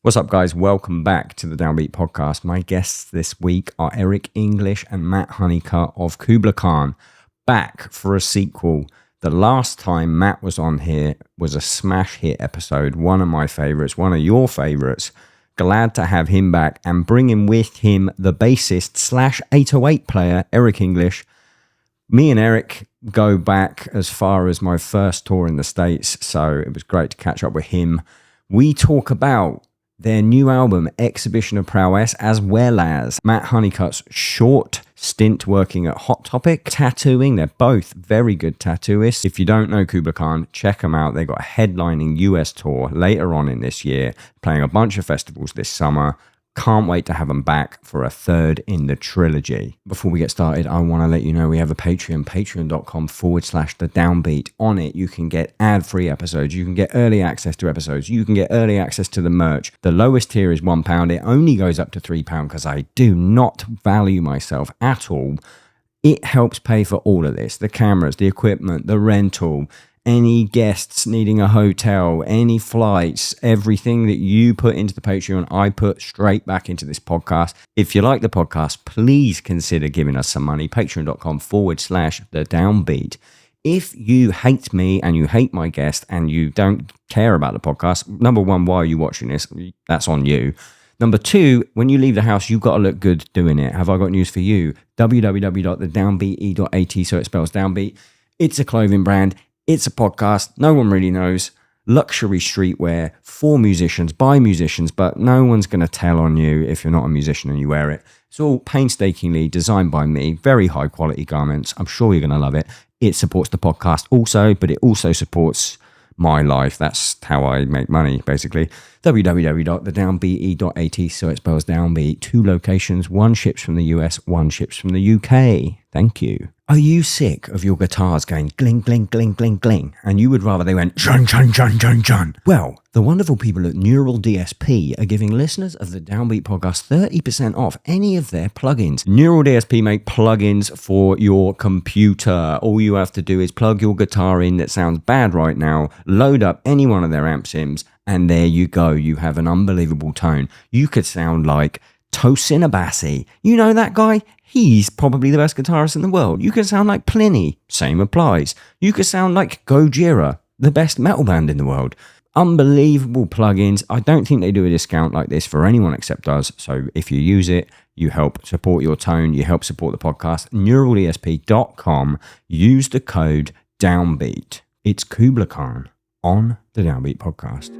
What's up, guys? Welcome back to the Downbeat podcast. My guests this week are Eric English and Matt Honeycutt of KUBLAI KHAN, back for a sequel. The last time Matt was on here was a smash hit episode, one of my favorites, one of your favorites. Glad to have him back and bringing with him the bassist slash 808 player, Eric English. Me and Eric go back as far as my first tour in the States, so it was great to catch up with him. We talk about their new album, Exhibition of Prowess, as well as Matt Honeycutt's short stint working at Hot Topic, tattooing. They're both very good tattooists. If you don't know KUBLAI KHAN, check them out. They got a headlining US tour later on in this year, playing a bunch of festivals this summer. Can't wait to have them back for a third in the trilogy. Before we get started, I want to let you know we have a Patreon, patreon.com/the Downbeat. On it, you can get ad-free episodes. You can get early access to episodes. You can get early access to the merch. The lowest tier is £1. It only goes up to £3 because I do not value myself at all. It helps pay for all of this. The cameras, the equipment, the rental, any guests needing a hotel, any flights, everything that you put into the Patreon, I put straight back into this podcast. If you like the podcast, please consider giving us some money. Patreon.com/the Downbeat. If you hate me and you hate my guest and you don't care about the podcast, number one, why are you watching this? That's on you. Number two, when you leave the house, you've got to look good doing it. Have I got news for you? www.thedownbeat.at, so it spells Downbeat. It's a clothing brand. It's a podcast. No one really knows. Luxury streetwear for musicians, by musicians, but no one's going to tell on you if you're not a musician and you wear it. It's all painstakingly designed by me. Very high quality garments. I'm sure you're going to love it. It supports the podcast also, but it also supports my life. That's how I make money, basically. www.thedownbeat.at, so it spells Downbeat. 2 locations, 1 ships from the US, 1 ships from the UK. Thank you. Are you sick of your guitars going gling, gling, gling, gling, gling, and you would rather they went chun, chun, chun, chun, chun? Well, the wonderful people at Neural DSP are giving listeners of the Downbeat podcast 30% off any of their plugins. Neural DSP make plugins for your computer. All you have to do is plug your guitar in that sounds bad right now, load up any one of their amp sims, and there you go. You have an unbelievable tone. You could sound like Tosin Abassi. You know that guy? He's probably the best guitarist in the world. You can sound like Pliny. Same applies. You could sound like Gojira, the best metal band in the world. Unbelievable plugins. I don't think they do a discount like this for anyone except us. So if you use it, you help support your tone. You help support the podcast. NeuralDSP.com. Use the code Downbeat. It's KUBLAI KHAN on the Downbeat podcast.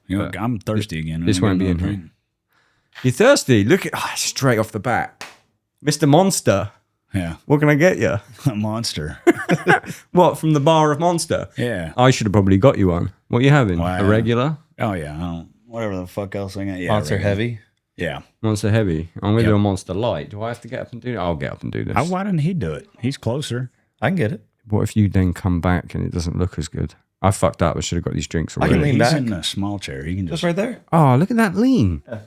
You know, I'm thirsty again. This won't be in here. You're thirsty? Look at straight off the bat. Mr. Monster. Yeah. What can I get you? A monster. What, from the bar of Monster? Yeah. I should have probably got you one. What are you having? A regular? Oh, yeah. Whatever the fuck else I got. Yeah, Monster regular. Heavy? Yeah. Monster Heavy. I'm going to do a Monster Light. Do I have to get up and do that? I'll get up and do this. Why didn't he do it? He's closer. I can get it. What if you then come back and it doesn't look as good? I fucked up. I should have got these drinks I already. can lean He's back. in a small chair. He can Just just... right there. Oh, look at that lean. Yeah.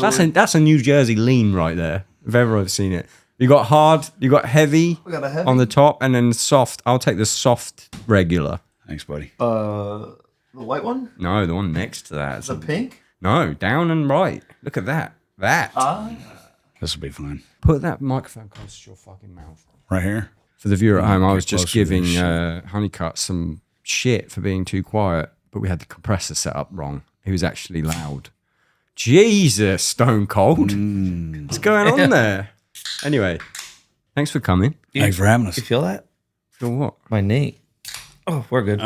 That's a New Jersey lean right there, if ever I've seen it. You got hard, you got heavy, We got a heavy. on the top, and then soft. I'll take the soft regular. Thanks, buddy. The white one? No, the one next to that. The pink? No, down and right. Look at that. That. This will be fine. Put that microphone close to your fucking mouth. Right here? For the viewer at home, I was Get just closer to giving this Honeycutt some shit for being too quiet, but we had the compressor set up wrong. He was actually loud. Jesus, Stone Cold. What's going on there? Anyway, thanks for coming. Thanks for having us. You feel that? For what? My knee. Oh, we're good.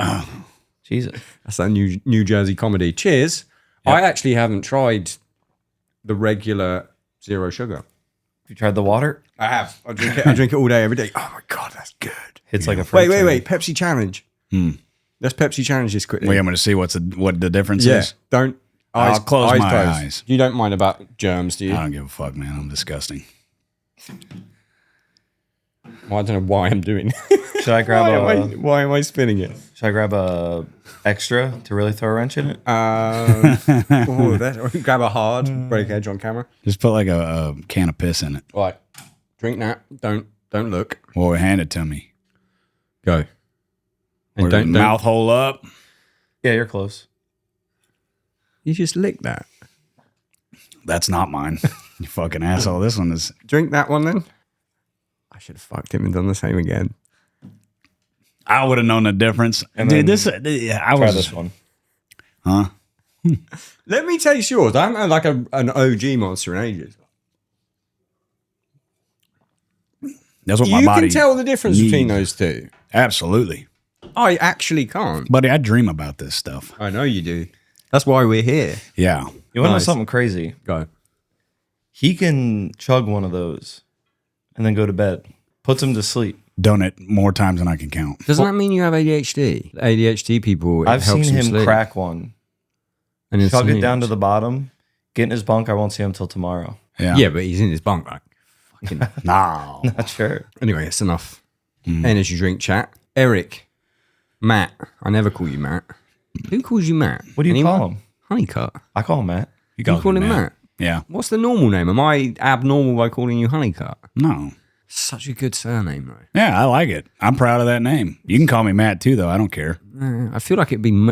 Jesus. That's that New Jersey comedy. Cheers. Yep. I actually haven't tried the regular zero sugar. You tried the water? I have. I drink it. I drink it all day, every day. Oh my god, that's good. It's like a fruit Wait. Pepsi challenge. Let's Pepsi challenge this quickly. Wait, I'm going to see what the difference Yeah. is. Don't. I'll close my closed. eyes. You don't mind about germs, do you? I don't give a fuck, man. I'm disgusting. Well, I don't know why I'm doing. Should I grab why am I spinning it? Should I grab a extra to really throw a wrench in it? Grab a hard break edge on camera. Just put like a can of piss in it. Right. Drink that. Don't look. Well, hand it to me. Go. And Don't mouth hole up. Yeah, you're close. You just lick that. That's not mine. You fucking asshole. This one is. Drink that one then. I should have fucked him and done the same again. I would have known the difference. And Dude, then I Try was. this one. Huh? Let me taste yours. I haven't had like an OG monster in ages. That's what my You body. can tell the difference needs. between those two. Absolutely. I actually can't. Buddy, I dream about this stuff. I know you do. That's why we're here. Yeah. You want to know Nice. something crazy? Go. He can chug one of those and then go to bed. Puts him to sleep. Done it more times than I can count. Doesn't that mean you have ADHD? ADHD people, it I've seen helps them him sleep. crack one, And it's chug it neat. down to the bottom, get in his bunk. I won't see him till tomorrow. Yeah. Yeah, but he's in his bunk. Like, fucking. No. Not sure. Anyway, it's enough energy drink chat. Eric, Matt. I never call you Matt. Who calls you Matt? What do you Anyone? call him? Honeycutt. I call him Matt. You call him Matt. Yeah. What's the normal name? Am I abnormal by calling you Honeycutt? No. Such a good surname, though. Yeah, I like it. I'm proud of that name. You can call me Matt too, though. I don't care. I feel like it'd be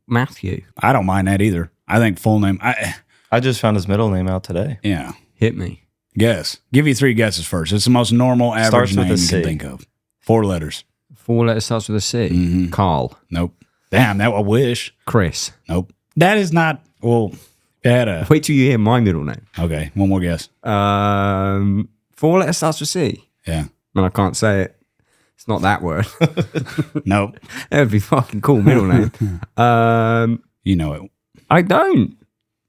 Matthew. I don't mind that either. I think full name. I just found his middle name out today. Yeah. Hit me. Guess. Give you 3 guesses first. It's the most normal, average Starts with name a you C. can think of. 4 letters. 4 letters starts with a C. Carl. Nope. Damn, that I wish. Chris. Nope. That is not. Well, it had a. Wait till you hear my middle name. Okay, one more guess. 4 letters starts with C. Yeah. And I can't say it. It's not that word. Nope. That would be fucking cool middle name. You know it. I don't.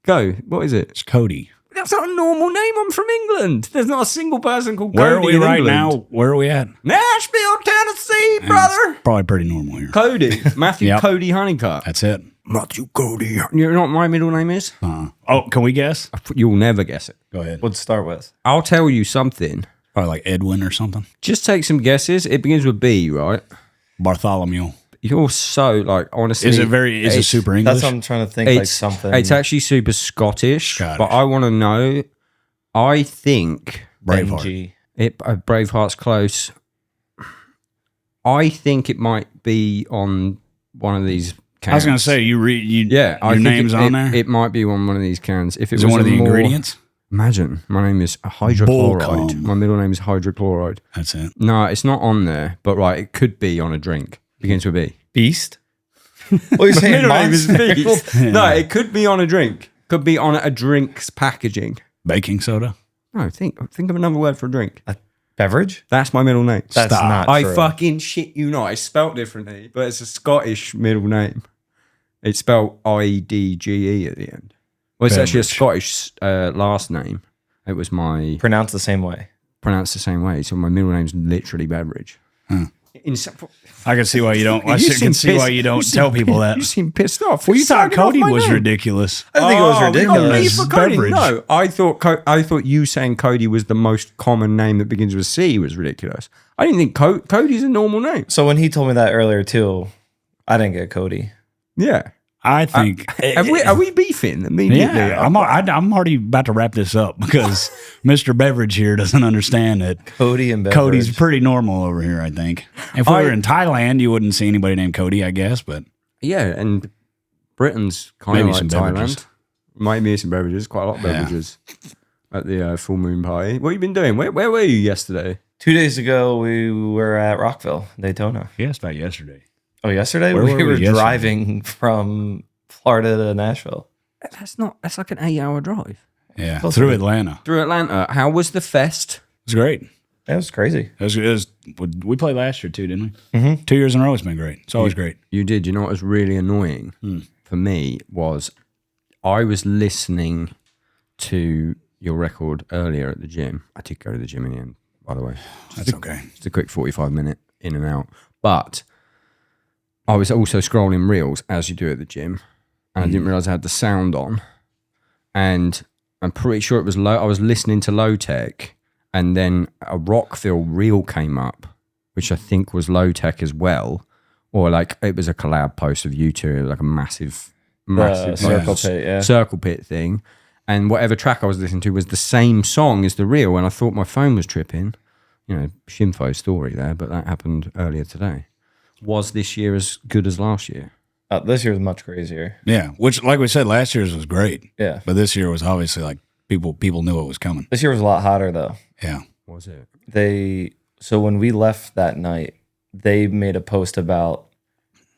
Go. What is it? It's Cody. That's not a normal name. I'm from England. There's not a single person called Where Cody are we in right England. now? Where are we at? Nashville, Tennessee, brother. It's probably pretty normal here. Cody. Matthew Yep. Cody Honeycutt. That's it. Matthew Cody. You know what my middle name is? Oh, can we guess? You'll never guess it. Go ahead. What'd start with? I'll tell you something. Probably like Edwin or something. Just take some guesses. It begins with B, right? Bartholomew. You're so like honestly. Is it super English? That's what I'm trying to think. Like It's something. It's actually super Scottish, Scottish. but I want to know. I think Braveheart. NG. Braveheart's close. I think it might be on one of these cans. I was going to say, yeah, I your think name's on there? It might be on one of these cans. If it Is it was one of a the more- ingredients? Imagine my name is hydrochloride. Bullcomb. My middle name is hydrochloride. That's it. No, it's not on there. But right, it could be on a drink. Begins with B. Beast? What are you saying? Middle name is Monster? Beast. No, it could be on a drink. Could be on a drink's packaging. Baking soda? No, think of another word for a drink. Beverage? That's my middle name. That's Stop. not I true. fucking shit you not. It's spelt differently, but it's a Scottish middle name. It's spelled IDGE at the end. Well, it's actually a Beverage. Scottish last name. It was my Pronounced the same way. pronounced the same way. So my middle name's literally Beverage. I can see why you don't. I You can seem see why pissed- you don't seem tell people that. You seem pissed off. Well, you thought Slagging off Cody my was name. ridiculous. I think it was We got ridiculous. beef for Cody. Beverage. No, I thought you saying Cody was the most common name that begins with C was ridiculous. I didn't think Cody's a normal name. So when he told me that earlier too, I didn't get Cody. I Yeah. think. Are we beefing immediately? Yeah, I'm already about to wrap this up because Mr. Beverage here doesn't understand that Cody and Beverage. Cody's pretty normal over here, I think. If we were in Thailand, you wouldn't see anybody named Cody, I guess, but Yeah, and Britain's kind Maybe of like some Thailand. beverages. Might be some beverages, quite a lot of beverages at the full moon party. What have you been doing? Where were you yesterday? 2 days ago, we were at Rockville, Daytona. he asked about yesterday. Oh, yesterday? Where we were we were yesterday? driving from Florida to Nashville. That's like an 8-hour drive. Yeah, Close through to it. Atlanta. Through Atlanta. How was the fest? It was great. That was crazy. We played last year too, didn't we? Mm-hmm. 2 years in a row, it's been great. It's always great. You did. You know what was really annoying for me was I was listening to your record earlier at the gym. I did go to the gym in the end, by the way. That's okay. Just a quick 45-minute in and out. But I was also scrolling reels as you do at the gym, and I didn't realize I had the sound on. And I'm pretty sure it was low. I was listening to Low Tech, and then a Rockville reel came up, which I think was Low Tech as well, or like it was a collab post of you two, like a massive Circle pit, yeah. circle pit thing. And whatever track I was listening to was the same song as the reel, and I thought my phone was tripping. Shimfo story there, but that happened earlier today. Was this year as good as last year? This year was much crazier. Yeah, which, like we said, last year's was great. Yeah. But this year was obviously like people knew it was coming. This year was a lot hotter, though. Yeah. Was it? So when we left that night, they made a post about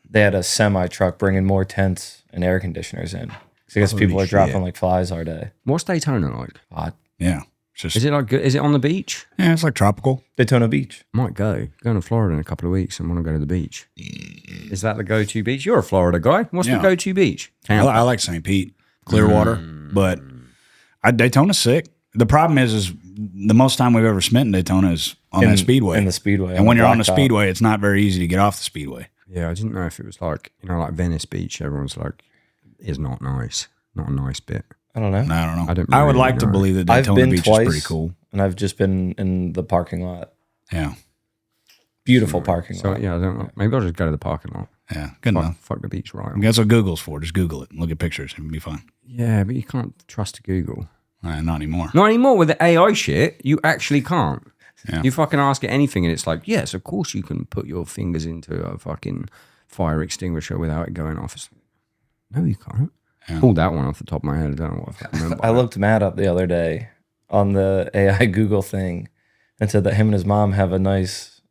they had a semi truck bringing more tents and air conditioners in. I guess Holy people are shit. dropping like flies our day. What's Daytona like? Hot. Yeah. It's just, Is it like good? Is it on the beach? yeah, it's like tropical. Daytona Beach. Might go. Going to Florida in a couple of weeks and want to go to the beach. Is that the go-to beach? You're a Florida guy. What's the Yeah. go-to beach? I like St. Pete, Clearwater, but Daytona's sick. The problem is the most time we've ever spent in Daytona is on that speedway. In the speedway. And when you're on the blacktop. speedway, it's not very easy to get off the speedway. Yeah, I didn't know if it was like, like Venice Beach. Everyone's like, is not nice. Not a nice bit. I don't know. I don't know. I don't I would really like to know. believe that I've Daytona been Beach twice, is pretty cool. and I've just been in the parking lot. Yeah. Beautiful parking So lot. yeah, I don't know. Maybe I'll just go to the parking lot. Yeah. Good enough. Fuck the beach right. That's what Google's for. Just Google it and look at pictures. It'll be fine. Yeah, but you can't trust Google. Not anymore. Not anymore with the AI shit. You actually can't. Yeah. You fucking ask it anything, and it's like, yes, of course you can put your fingers into a fucking fire extinguisher without it going off. It's like, no, you can't. Yeah. Pulled that one off the top of my head. I don't know what I fucking remember. I looked Matt up the other day on the AI Google thing and said that him and his mom have a nice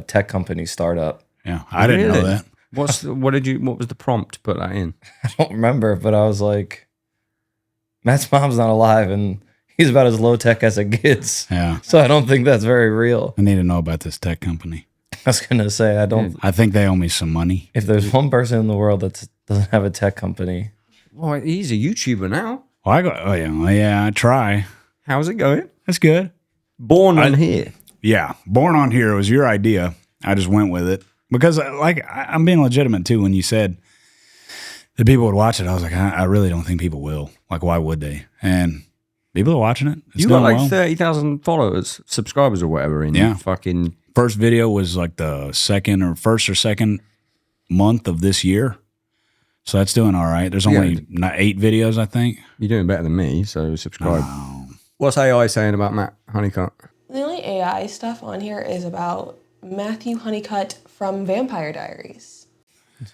tech company startup. Yeah. I didn't know Really? that. What was the prompt to put that in? I don't remember, but I was like, Matt's mom's not alive and he's about as low tech as it gets. Yeah. So I don't think that's very real. I need to know about this tech company. I was going to say, I think they owe me some money. if there's one person in the world that doesn't have a tech company, Well, he's a YouTuber now. Oh, yeah. I try. How's it going? That's good. Born on here. Yeah. Born on Here was your idea. I just went with it because I'm being legitimate too. When you said that people would watch it, I was like, I really don't think people will. Like, why would they? And people are watching it. It's You got doing like well. 30,000 followers, subscribers or whatever in Yeah. fucking... First video was like the first or second month of this year. So that's doing all right. There's only 8 videos, I think. You're doing better than me, so subscribe. What's AI saying about Matt Honeycutt? The only AI stuff on here is about Matthew Honeycutt from Vampire Diaries.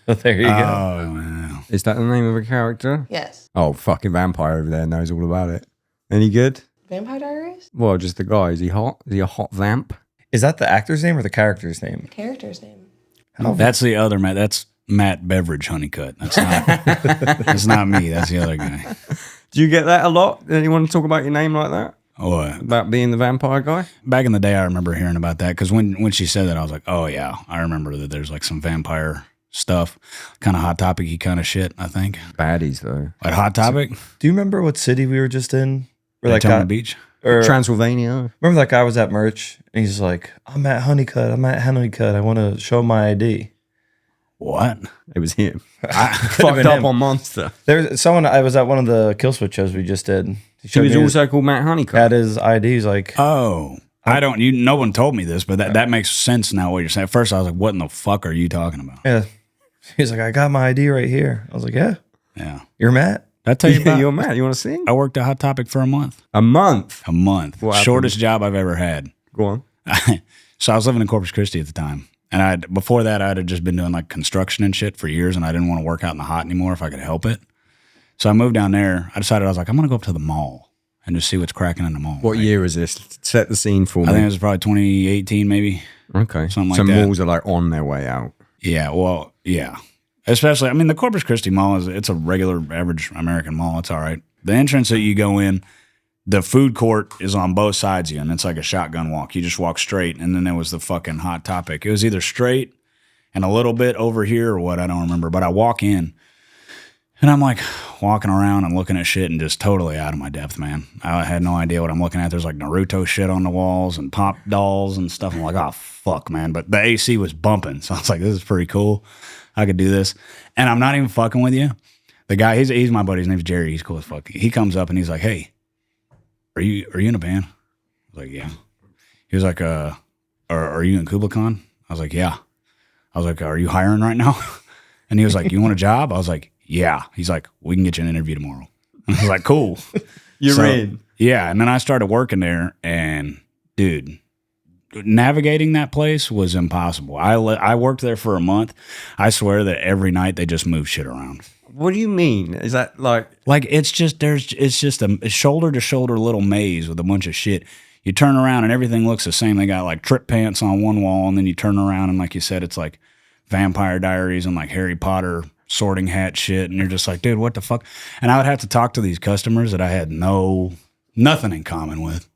so there you go. Oh, wow. Is that the name of a character? Yes. Oh, fucking vampire over there knows all about it. Any good? Vampire Diaries? Well, just the guy. Is he hot? Is he a hot vamp? Is that the actor's name or the character's name? Character's name. That's the other Matt. That's Matt Beveridge Honeycutt. That's not, that's not me. That's the other guy. Do you get that a lot? Anyone talk about your name like that? Oh, About being the vampire guy? back in the day, I remember hearing about that because when she said that, I was like, oh, yeah. I remember that there's like some vampire stuff, kind of Hot Topic-y kind of shit, I think. Baddies, though. Like Hot Topic? Do you remember what city we were just in? Where that Daytona guy, Beach? or Transylvania. remember that guy was at merch and he's like, I'm at Honeycutt. I want to show my ID. What? It was him. Could've Fucked been up him. on Monster. There's someone, I was at one of the Kill Switch shows we just did. He was me also called Matt Honeycutt. had his ID. He's like, Oh. No one told me this, but that makes sense now what you're saying. At first, I was like, what in the fuck are you talking about? yeah. He's like, I got my ID right here. I was like, yeah, Yeah. you're Matt. Did I tell you about You're Matt. You want to sing? I worked at Hot Topic for a month. A month. A month. What happened? Shortest job I've ever had. Go on. So I was living in Corpus Christi at the time. And before that, I had just been doing like construction and shit for years, and I didn't want to work out in the hot anymore if I could help it. So I moved down there. I decided I was like, I'm going to go up to the mall and just see what's cracking in the mall. What year is this? Set the scene for I me. think it was probably 2018 maybe. Okay. something like so that. malls are like on their way out. Yeah, well, yeah. Especially, I mean, the Corpus Christi Mall it's a regular, average American mall. It's all right. The entrance that you go in, the food court is on both sides of you, and it's like a shotgun walk. You just walk straight, and then there was the fucking Hot Topic. It was either straight and a little bit over here or what, I don't remember. But I walk in, and I'm like walking around and looking at shit and just totally out of my depth, man. I had no idea what I'm looking at. There's like Naruto shit on the walls and pop dolls and stuff. I'm like, oh, fuck, man. But the AC was bumping, so I was like, this is pretty cool. I could do this. And I'm not even fucking with you. The guy, he's my buddy. His name's Jerry. He's cool as fuck. He comes up and he's like, hey, are you in a band? I was like, yeah. He was like, are you in KUBLAI KHAN? I was like, yeah. I was like, are you hiring right now? And he was like, you want a job? I was like, yeah. He's like, we can get you an interview tomorrow. I was like, cool. You're in. Yeah, and then I started working there, and dude, navigating that place was impossible. I worked there for a month. I swear that every night they just move shit around. What do you mean? Is that like it's just a shoulder to shoulder little maze with a bunch of shit. You turn around and everything looks the same. They got like trip pants on one wall, and then you turn around and like you said, it's like Vampire Diaries and like Harry Potter sorting hat shit, and you're just like, dude, what the fuck? And I would have to talk to these customers that I had nothing in common with.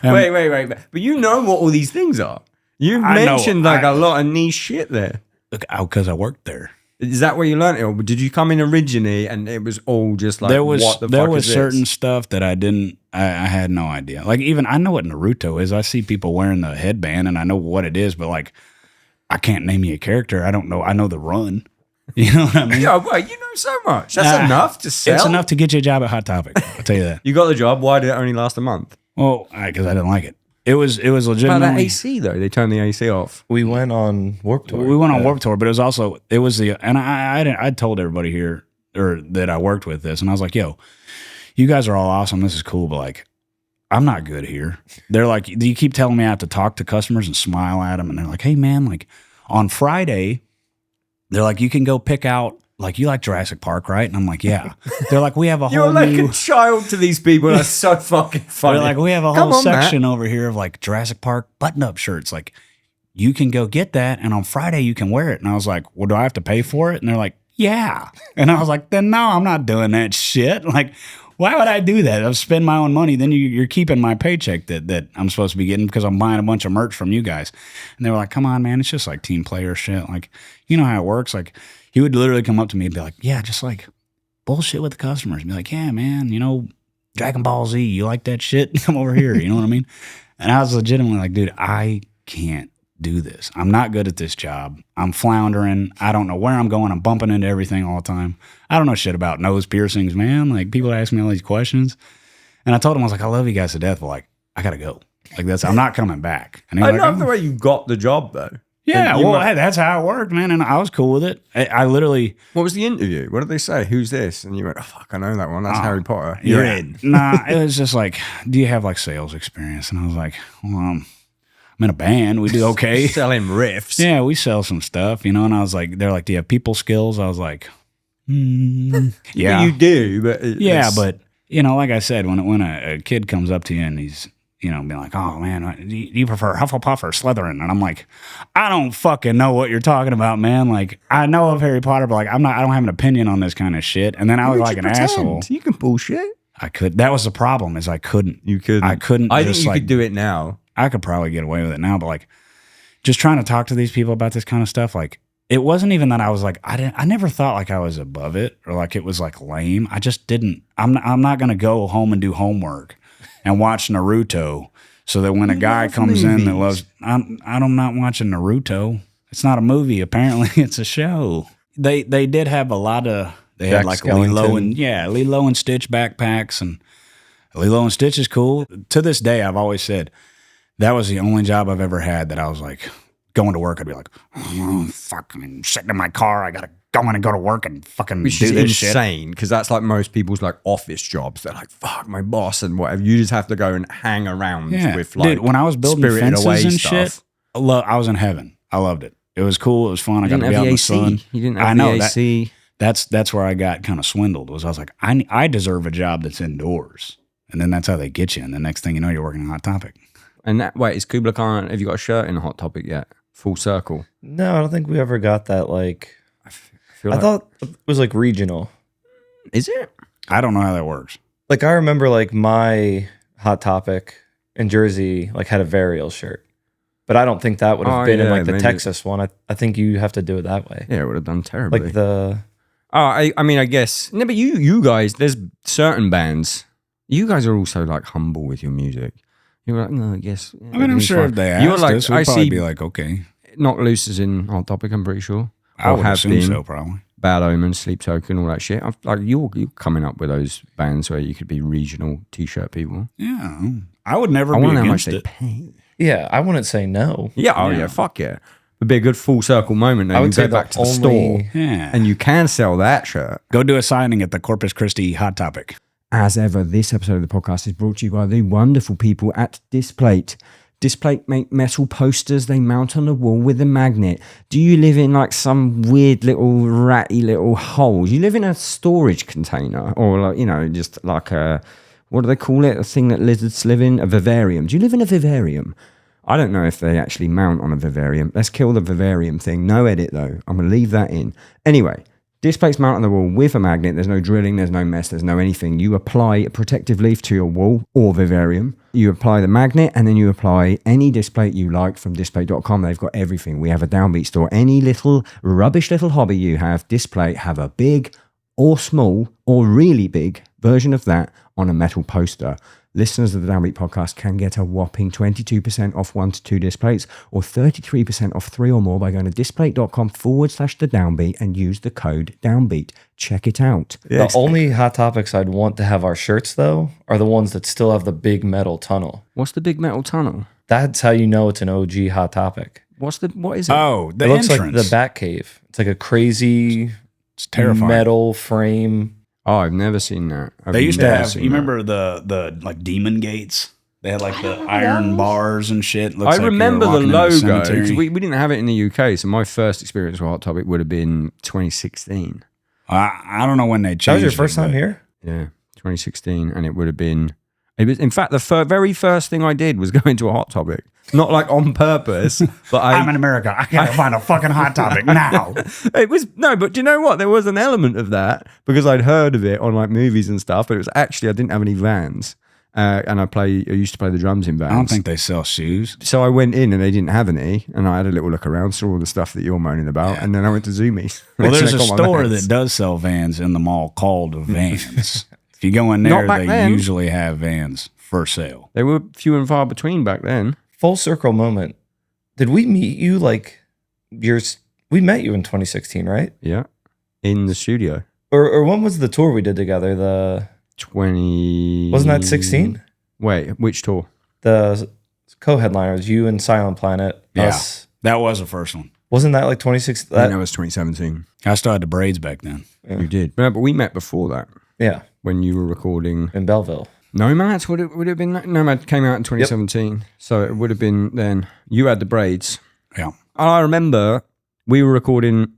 Wait. But you know what all these things are. You mentioned a lot of niche shit there. Look, because I worked there. Is that where you learned it, or did you come in originally and it was all just like there was is certain this? stuff that I had no idea. Like even I know what Naruto is. I see people wearing the headband and I know what it is, but like I can't name you a character. I don't know. I know the run. You know what I mean? Yeah, well, you know so much. That's enough to sell. It's enough to get you a job at Hot Topic. I'll tell you that. You got the job. Why did it only last a month? Well, because I didn't like it. It was legitimately. About that AC though, they turned the AC off. We went on Warped Tour. We went on Warped Tour, but and I told everybody here or that I worked with this, and I was like, yo, you guys are all awesome. This is cool, but like, I'm not good here. They're like, you keep telling me I have to talk to customers and smile at them, and they're like, hey man, like on Friday, they're like, you can go pick out. Like, you like Jurassic Park, right? And I'm like, yeah. They're like, we have a whole You're like a child to these people. That's so fucking funny. They're like, we have a whole section over here of like Jurassic Park button-up shirts. Like, you can go get that, and on Friday you can wear it. And I was like, well, do I have to pay for it? And they're like, yeah. And I was like, then no, I'm not doing that shit. Like, why would I do that? I'll spend my own money. Then you're keeping my paycheck that I'm supposed to be getting because I'm buying a bunch of merch from you guys. And they were like, come on, man. It's just like team player shit. Like, you know how it works. Like, he would literally come up to me and be like, yeah, just like bullshit with the customers. And be like, yeah, man, you know, Dragon Ball Z, you like that shit? Come over here. You know what I mean? And I was legitimately like, dude, I can't do this. I'm not good at this job. I'm floundering. I don't know where I'm going. I'm bumping into everything all the time. I don't know shit about nose piercings, man. Like, people ask me all these questions. And I told him, I was like, I love you guys to death, but like, I got to go. Like, I'm not coming back. And I like, love the way you got the job though. Yeah, well, hey, that's how it worked, man. And I was cool with it. I literally... What was the interview? What did they say? Who's this? And you went, oh, fuck, I know that one. That's Harry Potter. You're in. Nah, it was just like, do you have like sales experience? And I was like, well, I'm in a band. We do okay. Selling riffs. Yeah, we sell some stuff, you know? And I was like, they're like, do you have people skills? I was like, yeah. You do, but... but, you know, like I said, when a kid comes up to you and he's... you know, being like, oh man, do you prefer Hufflepuff or Slytherin? And I'm like, I don't fucking know what you're talking about, man. Like, I know of Harry Potter, but like, I don't have an opinion on this kind of shit. And then I was like an asshole. You can bullshit. I could. That was the problem, is I couldn't. You couldn't. I couldn't. I think you could do it now. I could probably get away with it now, but like, just trying to talk to these people about this kind of stuff, like, it wasn't even that I was like, I never thought like I was above it or like it was like lame. I just didn't. I'm not gonna go home and do homework and watch Naruto, so that when a guy comes in that loves, I'm not watching Naruto. It's not a movie. Apparently, it's a show. They did have a lot of. They had like Lilo and Stitch backpacks, and Lilo and Stitch is cool. To this day, I've always said that was the only job I've ever had that I was like going to work. I'd be like, oh, fucking sitting in my car. I gotta go in and go to work and fucking Which do is this shit. insane, because that's like most people's like office jobs. They're like, fuck my boss and whatever. You just have to go and hang around with like, dude, when I was building Spirited fences Away and stuff. shit, I was in heaven. I loved it. It was cool. It was fun. I got to be out in the sun. You didn't have the AC. That's where I got kind of swindled. Was I was like, I deserve a job that's indoors, and then that's how they get you. And the next thing you know, you're working on Hot Topic. And that wait, is Kubla Khan? Have you got a shirt in a Hot Topic yet? Full circle. No, I don't think we ever got that. Like, I thought it was like regional. Is it? I don't know how that works. Like, I remember like my Hot Topic in Jersey like had a Varial shirt, but I don't think that would have been in like the Texas one. I think you have to do it that way. Yeah, it would have done terribly. Like the. I mean, I guess. No, but you guys, there's certain bands. You guys are also like humble with your music. You're like, no, I guess. I mean, I'm sure if they asked like, us, we'd probably be like, okay. Knock Loose is in Hot Topic, I'm pretty sure. I would assume so, probably. Bad Omen, Sleep Token, all that shit. Like you're coming up with those bands where you could be regional t-shirt people. Yeah, I would never. I be wonder how against much it. they pay. Yeah, I wouldn't say no. Yeah, oh yeah, fuck yeah. It'd be a good full circle moment. Then I you would go say back to the only- store, Yeah, and you can sell that shirt. go do a signing at the Corpus Christi Hot Topic. As ever, this episode of the podcast is brought to you by the wonderful people at Displate. Displate make metal posters they mount on the wall with a magnet. Do you live in like some weird little ratty little hole? Do you live in a storage container or like, you know, just like a, what do they call it? A thing that lizards live in? A vivarium. Do you live in a vivarium? I don't know if they actually mount on a vivarium. Let's kill the vivarium thing. No edit though. I'm going to leave that in. Anyway. Displays mount on the wall with a magnet. There's no drilling, there's no mess, there's no anything. You apply a protective leaf to your wall or vivarium. You apply the magnet and then you apply any display you like from display.com. They've got everything. We have a Downbeat store. Any little rubbish little hobby you have, Display have a big or small or really big version of that on a metal poster. Listeners of the Downbeat podcast can get a whopping 22% off 1 to 2 displays or 33% off 3 or more by going to display.com/the Downbeat and use the code Downbeat. Check it out. The only Hot Topics I'd want to have our shirts, though, are the ones that still have the big metal tunnel. What's the big metal tunnel? That's how you know it's an OG Hot Topic. What is it? Oh, the It looks entrance. like the Bat Cave. It's like a crazy It's terrifying. metal frame. Oh, I've never seen that. They used to have, you remember the like demon gates? They had like the iron bars and shit. Looks I like you were remember the walking into a logo. cemetery. 'Cause we didn't have it in the UK, so my first experience with Hot Topic would have been 2016. I don't know when they changed. That was your first it, time but- here? Yeah, 2016, and it would have been. It was, in fact, the very first thing I did was go into a Hot Topic. Not like on purpose, but I'm in America. I gotta find a fucking Hot Topic now. It was no, but do you know what? There was an element of that because I'd heard of it on like movies and stuff. But it was actually I didn't have any Vans, and I used to play the drums in Vans. I don't think they sell shoes. So I went in and they didn't have any, and I had a little look around, saw all the stuff that you're moaning about, and then I went to Zoomies. Well, there's Check a on my store Vans. that does sell Vans in the mall called Vans. If you go in there, Not back they then. usually have Vans for sale. They were few and far between back then. Full circle moment. Did we meet you like we met you in 2016, right? Yeah, in the studio. Or when was the tour we did together? The 20 Wasn't that 16? Wait, which tour? The co-headliners, you and Silent Planet, Yeah. us. That was the first one. Wasn't that like 2016? That was 2017. I still had the braids back then. You did, no, but we met before that Yeah, when you were recording. in Belleville. Nomads would it have been? Nomad came out in 2017, so it would have been then. You had the braids. Yeah. I remember we were recording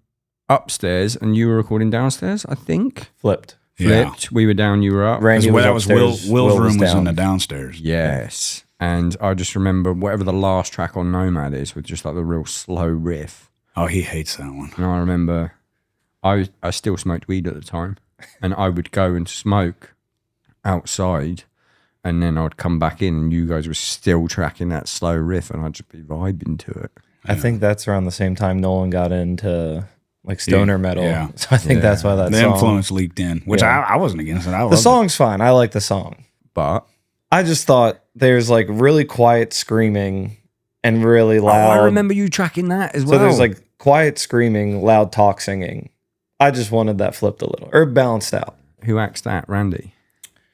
upstairs and you were recording downstairs. I think Flipped. flipped. We were down, you were up. Randy That was was upstairs, Will's Will room was down. in the downstairs. Yes, and I just remember whatever the last track on Nomad is with just like the real slow riff. Oh, he hates that one. And I remember I still smoked weed at the time, and I would go and smoke outside, and then I'd come back in, and you guys were still tracking that slow riff, and I'd just be vibing to it. I think that's around the same time Nolan got into like stoner metal. yeah. So I think that's why that The song. influence leaked in, which Yeah. I wasn't against it. I The loved it. song's fine. I like the song. But I just thought there's like really quiet screaming and really loud. I remember you tracking that as So well. there's like quiet screaming, loud talk singing. I just wanted that flipped a little or balanced out. who acts that, Randy,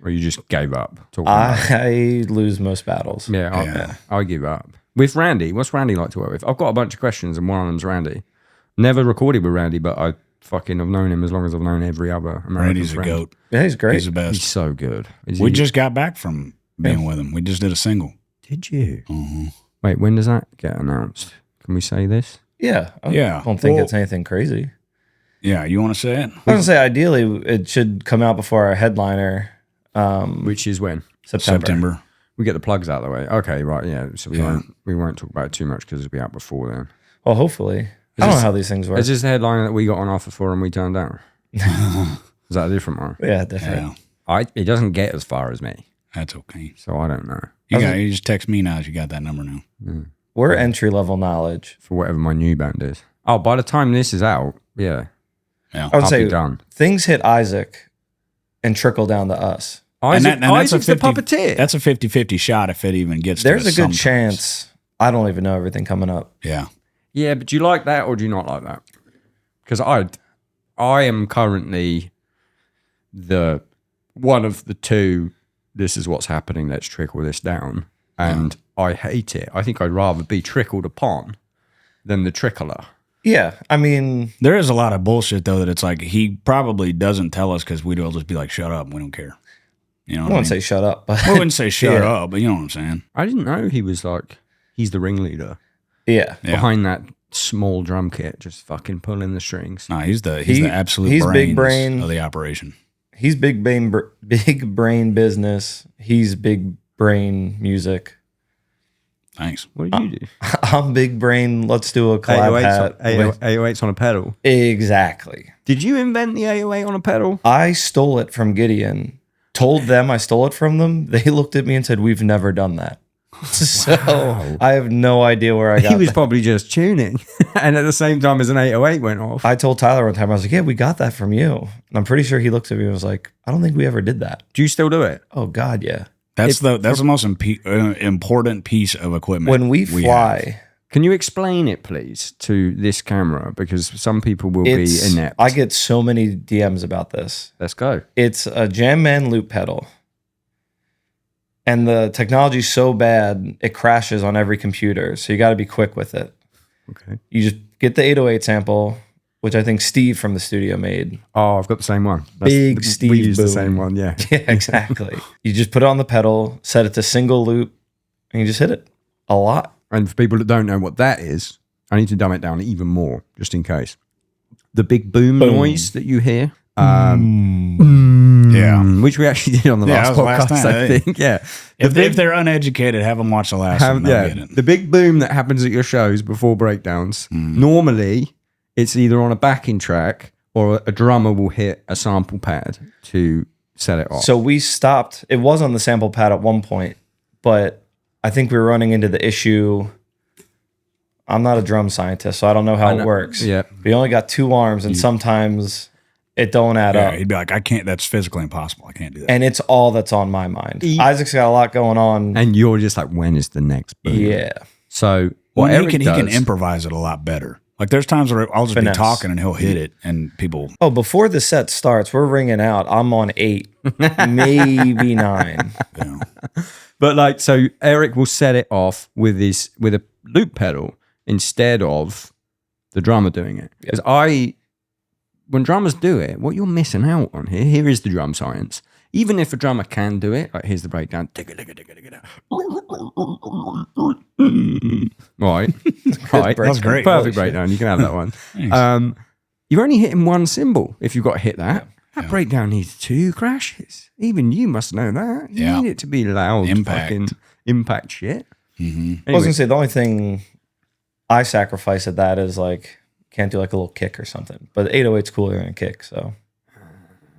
or you just gave up talking about it? I lose most battles. Yeah, I give up. With Randy, what's Randy like to work with? I've got a bunch of questions, and one of them's Randy. Never recorded with Randy, but I fucking have known him as long as I've known every other American Randy's a friend. goat. Yeah, he's great. He's the best. He's so good. We just got back from being with him. We just did a single. Did you? Mm-hmm. Wait, when does that get announced? Can we say this? Yeah. I Yeah. don't think Well- it's anything crazy. Yeah, you want to say it? I was going to say, ideally, it should come out before our headliner, Which is when? September. We get the plugs out of the way. Okay, right, yeah. So we won't talk about it too much because it'll be out before then. Well, hopefully. I don't know how these things work. Is this the headliner that we got on offer for and we turned down? Is that a different one? Yeah, different. Yeah, It doesn't get as far as me, that's okay. so I don't know. You just text me now as you got that number now. We're entry-level knowledge. For whatever my new band is. Oh, by the time this is out, yeah, Yeah. I would I'll say be done. things hit Isaac and trickle down to us. Isaac's the puppeteer. That's a 50-50 shot if it even gets There's to a us good sometimes. chance. I don't even know everything coming up. Yeah. Yeah, but do you like that or do you not like that? Because I am currently the one of the two. This is what's happening. Let's trickle this down, and I hate it. I think I'd rather be trickled upon than the trickler. Yeah, I mean, There is a lot of bullshit though that it's like he probably doesn't tell us because we'll just be like, shut up, we don't care. You know I what I wouldn't mean? say shut up, but I wouldn't say shut Yeah. up, but you know what I'm saying. I didn't know he was like, he's the ringleader yeah. Yeah. behind that small drum kit, just fucking pulling the strings. No, he's the He- absolute he's brains big brain. of the operation. He's big brain business. He's big brain music. Thanks. What do you do? I'm big brain. Let's do a collab hat. 808's on a pedal. Exactly. Did you invent the 808 on a pedal? I stole it from Gideon. Told them I stole it from them. They looked at me and said, "We've never done that." So I have no idea where I got He was that. probably just tuning. And at the same time as an 808 went off. I told Tyler one time, I was like, "Yeah, we got that from you." And I'm pretty sure he looked at me and was like, "I don't think we ever did that." Do you still do it? Oh God, yeah. That's the most important piece of equipment. When we have. fly, Can you explain it, please, to this camera? Because some people will be it's inept. I get so many DMs about this. Let's go. It's a Jam Man loop pedal. And the technology's so bad, it crashes on every computer. So you got to be quick with it. Okay. You just get the 808 sample, which I think Steve from the studio made. Oh, I've got the same one. Big Steve We use the boom. same one, yeah. Yeah, exactly. You just put it on the pedal, set it to single loop, and you just hit it a lot. And for people that don't know what that is, I need to dumb it down even more, just in case. The big boom, noise that you hear, Yeah. which we actually did on the Yeah, last that was the last podcast, time, I eh? think. Yeah. If they're uneducated, have them watch the last one. They'll get it. The big boom that happens at your shows before breakdowns, Mm. normally it's either on a backing track or a drummer will hit a sample pad to set it off. So we stopped. It was on the sample pad at one point, but I think we were running into the issue. I'm not a drum scientist, so I don't know how it works. Yeah. We only got two arms, and sometimes it don't add Yeah, up. he'd be like, I can't. That's physically impossible. I can't do that. And it's all that's on my mind. Isaac's got a lot going on. And you're just like, when is the next boom? Yeah. So Well, what he Eric can does, improvise it a lot better. Like there's times where I'll just Finesse. be talking and he'll hit it, and people. Oh, before the set starts, we're ringing out. I'm on 8, maybe 9. You know, but like, so Eric will set it off with a loop pedal instead of the drummer doing it. Because when drummers do it, what you're missing out on here is the drum science. Even if a drummer can do it, like here's the breakdown. Right. Right. That's great. Perfect breakdown. You can have that one. Thanks. You're only hitting one cymbal if you've got to hit that. That breakdown needs 2 crashes. Even you must know that. You Yeah. need it to be loud. Impact. Fucking impact shit. Mhm. I was going to say, the only thing I sacrifice at that is like, can't do like a little kick or something. But the 808's cooler than a kick, so.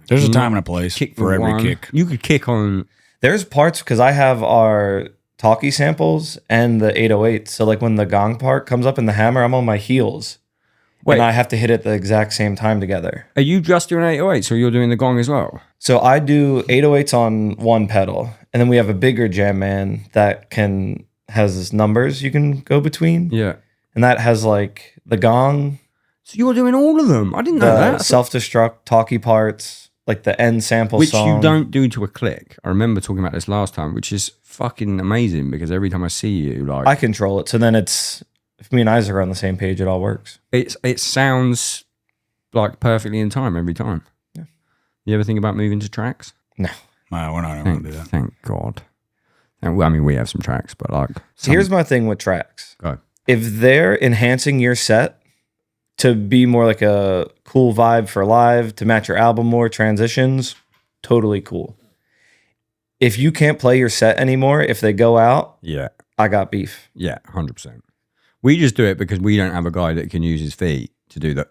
There's a time and a place Kick for every one. kick. You could kick on. There's parts, because I have our talkie samples and the 808. So like when the gong part comes up in the hammer, I'm on my heels. Wait. And I have to hit it at the exact same time together. Are you just doing 808s or you're doing the gong as well? So I do 808s on one pedal. And then we have a bigger Jam Man that has numbers you can go between. Yeah. And that has like the gong, So you're doing all of them. I didn't know the that. self-destruct talkie parts, like the end sample Which song. you don't do to a click. I remember talking about this last time, which is fucking amazing because every time I see you, like I control it. So then it's, if me and Isaac are on the same page, it all works. it sounds like perfectly in time every time. Yeah. You ever think about moving to tracks? No. No, we're not going to do that. Thank God. And, well, I mean, we have some tracks, but like, So here's my thing with tracks. go. If they're enhancing your set to be more like a cool vibe for live, to match your album more, transitions, totally cool. If you can't play your set anymore, if they go out, Yeah, I got beef. yeah, 100%. We just do it because we don't have a guy that can use his feet to do the.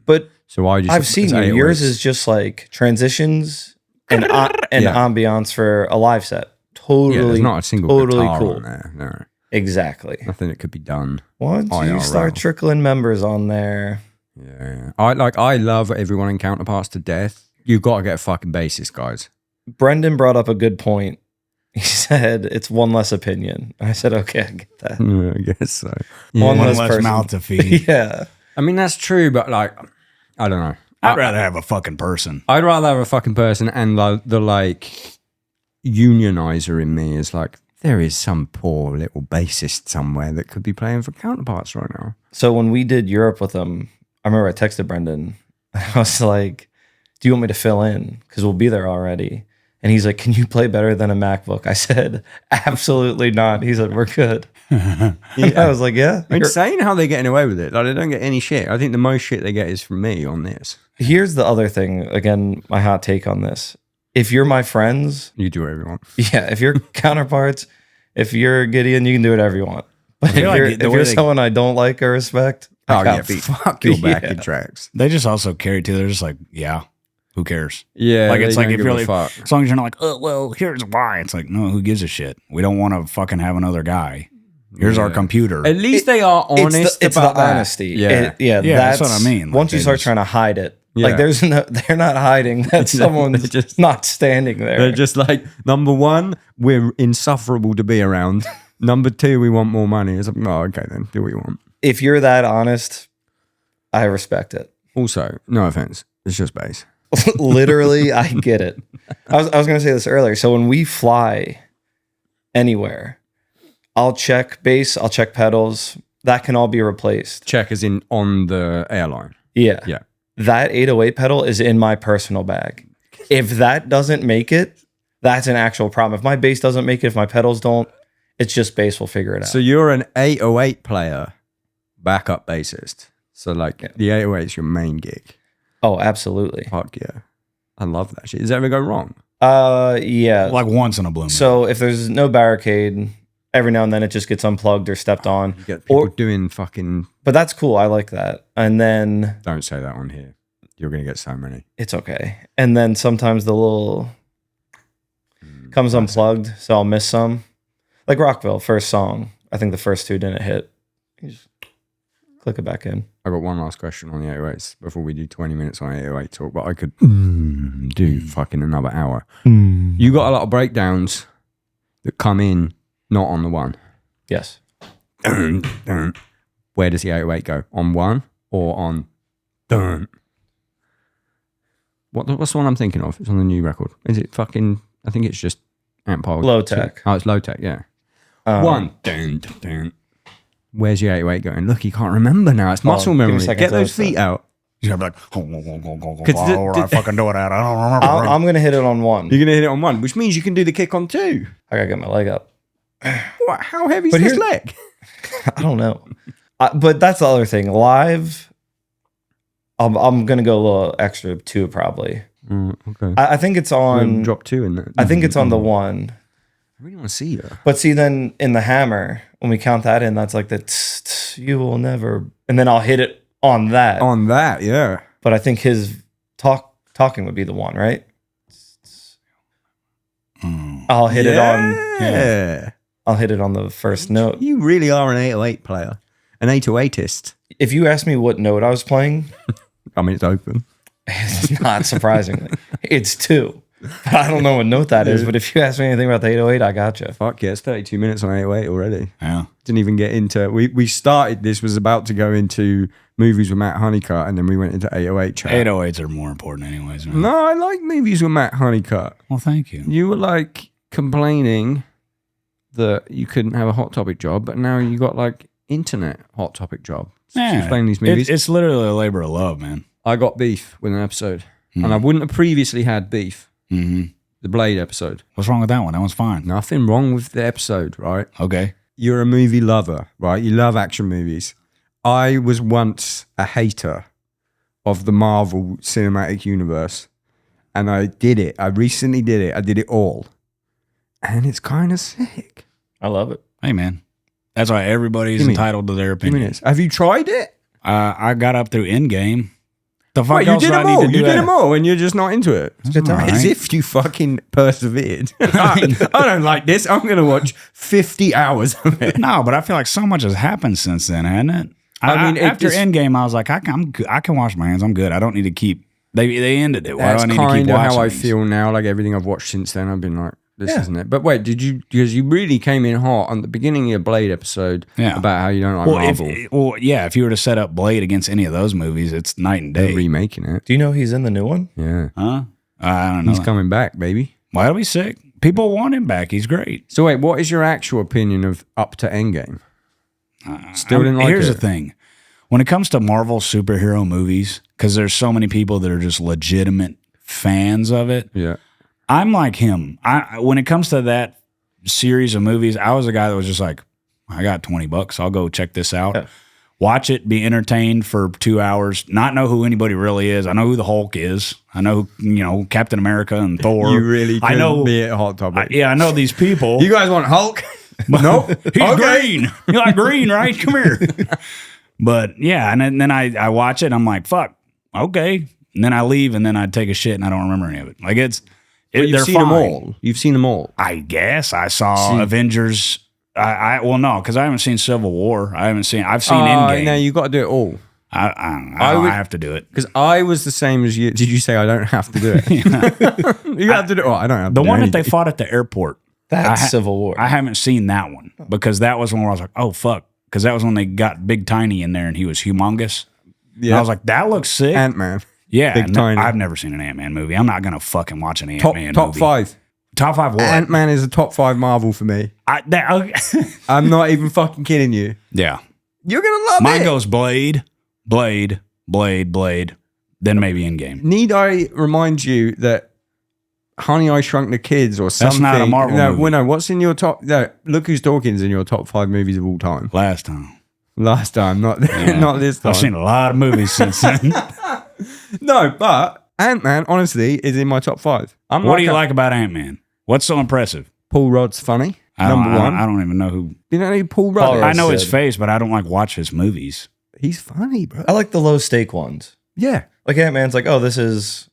But So I just. I've seen you. Yours is just like transitions and ambiance for a live set. Totally, there's not a single totally guitar cool. on there. No, Exactly. nothing that could be done. Once you IRL. start trickling members on there, Yeah, I love everyone in Counterparts to death. You've got to get a fucking bassist, guys. Brendan brought up a good point. He said it's one less opinion. I said, okay, I get that. I guess so. One One less less person. mouth to feed. Yeah. I mean, that's true, but like, I don't know. I'd rather have a fucking person. I'd rather have a fucking person, and the like unionizer in me is like, there is some poor little bassist somewhere that could be playing for Counterparts right now. So when we did Europe with them, I remember I texted Brendan. I was like, do you want me to fill in? Because we'll be there already. And he's like, can you play better than a MacBook? I said, absolutely not. He said, we're good. I was like, yeah. Insane how they're getting away with it. Like, they don't get any shit. I think the most shit they get is from me on this. Here's the other thing. Again, my hot take on this. If you're my friends, You do whatever you want. yeah, if you're counterparts, if you're Gideon, you can do whatever you want. But if feel like you're, the if way you're they- someone I don't like or respect, I Oh, got yeah. beat. Fuck your back Yeah. in tracks. They just also carry too. They're just like, yeah, who cares? Yeah. Like, it's they like don't if give you're a like, fuck. as long as you're not like, oh, well, here's why. It's like, no, who gives a shit? We don't want to fucking have another guy. Here's our computer. At least they are honest It's about the that. honesty. Yeah. Yeah, that's what I mean. Like, Once you they start just- trying to hide it, Yeah. like they're not hiding that someone's just- not standing there. They're just like, number one, we're insufferable to be around. Number two, we want more money. It's like, oh, okay, then do what you want. If you're that honest, I respect it. Also, no offense, it's just bass. Literally, I get it. I was going to say this earlier. So when we fly anywhere, I'll check bass, I'll check pedals. That can all be replaced. Check as in on the airline. Yeah. Yeah. That 808 pedal is in my personal bag. If that doesn't make it, that's an actual problem. If my bass doesn't make it, if my pedals don't, it's just bass will figure it out. So you're an 808 player, backup bassist. So like the 808 is your main gig. Oh, absolutely. Fuck yeah. I love that shit. Does that ever go wrong? Yeah. like once in a blue moon. So if there's no barricade, every now and then it just gets unplugged or stepped on. You get people doing fucking... But that's cool. I like that. And then Don't say that on here. You're going to get so many. it's okay. And then sometimes the little comes unplugged, so I'll miss some. Like Rockville, first song. I think the first two didn't hit. You just click it back in. I got one last question on the 808s before we do 20 minutes on 808 talk, but I could do fucking another hour. You got a lot of breakdowns that come in not on the one. Yes. Where does the 808 go? On one or on dun? What's the one I'm thinking of? It's on the new record. Is it fucking... I think it's just Antpile. Low tech. Oh, it's low tech, yeah. One. Dun, dun, dun. Where's your 808 going? Look, he can't remember now. It's muscle give me a memory. second Get to those listen. feet out. You're gonna be like, the- or I fucking do it at. I don't remember. I'm going to hit it on one. You're going to hit it on one, which means you can do the kick on two. I got to get my leg up. What? How heavy is But this here- leg? I don't know. But that's the other thing. Live, I'm going to go a little extra two probably. Okay. I think it's on... Drop two in there. I think it's on the one. I really want to see you. But see, then in the hammer, when we count that in, that's like the tss, tss, you will never... And then I'll hit it on that. On that, yeah. But I think his talking would be the one, right? I'll hit it on... Yeah. I'll hit it on the first note. You really are an 808 player. An 808ist. If you asked me what note I was playing, I mean, it's open. it's not surprisingly. It's two. But I don't know what note that is, but if you ask me anything about the 808, I gotcha. Fuck yeah, it's 32 minutes on 808 already. Yeah. Didn't even get into... We started, this was about to go into movies with Matt Honeycutt, and then we went into 808 chat. 808s are more important anyways, man. No, I like movies with Matt Honeycutt. Well, thank you. You were like complaining that you couldn't have a Hot Topic job, but now you got like internet Hot Topic job. Yeah. Explain these movies. It's literally a labor of love, man. I got beef with an episode, and I wouldn't have previously had beef. Mm-hmm. The Blade episode. What's wrong with that one? That one's fine. Nothing wrong with the episode, right? Okay. You're a movie lover, right? You love action movies. I was once a hater of the Marvel Cinematic Universe, and I did it. I recently did it. I did it all. And it's kind of sick. I love it. Hey, man. That's why everybody's Give me- entitled to their Give me opinion. this. Have you tried it? I got up through Endgame. The fuck Wait, you else did do I them need all. to do You did that? them all, and you're just not into it. Good time. As if you fucking persevered. I don't like this. I'm going to watch 50 hours of it. No, but I feel like so much has happened since then, hasn't it? I mean, after it's- Endgame, I was like, I'm good. I can wash my hands. I'm good. I don't need to keep. They ended it. Why That's do I need to keep kind of watching how I these? feel now. Like everything I've watched since then, I've been like, this isn't it. But wait, did you? Because you really came in hot on the beginning of your Blade episode about how you don't like Marvel. If you were to set up Blade against any of those movies, it's night and They're day. remaking it. Do you know he's in the new one? Yeah, Huh? I don't know. he's coming back, baby. Why are we sick? People want him back. He's great. So wait, what is your actual opinion of up to Endgame? Still didn't like Here's it. the thing. When it comes to Marvel superhero movies, because there's so many people that are just legitimate fans of it, Yeah, I'm like him. When it comes to that series of movies, I was a guy that was just like, I got $20. I'll go check this out. Yeah. Watch it, be entertained for 2 hours, not know who anybody really is. I know who the Hulk is. I know, Captain America and Thor. You really I know, be a hot topic. I know these people. You guys want Hulk? Nope. He's green. You like green, right? Come here. But yeah, and then I watch it and I'm like, fuck, okay. And then I leave and then I take a shit and I don't remember any of it. Like You've seen them all. You've seen them all. I guess I saw Avengers. Well, no, because I haven't seen Civil War. I've seen Endgame. No, you got to do it all. I have to do it. Because I was the same as you. Did you say I don't have to do it? You have to do it. Oh, I don't have to The do one that anything. they fought at the airport. That's Civil War. I haven't seen that one because that was one where I was like, oh, fuck. Because that was when they got Big Tiny in there and he was humongous. Yeah. And I was like, that looks sick. Ant-Man. Yeah. Big Tiny. I've never seen an Ant-Man movie. I'm not going to fucking watch an Ant-Man movie. Top 5. Top 5 what? Ant-Man is a top 5 Marvel for me. Okay. I'm not even fucking kidding you. Yeah. You're going to love Mine it. goes Blade, then maybe Endgame. Need I remind you that Honey, I Shrunk the Kids or something? That's not a Marvel movie. Well, no, what's in your top? No, Look Who's Talking's in your top 5 movies of all time. Last time. Last time, not not this time. I've seen a lot of movies since then. No, but Ant-Man, honestly, is in my top 5. What do you like about Ant-Man? What's so impressive? Paul Rudd's funny. Number one. I don't even know who. You know who Paul Rudd is? I know his said- face, but I don't like watch his movies. He's funny, bro. I like the low stake ones. Yeah. Like Ant-Man's like, oh, this is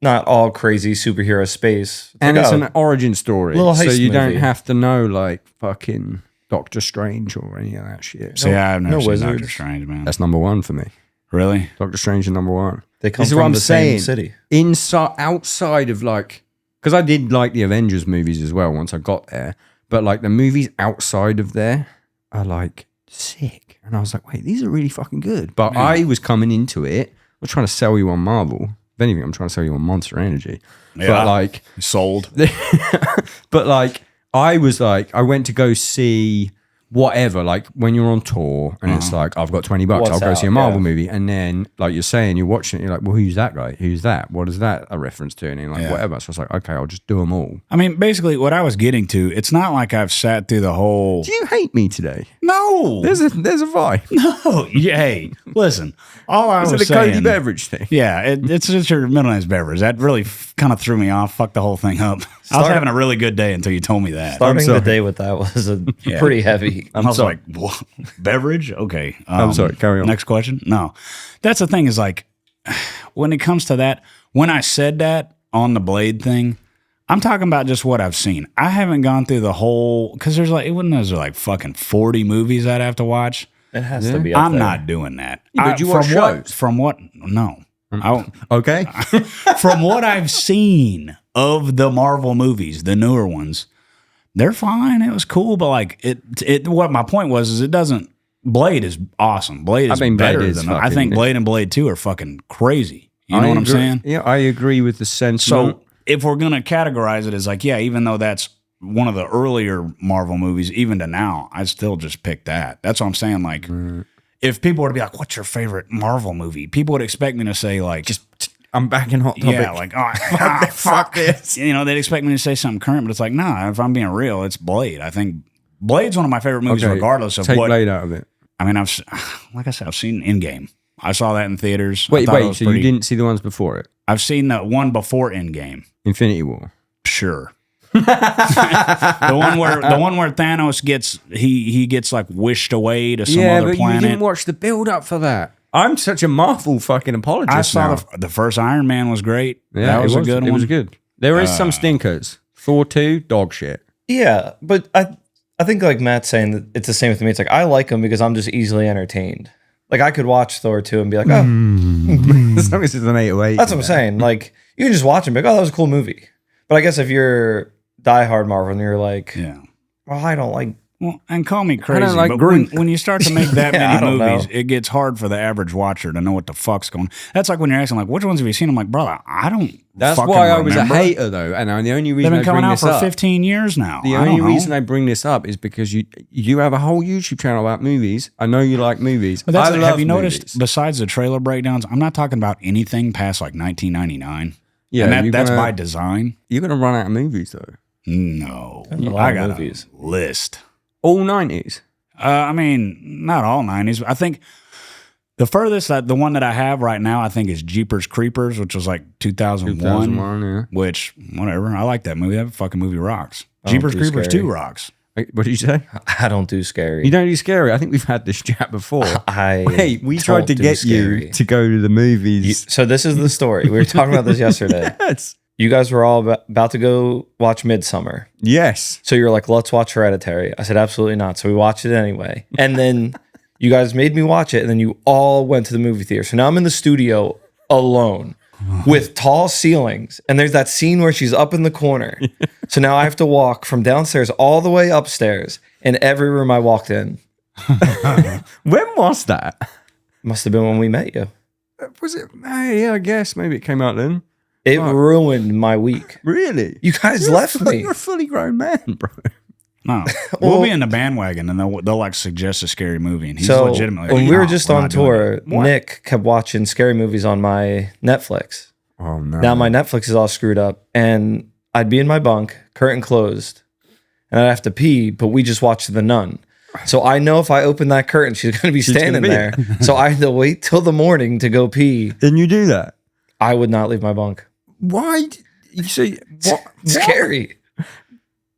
not all crazy superhero space. And like, it's oh, an origin story. Little So heist you don't movie. have to know like fucking Doctor Strange or any of that shit. See, I've never no seen wizards. Doctor Strange, man. That's number 1 for me. Really? Doctor Strange is number 1. they come This is what from I'm the saying. same city. Outside of like, because I did like the Avengers movies as well once I got there, but like the movies outside of there are like sick. And I was like, wait, these are really fucking good. But I was coming into it, I was trying to sell you on Marvel. If anything, I'm trying to sell you on Monster Energy. Yeah. But like, Sold. but like, I was like, I went to go see whatever, like when you're on tour and it's like, I've got $20, What's I'll go out, see a Marvel yeah. movie. And then like you're saying, you're watching it, you're like, well, who's that guy? Who's that? What is that a reference to? And you're like, Yeah. whatever. So I was like, okay, I'll just do them all. I mean, basically, what I was getting to, it's not like I've sat through the whole. Do you hate me today? No. There's a vibe. No. Yeah, hey, listen. All I Is was it a Cody saying. beverage thing? Yeah, it's just your middle name's beverage. That really kind of threw me off. Fucked the whole thing up. I was having a really good day until you told me that. Starting sorry. the day with that was Yeah. pretty heavy. I was sorry. like, what? Beverage? Okay. I'm sorry, carry on. Next question. No. That's the thing is like, when it comes to that, when I said that on the Blade thing, I'm talking about just what I've seen. I haven't gone through the whole, because there's like fucking 40 movies I'd have to watch. It has to be up I'm there. not doing that. Yeah, but you watch shows. From what? No. Okay. From what I've seen of the Marvel movies, the newer ones, they're fine. It was cool, but like it. What my point was is it doesn't. Blade is awesome. Blade is Blade better is than I fucking- think. Blade and Blade 2 are fucking crazy. You know what I'm agree. saying? Yeah, I agree with the sentiment. So if we're gonna categorize it as like, yeah, even though that's one of the earlier Marvel movies, even to now, I still just pick that. That's what I'm saying. Like, if people were to be like, "What's your favorite Marvel movie?" People would expect me to say like, I'm back in Hot Topic. yeah, like, oh, fuck this. You know, they'd expect me to say something current, but it's like, nah, if I'm being real, it's Blade. I think Blade's one of my favorite movies, Okay, regardless of take what. Blade out of it. I mean, like I said, I've seen Endgame. I saw that in theaters. I Wait, thought it was so pretty- you didn't see the ones before it? I've seen the one before Endgame. Infinity War. Sure. the one where Thanos gets like wished away to some other but planet. you didn't watch the build up for that. I'm such a Marvel fucking apologist I saw now. the first Iron Man was great. Yeah, that was it a good It one. was good. There is some stinkers. Thor 2, dog shit. Yeah, but I think like Matt's saying that it's the same with me. It's like I like them because I'm just easily entertained. Like I could watch Thor 2 and be like, oh, As long as it's an 808. that's what I'm saying. Like you can just watch and be like, oh, that was a cool movie. But I guess if you're diehard Marvel and you're like, Yeah. well, I don't like. Well, and call me crazy, don't like but Groot. when you start to make that Yeah, I many don't movies, know. it gets hard for the average watcher to know what the fuck's going on. That's like when you're asking, like, which ones have you seen? I'm like, brother, I don't That's fucking why I was remember. a hater, though. And the only They've reason been I coming bring out this for up, 15 years now. the I only don't know. reason I bring this up is because you have a whole YouTube channel about movies. I know you like movies. But that's I have love you noticed, movies. besides the trailer breakdowns, I'm not talking about anything past like 1999. Yeah, and that's by design. You're gonna run out of movies though. No, a lot I got of movies. a list. All 90s. I mean, not all 90s. I think the furthest, the one that I have right now, I think is Jeepers Creepers, which was like 2001. 2001, yeah. Which, whatever. I like that movie. That fucking movie rocks. Jeepers do Creepers scary. 2 rocks. Wait, what did you say? I don't do scary. You don't do scary. I think we've had this chat before. I We tried to don't do get scary. you to go to the movies. So this is the story. We were talking about this yesterday. Yes. You guys were all about to go watch Midsummer. Yes. So you were like, let's watch Hereditary. I said, absolutely not. So we watched it anyway. And then you guys made me watch it. And then you all went to the movie theater. So now I'm in the studio alone with tall ceilings. And there's that scene where she's up in the corner. So now I have to walk from downstairs all the way upstairs in every room I walked in. When was that? Must have been when we met you. Was it? Yeah, I guess maybe it came out then. It ruined my week. Really? You guys left me. You're a fully grown man, bro. No. we'll be in the bandwagon and they'll like suggest a scary movie. And he's So legitimately when like, we were "No, just we're on not doing tour, it." What? Nick kept watching scary movies on my Netflix. Oh no. Now my Netflix is all screwed up, and I'd be in my bunk, curtain closed, and I'd have to pee, but we just watched The Nun. So I know if I open that curtain, she's going to be standing gonna be there. So I had to wait till the morning to go pee. Then you do that. I would not leave my bunk. Why? You say what? Scary.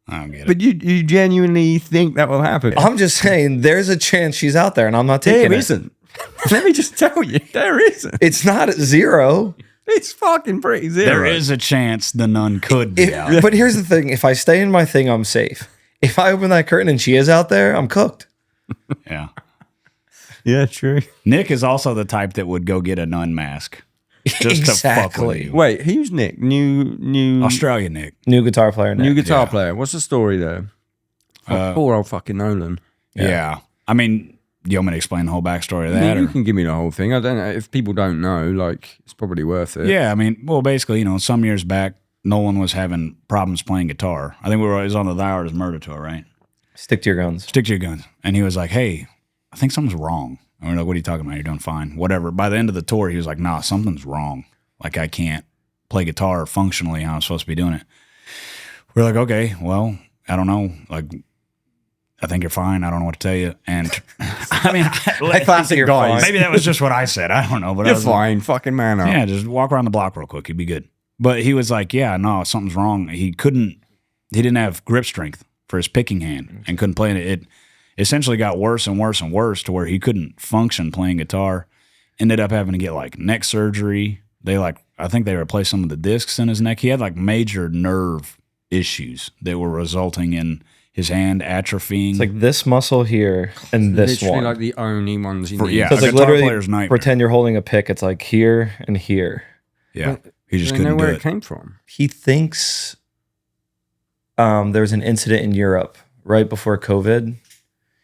I don't get it. But you genuinely think that will happen? I'm just saying, there's a chance she's out there, and I'm not taking There it. isn't. Let me just tell you, there isn't. It's not at zero. It's fucking pretty zero. There is a chance the nun could be out. But here's the thing: if I stay in my thing, I'm safe. If I open that curtain and she is out there, I'm cooked. Yeah. Yeah, true. Nick is also the type that would go get a nun mask. Just to fuck with you. Wait, who's Nick? New Australia Nick. New guitar player. Nick. new guitar Yeah. player. What's the story there? Poor old fucking Nolan. Yeah. I mean, you want me to explain the whole backstory of that? You Or? can give me the whole thing. I don't know if people don't know. Like, it's probably worth it. Yeah, I mean, well, basically, some years back, Nolan was having problems playing guitar. I think he was on the Thy Art Is Murder tour, right? Stick to your guns. Stick to your guns. And he was like, hey, I think something's wrong. And we're like, what are you talking about? You're doing fine. Whatever. By the end of the tour, he was like, nah, something's wrong. Like, I can't play guitar functionally how I'm supposed to be doing it. We're like, okay, well, I don't know. Like, I think you're fine. I don't know what to tell you. And I mean, Classic guys. maybe that was just what I said. I don't know. But I You're was like, fine. Fucking man up. yeah, just walk around the block real quick. You'd be good. But he was like, yeah, no, something's wrong. He didn't have grip strength for his picking hand and couldn't play it. It essentially got worse and worse and worse to where he couldn't function playing guitar. Ended up having to get like neck surgery. I think they replaced some of the discs in his neck. He had like major nerve issues that were resulting in his hand atrophying. It's like this muscle here and this Literally one. like the only ones you For- need. yeah. So it's a like guitar literally player's nightmare. pretend you're holding a pick. It's like here and here. Yeah, he just Do they know couldn't do where it. it came from? He thinks there was an incident in Europe right before COVID.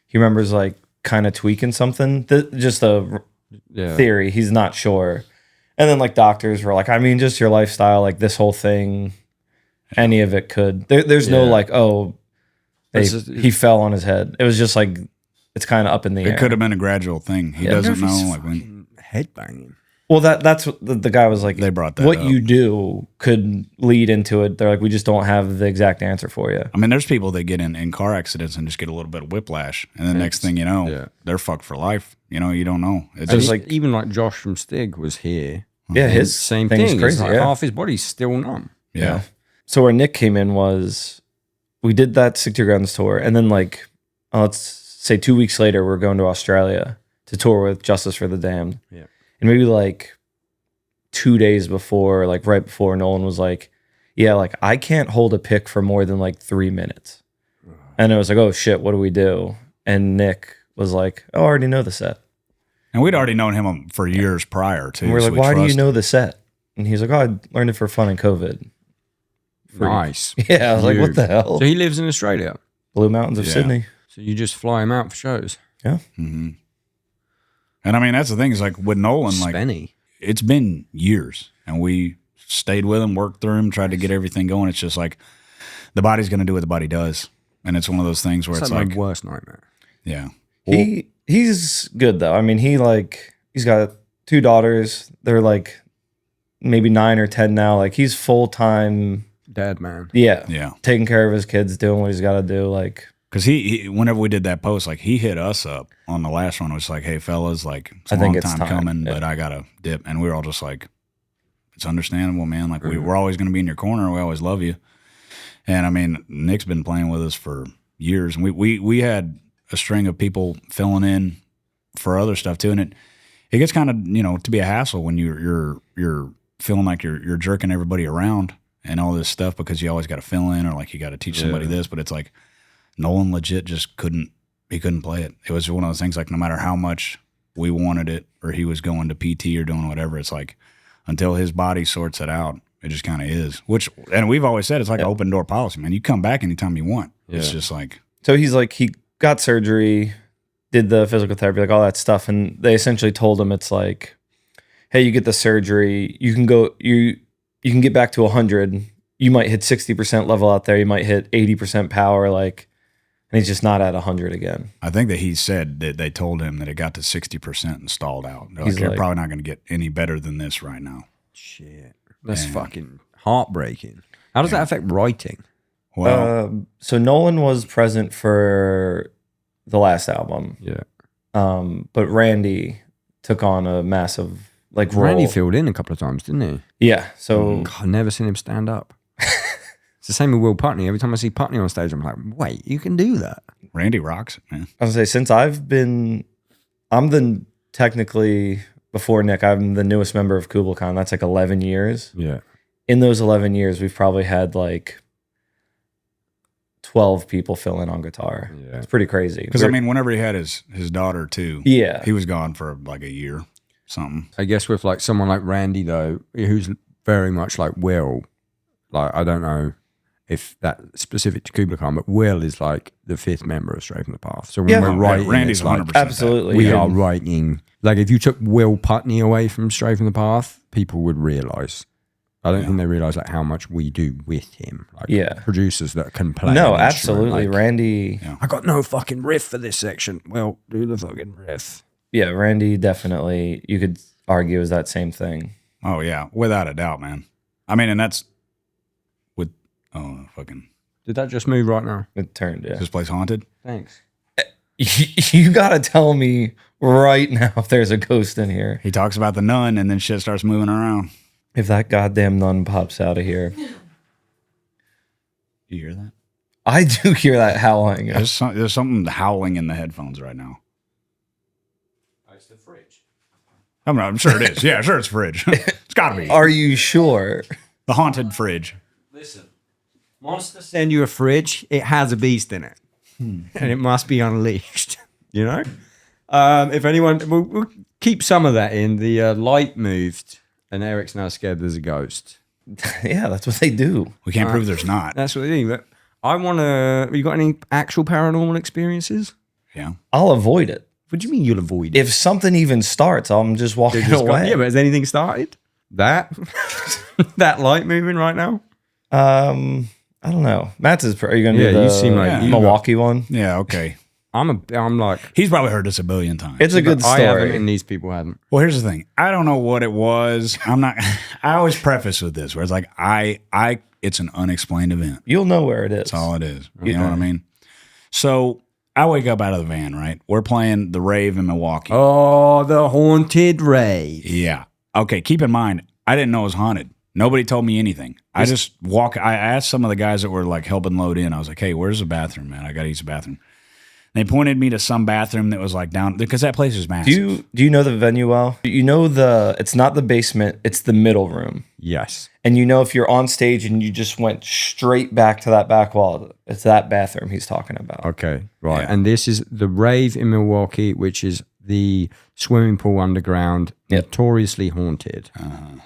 He remembers like kind of tweaking something. Just a Yeah. theory. He's not sure. And then like doctors were like, I mean, just your lifestyle, like this whole thing, any of it could. There's no Yeah. like, oh, It's just- he fell on his head. It was just like it's kind of up in the air. It could have been a gradual thing. He Yeah. doesn't If he's know. Like when fucking headbanging. Well, that's what the guy was like. They brought that what up. you do could lead into it. They're like, we just don't have the exact answer for you. I mean, there's people that get in car accidents and just get a little bit of whiplash, and the next thing you know, yeah. they're fucked for life. You don't know. It's And just like- even like Josh from Stig was here. Yeah, And his same thing's thing. crazy. It's like yeah. half his body's still numb. yeah. So where Nick came in was we did that Stick to Your Guns tour, and then like let's say 2 weeks later we're going to Australia to tour with Justice for the Damned. Yeah. And maybe like 2 days before, like right before, Nolan was like, yeah, like I can't hold a pick for more than like 3 minutes. And it was like, oh shit, what do we do? And Nick was like, oh, I already know the set. And we'd already known him for years prior too. And we're so like, we why do you trust- know the set? And he's like, oh, I learned it for fun in COVID. Nice. Yeah, I was like, what Huge. the hell? So he lives in Australia. Blue Mountains of Yeah. Sydney. So you just fly him out for shows. Mhm. And I mean, that's the thing is like with Nolan, like Spenny. it's been years, and we stayed with him, worked through him, tried to get everything going. It's just like the body's going to do what the body does, and it's one of those things where It's it's like like, my worst nightmare. yeah, He's good though. I mean, he's got 2 daughters. They're like maybe 9 or 10 now. Like he's full-time. Dad, man. Yeah. Taking care of his kids, doing what he's got to do. Like, because he, whenever we did that post, like he hit us up on the last one. It was like, hey, fellas, like it's a I think long it's time time, coming, yeah. but I got to dip. And we were all just like, it's understandable, man. Like we're always going to be in your corner. We always love you. And I mean, Nick's been playing with us for years. And we had a string of people filling in for other stuff too. And it gets kind of, to be a hassle when you're feeling like you're jerking everybody around and all this stuff because you always got to fill in or like you got to teach somebody this. But it's like Nolan legit just couldn't play it. It was one of those things like no matter how much we wanted it or he was going to PT or doing whatever, it's like until his body sorts it out, it just kind of is. And we've always said it's like an open door policy, man. You come back anytime you want. Yeah. It's just like. So he's like, he got surgery, did the physical therapy, like all that stuff. And they essentially told him it's like, hey, you get the surgery, you can go, you can get back to 100. You might hit 60% level out there. You might hit 80% power. Like, and he's just not at 100 again. I think that he said that they told him that it got to 60% and stalled out. They're like, you're probably not going to get any better than this right now. Shit. That's fucking heartbreaking. How does that affect writing? Well, so Nolan was present for the last album. Yeah. But Randy took on a massive role. Randy filled in a couple of times, didn't he? Yeah. So God, I've never seen him stand up. It's the same with Will Putney. Every time I see Putney on stage, I'm like, wait, you can do that? Randy rocks it, man. I was gonna say, since technically before Nick, I'm the newest member of KUBLAI KHAN. That's like 11 years. Yeah. In those 11 years, we've probably had like 12 people fill in on guitar. Yeah. It's pretty crazy. Because I mean, whenever he had his daughter too, yeah, he was gone for like a year, something. I guess with like someone like Randy though, who's very much like Will, like I don't know if that's specific to KUBLAI KHAN, but Will is like the fifth member of Stray from the Path. So when we're writing, Randy's it's like 100% absolutely. we are writing. Like if you took Will Putney away from Stray from the Path, people would realize. I don't think they realize like how much we do with him. Like producers that can play. No, an instrument, absolutely. like, Randy. I got no fucking riff for this section. Well, do the fucking riff. Yeah, Randy definitely. You could argue is that same thing. Oh yeah, without a doubt, man. I mean, and that's with fucking. Did that just move right now? It turned. Yeah. Is this place haunted? Thanks. You gotta tell me right now if there's a ghost in here. He talks about the nun, and then shit starts moving around. If that goddamn nun pops out of here. You hear that? I do hear that howling. There's something howling in the headphones right now. It's the fridge. I'm sure it is. Yeah, sure it's fridge. It's got to be. Are you sure? The haunted fridge. Listen, Monster send you a fridge, it has a beast in it. And it must be unleashed, you know? If anyone, we'll keep some of that in. The light moved, and Eric's now scared there's a ghost. Yeah, that's what they do. We can't prove there's not. That's what they do. But I want to, you got any actual paranormal experiences? Yeah. I'll avoid it. What do you mean you'll avoid it? If something even starts, I'm just walking away. Yeah, but has anything started? That? That light moving right now? I don't know. Matt's is. Are you going to do the you seem like you Milwaukee one? Yeah, okay. I'm like, He's probably heard this a billion times. It's a good I haven't, story. and these people haven't. Well, here's the thing. I don't know what it was. I always preface with this, where it's like, it's an unexplained event. You'll know where it is. That's all it is. You know what I mean? So I wake up out of the van, right? We're playing the rave in Milwaukee. Oh, the haunted rave. Yeah. Okay, keep in mind, I didn't know it was haunted. Nobody told me anything. I asked some of the guys that were like helping load in. I was like, hey, where's the bathroom, man? I got to use the bathroom. They pointed me to some bathroom that was like down, because that place is massive. Do you know the venue well? You know it's not the basement, it's the middle room. Yes. And you know if you're on stage and you just went straight back to that back wall, it's that bathroom he's talking about. Okay, right. Yeah. And this is the rave in Milwaukee, which is the swimming pool underground, notoriously haunted.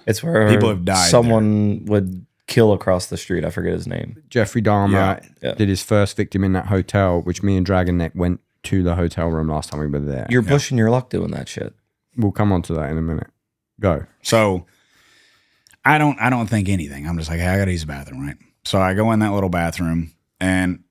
It's where People have died someone would kill across the street. I forget his name. Jeffrey Dahmer Yeah. did his first victim in that hotel, which me and Dragon Neck went to the hotel room last time we were there. You're pushing your luck doing that shit. We'll come on to that in a minute. Go. So I don't think anything. I'm just like, hey, I got to use the bathroom, right? So I go in that little bathroom, and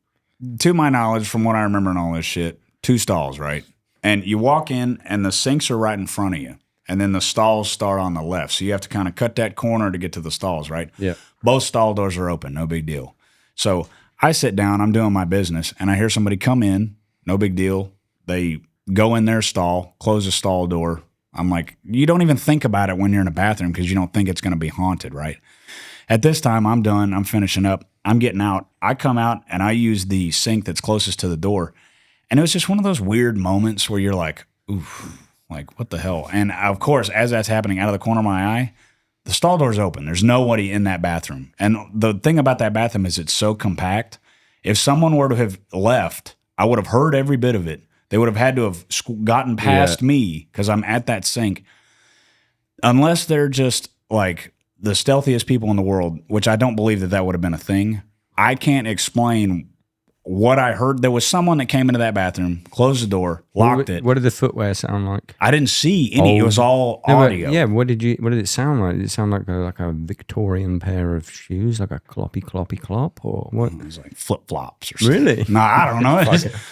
to my knowledge, from what I remember and all this shit, 2 stalls, right? And you walk in, and the sinks are right in front of you. and then the stalls start on the left. So you have to kind of cut that corner to get to the stalls, right? Yeah. Both stall doors are open, no big deal. So I sit down, I'm doing my business, and I hear somebody come in, no big deal. They go in their stall, close the stall door. I'm like, you don't even think about it when you're in a bathroom because you don't think it's going to be haunted, right? At this time, I'm done. I'm finishing up. I'm getting out. I come out, and I use the sink that's closest to the door. And it was just one of those weird moments where you're like, oof, like, what the hell? And, of course, as that's happening out of the corner of my eye, the stall door's open. There's nobody in that bathroom. And the thing about that bathroom is it's so compact. If someone were to have left, I would have heard every bit of it. They would have had to have gotten past me because I'm at that sink. Unless they're just like the stealthiest people in the world, which I don't believe that would have been a thing. I can't explain what I heard. There was someone that came into that bathroom, closed the door, locked it. What did the footwear sound like? I didn't see any. It was all audio. Yeah, what did it sound like? Did it sound like a Victorian pair of shoes, like a cloppy clop, or what? It was like flip flops or something. Really? No, I don't know.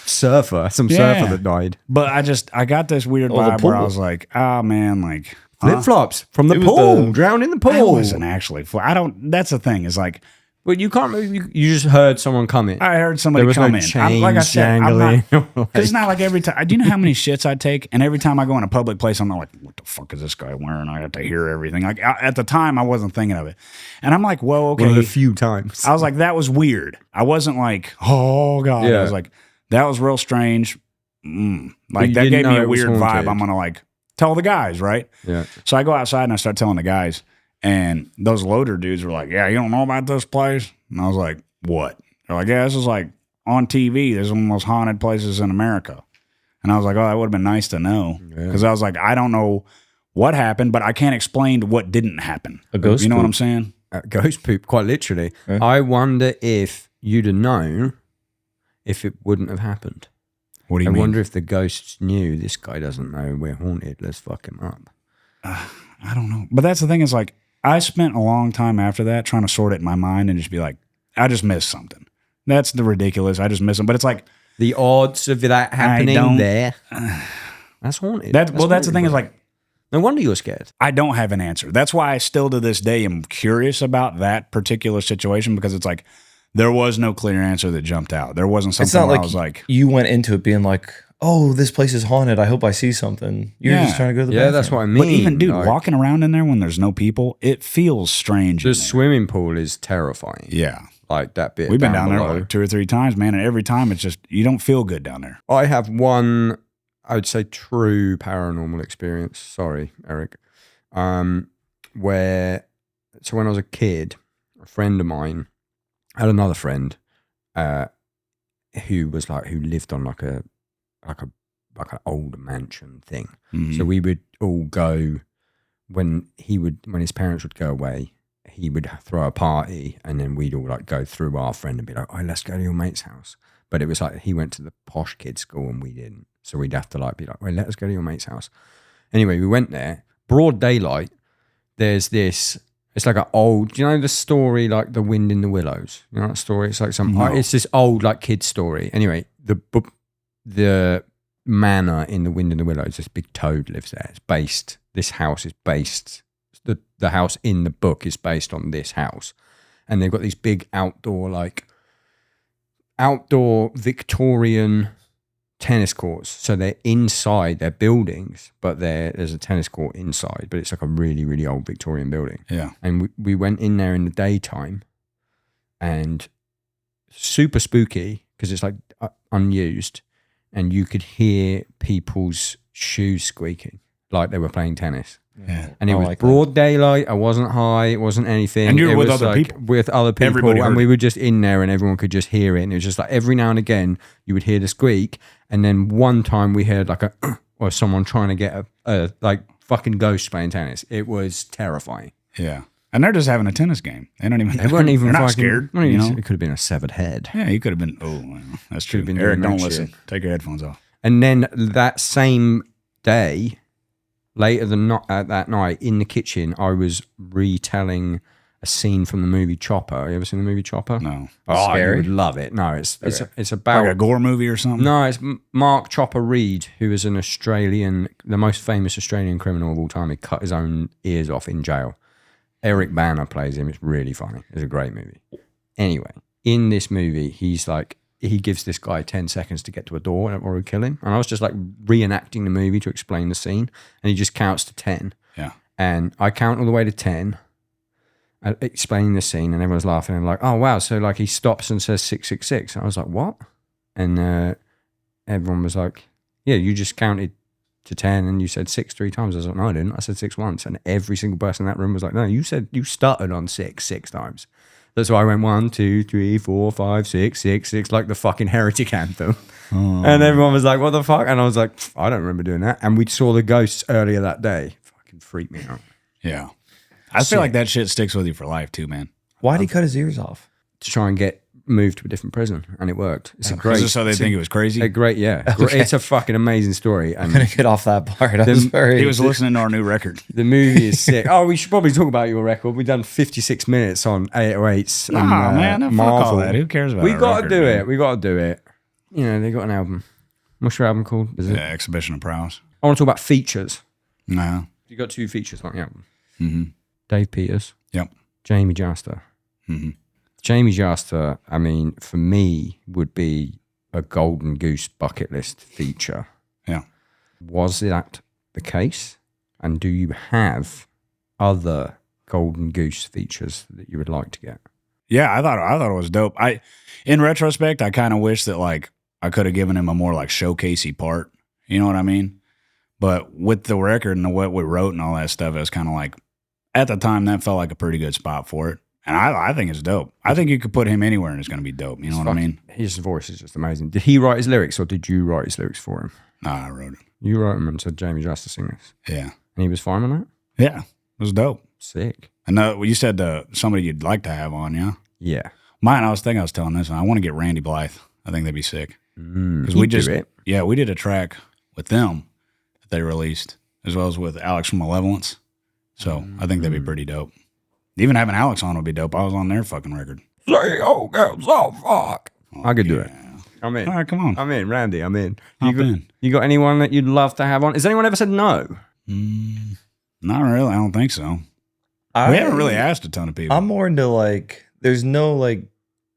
Surfer that died. But I got this weird vibe where I was like, oh man, like flip flops from the pool, drowned in the pool. I wasn't actually. I don't. That's the thing. Is like. But you can't. You just heard someone come in. I heard somebody come in. Like I said, because it's not like every time. Do you know how many shits I take? And every time I go in a public place, I'm not like, what the fuck is this guy wearing? I have to hear everything. Like at the time, I wasn't thinking of it, and I'm like, well, okay. One of the few times I was like, that was weird. I wasn't like, oh god. Yeah. I was like, that was real strange. Like that gave me a weird vibe. I'm gonna like tell the guys, right? Yeah. So I go outside and I start telling the guys. And those loader dudes were like, yeah, you don't know about this place? And I was like, what? They're like, yeah, this is like on TV. There's one of the most haunted places in America. And I was like, oh, that would have been nice to know. Because I was like, I don't know what happened, but I can't explain what didn't happen. A ghost You know poop. what I'm saying? Ghost poop, quite literally. Yeah. I wonder if you'd have known if it wouldn't have happened. What do you I mean? wonder if the ghosts knew this guy doesn't know we're haunted. Let's fuck him up. I don't know. But that's the thing is like, I spent a long time after that trying to sort it in my mind and just be like, I just missed something. That's the ridiculous. I just missed them. But it's like the odds of that happening there. That's haunted. That's the thing is like, no wonder you're scared. I don't have an answer. That's why I still to this day am curious about that particular situation because it's like there was no clear answer that jumped out. There wasn't something It's not where like I was like, you went into it being like, oh, this place is haunted. I hope I see something. You're just trying to go to the bathroom. That's what I mean. but even dude, like, walking around in there when there's no people, it feels strange. the in there. swimming pool is terrifying. Yeah. Like that bit. We've been down there below. like 2 or 3 times, man. And every time it's just, you don't feel good down there. I have one, I would say, true paranormal experience. Sorry, Eric. When I was a kid, a friend of mine had another friend who lived on like an old mansion thing. Mhm. So we would all go when his parents would go away. He would throw a party, and then we'd all like go through our friend and be like, "Oh, let's go to your mate's house." But it was like he went to the posh kids' school and we didn't, so we'd have to like be like, "Well, let us go to your mate's house." Anyway, we went there. Broad daylight. There's this. It's like an old. Do you know the story like The Wind in the Willows? You know that story? It's like some. No. It's this old like kid story. Anyway, the manor in The Wind in the Willows. This big toad lives there. It's based. This house is based. The house in the book is based on this house, and they've got these big outdoor Victorian tennis courts. So they're inside their buildings, but there's a tennis court inside, but it's like a really, really old Victorian building. Yeah. And we went in there in the daytime, and super spooky because it's like unused, and you could hear people's shoes squeaking like they were playing tennis. Yeah. And it was like broad daylight. I wasn't high. It wasn't anything. And you were It with was other like people. With other people. Everybody heard And we it. were just in there and everyone could just hear it. And it was just like every now and again you would hear the squeak. And then one time we heard like or someone trying to get a like fucking ghost playing tennis. It was terrifying. Yeah. And they're just having a tennis game. They don't even. They weren't even They're not fucking scared. not even- You know. It could have been a severed head. Yeah, you could have been. Oh, well, that's true. have been Eric, doing don't that listen. shit. Take your headphones off. And then that same day, later than not that night, in the kitchen, I was retelling a scene from the movie Chopper. You ever seen the movie Chopper? No. Oh, Scary? you would love it. No, it's Like about a gore movie or something? no, it's Mark Chopper Reed, who is the most famous Australian criminal of all time. He cut his own ears off in jail. Eric Bana plays him. It's really funny. It's a great movie. Anyway, in this movie, he's like, he gives this guy 10 seconds to get to a door or he'll kill him. And I was just like reenacting the movie to explain the scene. And he just counts to 10. Yeah. And I count all the way to 10, explaining the scene, and everyone's laughing and like, oh, wow. So like he stops and says 666. And I was like, what? And everyone was like, yeah, you just counted to 10 and you said 6 3 times. I was like, no, I didn't. I said 6 once. And every single person in that room was like, no, you stuttered on 6 times. That's why I went 1, 2, 3, 4, 5, 6, 6, 6, like the fucking Heretic anthem. Oh. And everyone was like, what the fuck? And I was like, I don't remember doing that. And we saw the ghosts earlier that day. Fucking freaked me out. Yeah. I feel like that shit sticks with you for life too, man. Why'd he cut his ears off? To try and get moved to a different prison, and it worked. It's a great. Is this so they think it was crazy? A great, yeah. Okay. It's a fucking amazing story. I'm And gonna get off that part. I was very. He was listening to our new record. the movie is sick. Oh, we should probably talk about your record. We've done 56 minutes on 808s. Nah, man, fuck Marvel. all that. Who cares about We our got to record, do man? it. We got to do it. You know, they got an album. What's your album called? Is it? Yeah, Exhibition of Prowess. I want to talk about features. No. You got 2 features on the album. Mm-hmm. Dave Peters. Yep. Jamie Jaster. Mm-hmm. Jamie Jaster, I mean, for me, would be a Golden Goose bucket list feature. Yeah. Was that the case? And do you have other Golden Goose features that you would like to get? Yeah, I thought it was dope. In retrospect, I kind of wish that like I could have given him a more like showcasey part. You know what I mean? But with the record and what we wrote and all that stuff, it was kind of like at the time that felt like a pretty good spot for it. And I think it's dope. I think you could put him anywhere and it's going to be dope. You know what I mean? His voice is just amazing. Did he write his lyrics or did you write his lyrics for him? Nah, I wrote it. You wrote them and said Jamie Jaster sing this. Yeah. And he was fine on that? Yeah. It was dope. Sick. I know you said somebody you'd like to have on, yeah? Yeah. Mine, I was telling this one. I want to get Randy Blythe. I think that'd be sick. Because we do it. Yeah, we did a track with them that they released, as well as with Alex from Malevolence. So I think that'd be pretty dope. Even having Alex on would be dope. I was on their fucking record. Say, oh, girls, oh, fuck. I could do it. Yeah. I'm in. All right, come on. I'm in, Randy. I'm in. Hop in. You got anyone that you'd love to have on? Has anyone ever said no? Not really. I don't think so. We haven't really asked a ton of people. I'm more into like, there's no like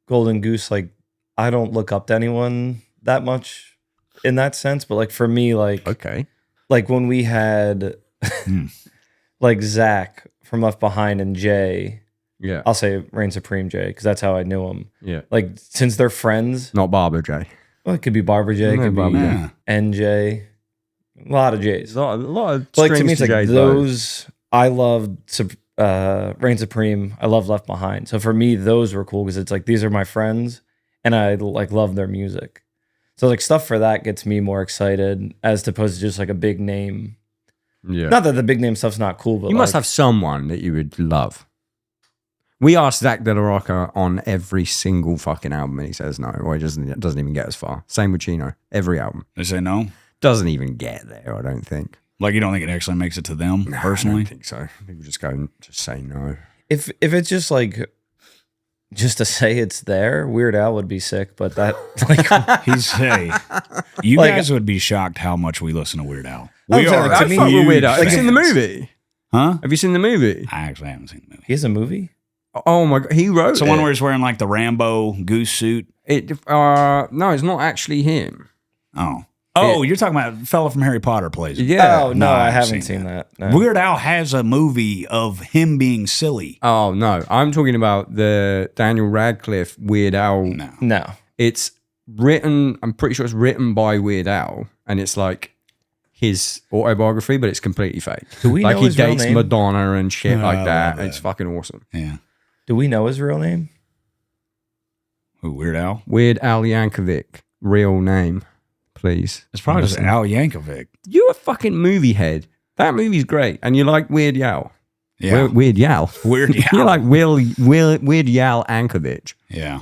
Golden Goose. Like, I don't look up to anyone that much in that sense. But like for me, like, Okay. like when we had like Zach from Left Behind and Jay, Yeah. I'll say Reign Supreme Jay because that's how I knew him. Yeah. Like since they're friends, Not Barbara J. well, it could be Barbara J, it No, could Barbara be Yeah. NJ, a lot of J's. A lot of But like to strings me, it's like J's, those. I loved Reign Supreme. I love Left Behind. So for me, those were cool because it's like these are my friends, and I like love their music. So like stuff for that gets me more excited as opposed to just like a big name. Yeah. Not that the big name stuff's not cool, but You must like, have someone that you would love. We asked Zach De La Rocca on every single fucking album, and he says no, or he doesn't even get as far. Same with Chino. Every album They say no? doesn't even get there. I don't think. Like you don't think it actually makes it to them No, I personally? don't think so. People just go and just say no. if it's just like just to say it's there, Weird Al would be sick. But that like He's hey, you Like- guys would be shocked how much we listen to Weird Al. I'm We saying, are like, to I me, fuck with huge Weird Al. Have you seen the fans. movie? Huh? Have you seen the movie? I actually haven't seen the movie. he has a movie. Oh my god, he wrote It's the it. one where he's wearing like the Rambo goose suit. No, it's not actually him. Oh, you're talking about the fella from Harry Potter plays it. Yeah. Oh no, No, I I've haven't seen seen that. No. Weird Al has a movie of him being silly. Oh no, I'm talking about the Daniel Radcliffe Weird Al. No. It's written. I'm pretty sure it's written by Weird Al, and it's like his autobiography, but it's completely fake. Do we like know he his real dates name? Madonna and shit Oh, like that. I It's fucking awesome. Yeah. Do we know his real name? Who, Weird Al? Weird Al Yankovic, real name, please. It's probably just Listen. Al Yankovic. You're a fucking movie head. That movie's great, and you like Weird Al. Yeah. Weird Al. Weird Al. You're like Weird Al Yankovic. Yeah.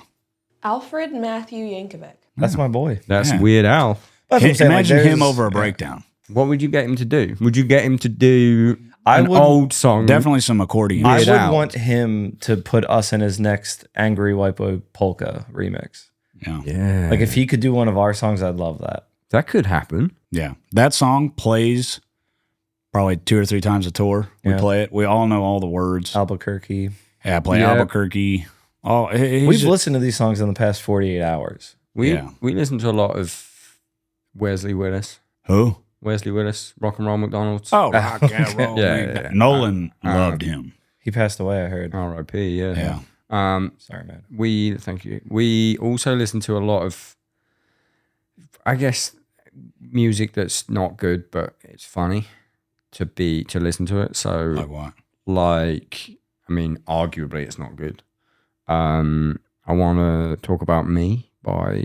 Alfred Matthew Yankovic. That's my boy. That's Yeah. Weird Al. That's what I'm saying, like, Imagine him there's- over a breakdown. What would you get him to do? Would you get him to do an old song. Definitely some accordion. I would out. want him to put us in his next Angry White Boy Polka remix. Yeah. Yeah. Like if he could do one of our songs, I'd love that. That could happen. Yeah. That song plays probably 2 or 3 times a tour. We Yeah. play it. We all know all the words. Albuquerque. Yeah, I play Yeah. Albuquerque. Oh, he's We've just- listened to these songs in the past 48 hours. We Yeah. listen to a lot of Wesley Willis. Who? Wesley Willis, Rock and Roll McDonald's. Oh, rock and roll. Yeah. Nolan loved him. He passed away, I heard. R.I.P. Yeah. Yeah. Sorry, man. Thank you. We also listen to a lot of, I guess, music that's not good, but it's funny to listen to it. So, Like what? I mean, arguably it's not good. I want to talk about Me by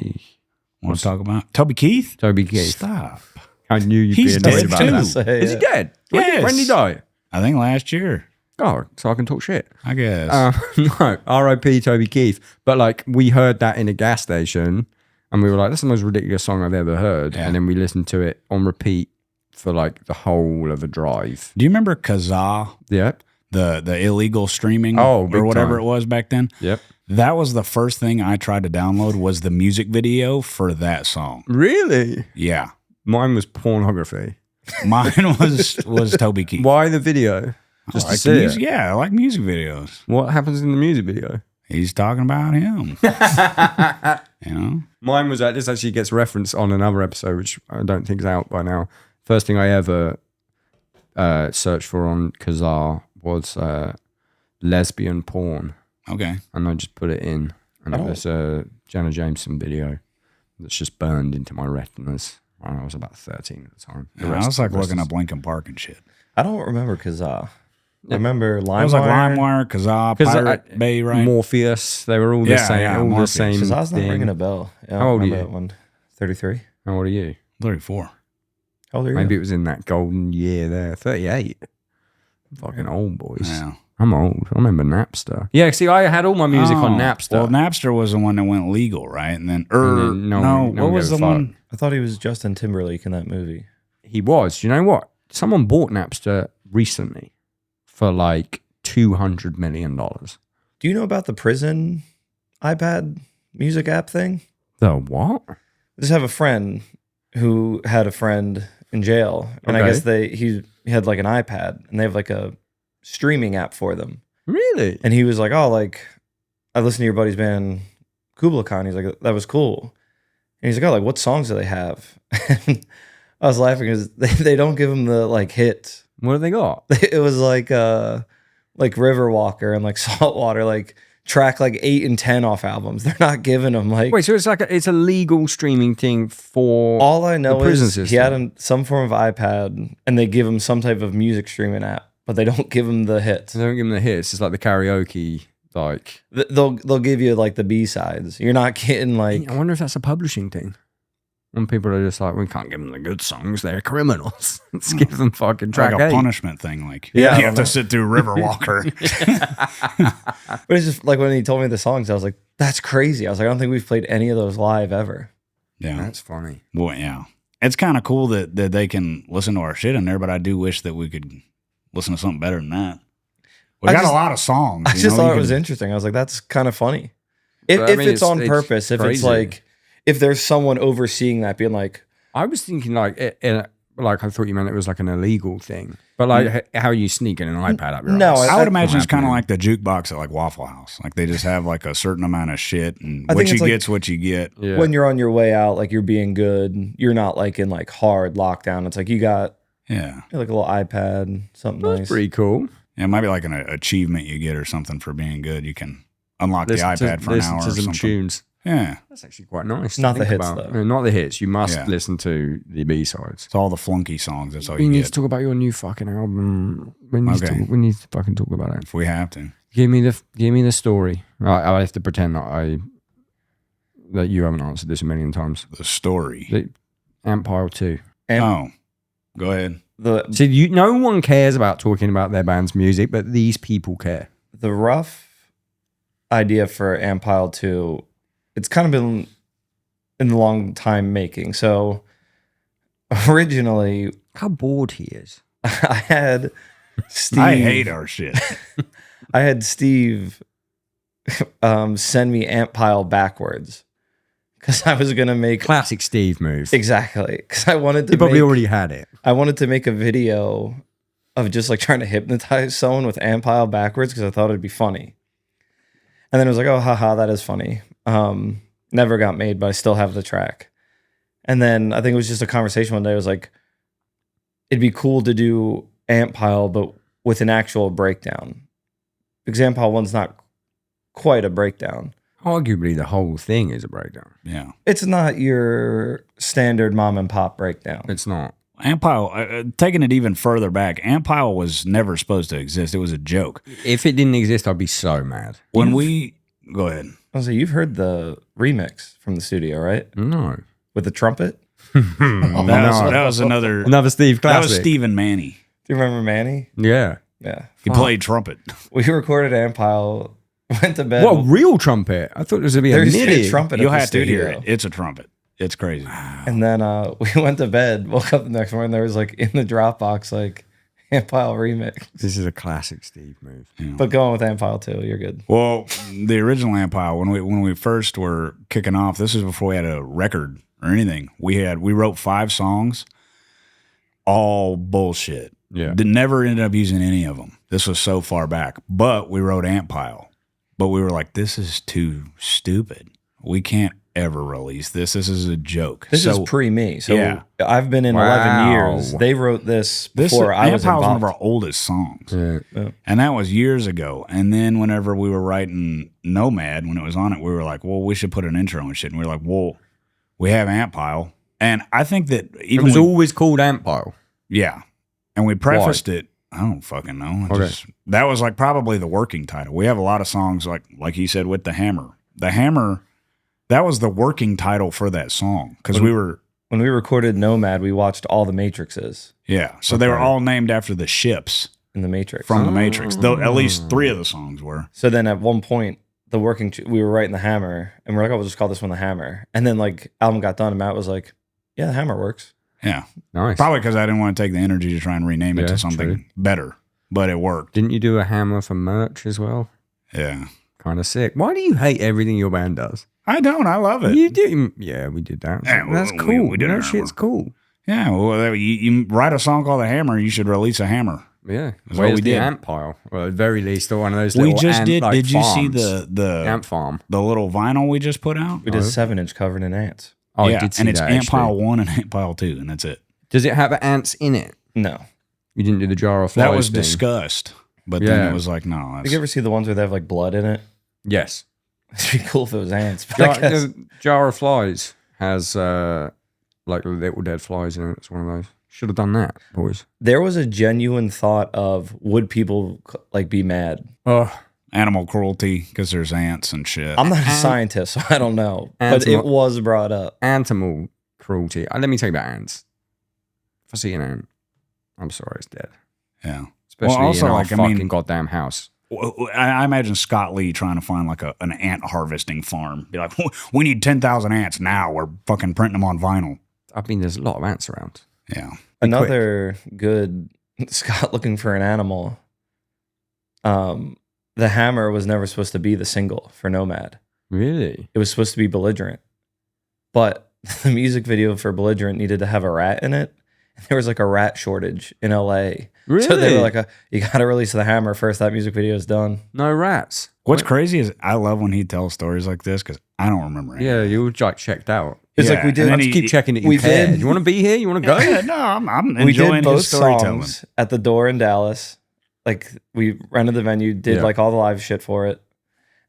Want to talk about Toby Keith? Toby Keith. Stop. I knew you'd He's be annoyed dead about too. that. Is he dead? Yes. When did he die? I think last year. Oh, so I can talk shit. I guess. No, R.I.P. Toby Keith. But like, we heard that in a gas station, and we were like, "That's the most ridiculous song I've ever heard." Yeah. And then we listened to it on repeat for like the whole of a drive. Do you remember Kazaa? Yep, The illegal streaming Oh, big or whatever time. it was back then? yep. That was the first thing I tried to download was the music video for that song. Really? Yeah. Mine was pornography. Mine was Toby Keith. Why the video? I Just to like see music, it. yeah, I like music videos. What happens in the music video? He's talking about him. You know? Mine was this actually gets referenced on another episode, which I don't think is out by now. First thing I ever searched for on Kazaa was lesbian porn. Okay. And I just put it in, and it was a Jenna Jameson video that's just burned into my retinas. I was about 13 at the time. The I rest- was like the rest looking is- up Lincoln Park and shit. I don't remember Kazaa. I remember It was like LimeWire. LimeWire, Kazaa, 'Cause Pirate Bay, right? Morpheus. They were all the Yeah, same. yeah, all Morpheus. the same. Kazaa's not thing. ringing a bell. Yeah, How old are I remember you? that one. 33. How old are you? 34. How old are you? Maybe it was in that golden year there. 38. Fucking old boys. Yeah. I'm old. I remember Napster. Yeah, see, I had all my music on Oh, Napster. Well, Napster was the one that went legal, right? And then, then no one what was gave the a one? I thought he was Justin Timberlake in that movie. He was. You know what? Someone bought Napster recently for like $200 million. Do you know about the prison iPad music app thing? The what? I just have a friend who had a friend in jail, and I Okay. guess he had like an iPad, and they have like a streaming app for them. Really? And he was like, "Oh, like I listened to your buddy's band KUBLAI KHAN." He's like, "That was cool." And he's like, "Oh, like what songs do they have?" And I was laughing because they don't give him the like hits. What have they got? It was like Riverwalker and like Saltwater, like track like 8 and 10 off albums. They're not giving them like. Wait, so it's like it's a legal streaming thing for All I know the prison is system. he had some form of iPad, and they give him some type of music streaming app, but they don't give him the hits. They don't give them the hits. It's like the karaoke. Like, They'll give you like the B-sides. You're not getting like. I wonder if that's a publishing thing. When people are just like, we can't give them the good songs. They're criminals. Let's give them fucking track Like a 8. punishment thing. Like, Yeah. you have to sit through Riverwalker. But it's just like when he told me the songs, I was like, "That's crazy." I was like, "I don't think we've played any of those live ever." Yeah. That's funny. Well, yeah. It's kind of cool that they can listen to our shit in there, but I do wish that we could listen to something better than that. We I got just- a lot of songs. I you just know, thought you it was can- interesting. I was like, "That's kind of funny." If, But, I if mean, it's on it's purpose, if it's crazy. like, if there's someone overseeing that, being like, I was thinking like, like I thought you meant it was like an illegal thing. But like how you sneak in an iPad up your No, ass. I would imagine it's Not kind of happening. like the jukebox at like Waffle House. Like they just have like a certain amount of shit, and I what think you it's like- get's what you get. Yeah. when you're on your way out, like you're being good, you're not like in like hard lockdown. It's like you got Yeah, like a little iPad, something That's nice. pretty cool. yeah. It might be like an achievement you get or something for being good. You can unlock the iPad for an listen hour to or some something. tunes. Yeah, That's actually quite nice. to Not the think hits, about. though. No, not the hits. You must Yeah. listen to the B-sides. it's all the flunky songs. That's all We you need get. to talk about your new fucking album. We need, Okay. we need to fucking talk about it. If we have to. Give me the story. I have to pretend that you haven't answered this a million times. The story. The Antpile 2. And Oh, go ahead. the No one cares about talking about their band's music, but these people care. the rough idea for Antpile 2, it's kind of been in a long time making. So originally How bored he is. I had Steve, I hate our shit. I had Steve send me Antpile backwards because I was gonna make Classic Steve move. exactly because I wanted to. He probably make, already had it. I wanted to make a video of just like trying to hypnotize someone with Antpile backwards because I thought it'd be funny. And then it was like, oh, haha, that is funny. Never got made, but I still have the track. And then I think it was just a conversation one day. It was like, it'd be cool to do Antpile, but with an actual breakdown. Because Antpile 1's not quite a breakdown. Arguably, the whole thing is a breakdown. Yeah. It's not your standard mom and pop breakdown. It's not. Antpile, taking it even further back, Antpile was never supposed to exist. It was a joke. If it didn't exist, I'd be so mad. When we go ahead. I was like, you've heard the remix from the studio, right? No. With the trumpet? That was Another Steve That classic. was Stephen Manny. Do you remember Manny? Yeah. Yeah. He played trumpet. We recorded Antpile, went to bed. What, a real trumpet? I thought it was going to be There a used to be MIDI. a trumpet You'll at the have to studio. hear it. It's a trumpet. It's crazy. And then we went to bed, woke up the next morning, there was like in the Dropbox, like Antpile remix. This is a classic Steve move. But going with Antpile too, you're good. Well, the original Antpile, when we first were kicking off, this is before we had a record or anything. We wrote 5 songs, all bullshit. Yeah. Never ended up using any of them. This was so far back. But we wrote Antpile. But we were like, this is too stupid. We can't ever release this. This is a joke. This is pre-me. So yeah. I've been in Wow. 11 years. They wrote this This before I was Antpile's one involved. of our oldest songs. Yeah. And that was years ago. And then whenever we were writing Nomad, when it was on it, we were like, well, we should put an intro and shit. And we were like, well, we have Antpile. And I think that It even was always called Antpile. yeah. And we prefaced it. I don't fucking know. That was like probably the working title. We have a lot of songs like he said with the hammer. The hammer, that was the working title for that song. Because When we recorded Nomad, we watched all the Matrixes yeah. So they were all named after the ships in the Matrix. from the Matrix. Though at least 3 of the songs were. So then at one point, we were writing the hammer, and we're like, oh, we'll just call this one the hammer. And then like album got done, and Matt was like, yeah, the hammer works. Yeah. Nice. Probably because I didn't want to take the energy to try and rename it Yeah, to something true. better. But it worked. Didn't you do a hammer for merch as well? Yeah. Kind of sick. Why do you hate everything your band does? I don't. I love it. You do. Yeah, we did that. Yeah, That's we cool. did That it. shit's cool. Yeah. Well, you write a song called The Hammer, you should release a hammer. Yeah. That's Where's what we the did. ant pile? Well, at the very least, one of those We little just ant, did. like, Did you see farms. the ant farm? the little vinyl we just put out? We did 7-inch covered in ants. Oh, yeah, I did see and it's that, Antpile actually. 1 and Antpile 2, and that's it. Does it have ants in it? No. You didn't do the jar of flies That was thing? discussed, but Yeah. then it was like, no. Did That's, you ever see the ones where they have like blood in it? Yes. It'd be cool if it was ants. But I guess. The jar of flies has like little dead flies in it. It's one of those. Should have done that, boys. There was a genuine thought of, would people like be mad? Oh, animal cruelty because there's ants and shit. I'm not a scientist, so I don't know. But it was brought up. animal cruelty. Let me tell you about ants. If I see an ant, I'm sorry, it's dead. Yeah. Especially Well, also, in our like, I mean- fucking goddamn house. I imagine Scott Lee trying to find like an ant harvesting farm. Be like, we need 10,000 ants now. We're fucking printing them on vinyl. I mean, there's a lot of ants around. Yeah. Another good Scott looking for an animal. The hammer was never supposed to be the single for Nomad. Really? It was supposed to be Belligerent. But the music video for Belligerent needed to have a rat in it. There was like a rat shortage in LA. Really? So they were like, you got to release the hammer first. That music video is done. No rats. What's crazy is I love when he tells stories like this because I don't remember anything. Yeah, you were like checked out. It's Yeah, like we did. and I then just keep checking that you we care. did- You want to be here? You want to go? Yeah, no, I'm We enjoying did both his storytelling. songs at the door in Dallas. Like we rented the venue, did Yeah. like all the live shit for it.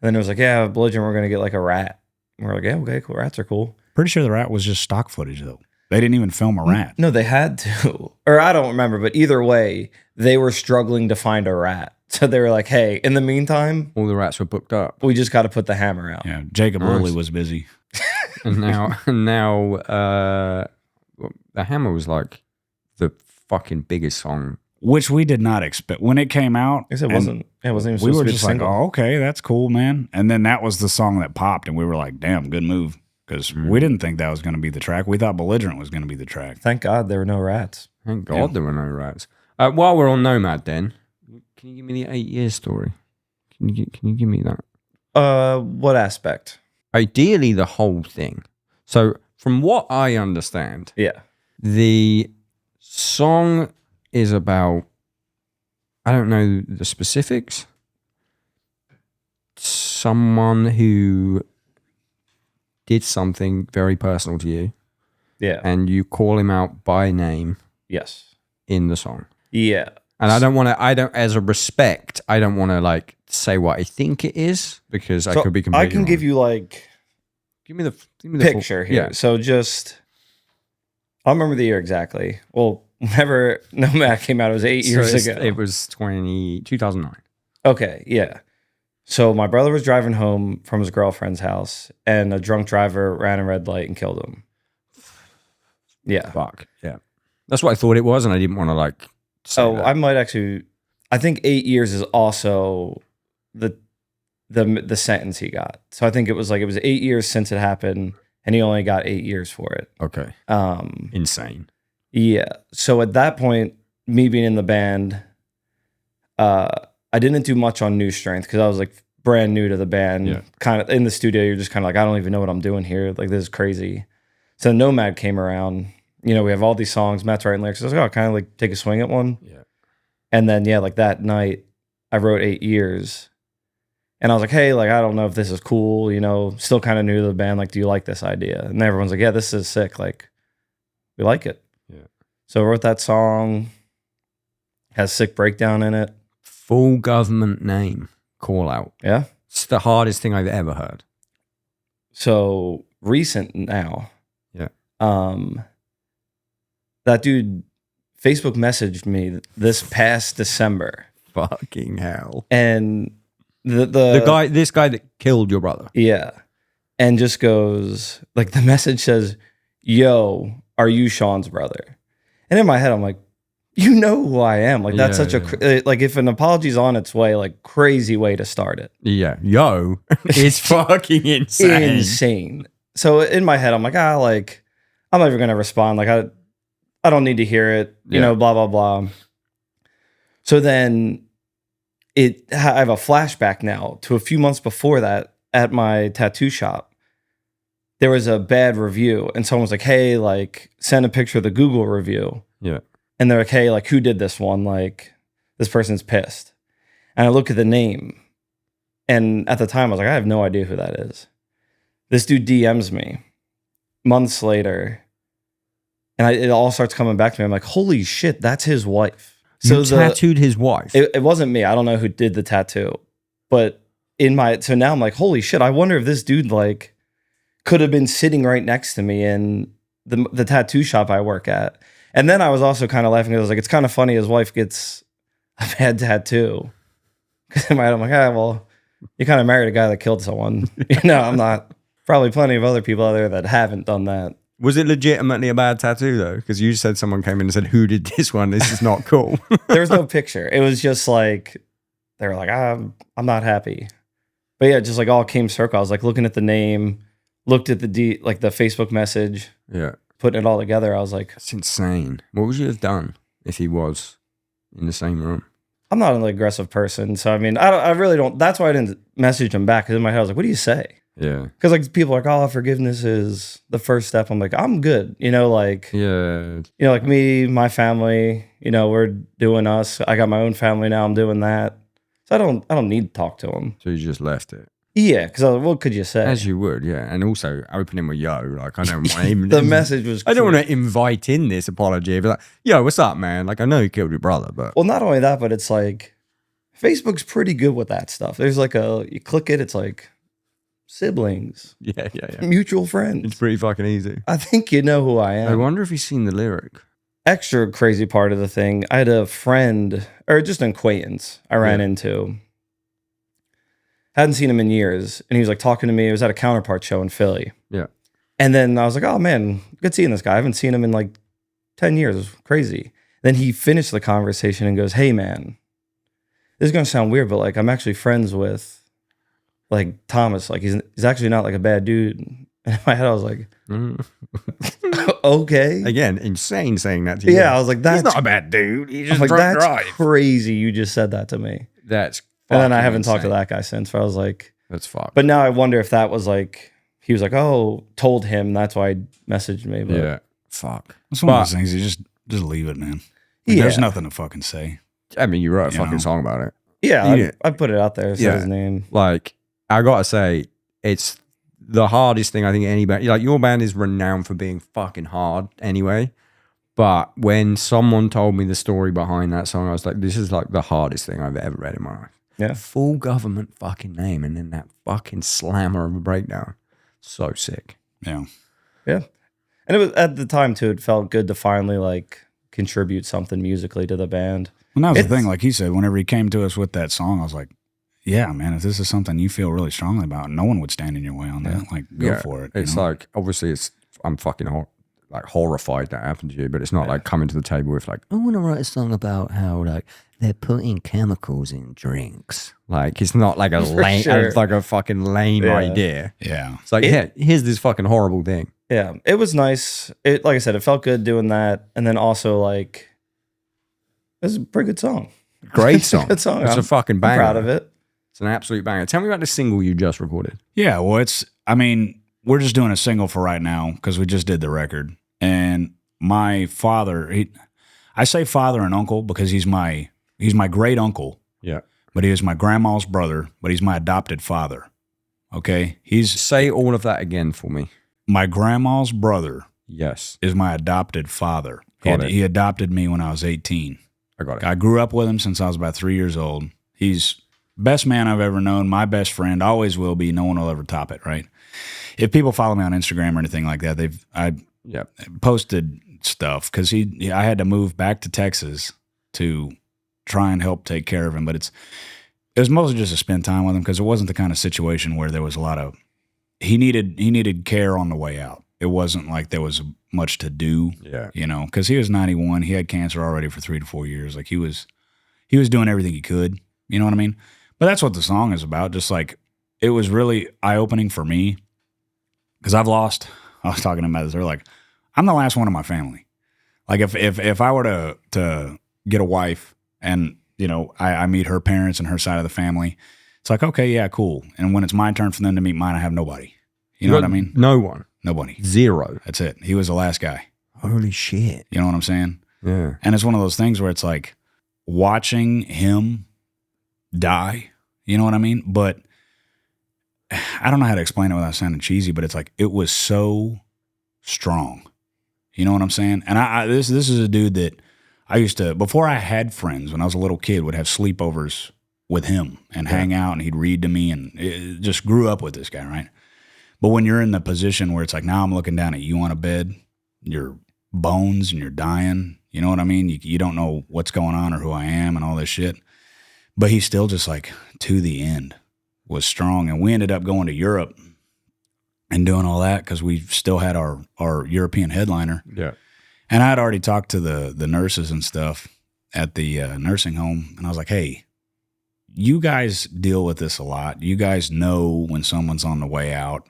And then it was like, yeah, Belligerent, we're going to get like a rat. And we're like, yeah, okay, cool. Rats are cool. Pretty sure the rat was just stock footage though. They didn't even film a rat. No, they had to. Or I don't remember, but either way, they were struggling to find a rat. So they were like, hey, in the meantime, All the rats were booked up. we just got to put the hammer out. Yeah, Jacob Nice. Lilly was busy. And now, the hammer was like the fucking biggest song. Which we did not expect when it came out. I guess it and wasn't even We supposed were to be just a like, single. oh, okay, that's cool, man. And then that was the song that popped, and we were like, damn, good move. Because we didn't think that was going to be the track. We thought Belligerent was going to be the track. Thank God there were no rats. Thank God Yeah. there were no rats. While we're on Nomad, then, can you give me the 8 years story? Can you give me that? What aspect? Ideally, the whole thing. So, from what I understand, Yeah. the song is about, I don't know the specifics, someone who did something very personal to you, Yeah. and you call him out by name Yes. in the song. Yeah. And as a respect, I don't want to like say what I think it is, because I could be completely I can wrong. give you like Give me the picture full, here. Yeah. So just, I'll remember the year exactly. Well, whenever Nomad came out, it was 8 years ago. It was 2009. Okay, yeah. So my brother was driving home from his girlfriend's house, and a drunk driver ran a red light and killed him. Yeah. Fuck. Yeah. That's what I thought it was, and I didn't want to like say that. I might actually. I think 8 years is also the sentence he got. So I think it was 8 years since it happened, and he only got 8 years for it. Okay. Insane. Yeah. So at that point, me being in the band, I didn't do much on New Strength because I was like brand new to the band. Yeah. Kind of in the studio, you're just kind of like, I don't even know what I'm doing here. Like, this is crazy. So Nomad came around. You know, we have all these songs. Matt's writing lyrics. I was like, oh, kind of like take a swing at one. Yeah. And then, yeah, like that night, I wrote 8 years. And I was like, hey, like, I don't know if this is cool. You know, still kind of new to the band. Like, do you like this idea? And everyone's like, yeah, this is sick. Like, we like it. Yeah. So I wrote that song. Has sick breakdown in it. Full government name call out. Yeah. It's the hardest thing I've ever heard. So recent now. Yeah. That dude Facebook messaged me this past December. Fucking hell. And this guy that killed your brother. Yeah. And just goes, like, the message says, yo, are you Sean's brother? And in my head, I'm like, you know who I am. Like, that's like, if an apology's on its way, like, crazy way to start it. Yeah. Yo, it's fucking insane. Insane. So in my head, I'm like, I'm never going to respond. Like, I don't need to hear it, you know, blah, blah, blah. So then I have a flashback now to a few months before that at my tattoo shop. There was a bad review, and someone was like, hey, like, send a picture of the Google review. Yeah. And they're like, hey, like, who did this one? Like, this person's pissed. And I look at the name, and at the time, I was like, I have no idea who that is. This dude DMs me months later, and it all starts coming back to me. I'm like, holy shit, that's his wife. So you tattooed his wife? It wasn't me. I don't know who did the tattoo. But so now I'm like, holy shit, I wonder if this dude, like, could have been sitting right next to me in the tattoo shop I work at. And then I was also kind of laughing because I was like, it's kind of funny his wife gets a bad tattoo. Because in my head, I'm like, well, you kind of married a guy that killed someone. You know, I'm not. Probably plenty of other people out there that haven't done that. Was it legitimately a bad tattoo, though? Because you said someone came in and said, who did this one? This is not cool. There was no picture. It was just like, they were like, I'm not happy. But yeah, just like all came circle. I was like looking at the name, looked at the Facebook message. Yeah. Putting it all together, I was like, that's insane. What would you have done if he was in the same room? I'm not an aggressive person, so I mean, I really don't. That's why I didn't message him back, because in my head I was like, what do you say? Yeah. Because like people are like, oh, forgiveness is the first step. I'm like, I'm good, you know, like, yeah, you know, like me, my family, you know, we're doing us. I got my own family now. I'm doing that, so I don't need to talk to him. So you just left it. Yeah, because I was like, what could you say? As you would, yeah. And also opening with yo, like I don't want to even the message was I don't want to invite in this apology. But like, yo, what's up, man? Like I know you killed your brother, but well, not only that, but it's like Facebook's pretty good with that stuff. There's like you click it, it's like siblings. Yeah. Mutual friends. It's pretty fucking easy. I think you know who I am. I wonder if he's seen the lyric. Extra crazy part of the thing, I had a friend, or just an acquaintance I ran into. Hadn't seen him in years. And he was like talking to me. It was at a Counterpart show in Philly. Yeah. And then I was like, oh man, good seeing this guy. I haven't seen him in like 10 years. It was crazy. Then he finished the conversation and goes, hey man, this is going to sound weird, but like I'm actually friends with like Thomas. Like he's actually not like a bad dude. And in my head, I was like, okay. Again, insane saying that to you. Yeah, I was like, that's he's not a bad dude. He's I just was like, drunk that's drive. crazy. You just said that to me. That's And then I fucking haven't talked to insane. that guy since. So I was like, That's fucked. but now I wonder if that was like, he was like, oh, told him. That's why he messaged me. But yeah, fuck. It's one of those things. You just leave it, man. Like, Yeah. There's nothing to fucking say. I mean, you wrote a You fucking know. song about it. yeah, Yeah. I put it out there. Said Yeah. his name. Like, I gotta say, it's the hardest thing I think any band. Like, your band is renowned for being fucking hard anyway. But when someone told me the story behind that song, I was like, this is like the hardest thing I've ever read in my life. Yeah. Full government fucking name, and then that fucking slammer of a breakdown. So sick. Yeah. Yeah. And it was at the time too, it felt good to finally like contribute something musically to the band. And that was the It's- thing. Like he said, whenever he came to us with that song, I was like, yeah, man, if this is something you feel really strongly about, no one would stand in your way on that. Like, go for it. It's like, obviously, I'm fucking horrified that happened to you, but it's not like coming to the table with like, I want to write a song about how like they're putting chemicals in drinks. Like, it's not like a lame, sure. like a fucking lame Yeah. idea. yeah. It's like, here's this fucking horrible thing. Yeah. It was nice. It, like I said, it felt good doing that. And then also like, it was a pretty good song. Great It's a song. good song. It's a I'm- fucking I'm banger. proud of it. It's an absolute banger. Tell me about the single you just recorded. Yeah. Well, I mean, we're just doing a single for right now because we just did the record. And my father, I say father and uncle because he's my great uncle, Yeah. but he is my grandma's brother, but he's my adopted father. Okay. He's Say all of that again for me. my grandma's brother Yes. is my adopted father. Got it. He adopted me when I was 18. I got it. I grew up with him since I was about 3 years old. He's best man I've ever known, my best friend, always will be. No one will ever top it, right? If people follow me on Instagram or anything like that, I Yep. posted stuff because I had to move back to Texas to try and help take care of him, but it was mostly just to spend time with him because it wasn't the kind of situation where there was a lot of he needed care on the way out. It wasn't like there was much to do. Yeah. You know, because he was 91. He had cancer already for 3 to 4 years. Like he was doing everything he could. You know what I mean? But that's what the song is about. Just like it was really eye opening for me because I was talking about this. They're like, I'm the last one in my family. Like if I were to get a wife and you know I meet her parents and her side of the family, it's like okay, yeah, cool. And when it's my turn for them to meet mine, I have nobody. You know what I mean? No one. Nobody. Zero. That's it. He was the last guy. Holy shit. You know what I'm saying? Yeah. And it's one of those things where it's like watching him die. You know what I mean? But I don't know how to explain it without sounding cheesy, but it's like it was so strong. You know what I'm saying? And this is a dude that I used to, before I had friends, when I was a little kid, would have sleepovers with him and hang out and he'd read to me and it just grew up with this guy, right? But when you're in the position where it's like, now I'm looking down at you on a bed, your bones and you're dying, you know what I mean? You don't know what's going on or who I am and all this shit. But he's still just like to the end was strong. And we ended up going to Europe and doing all that because we still had our European headliner. Yeah. And I had already talked to the nurses and stuff at the nursing home. And I was like, hey, you guys deal with this a lot. You guys know when someone's on the way out.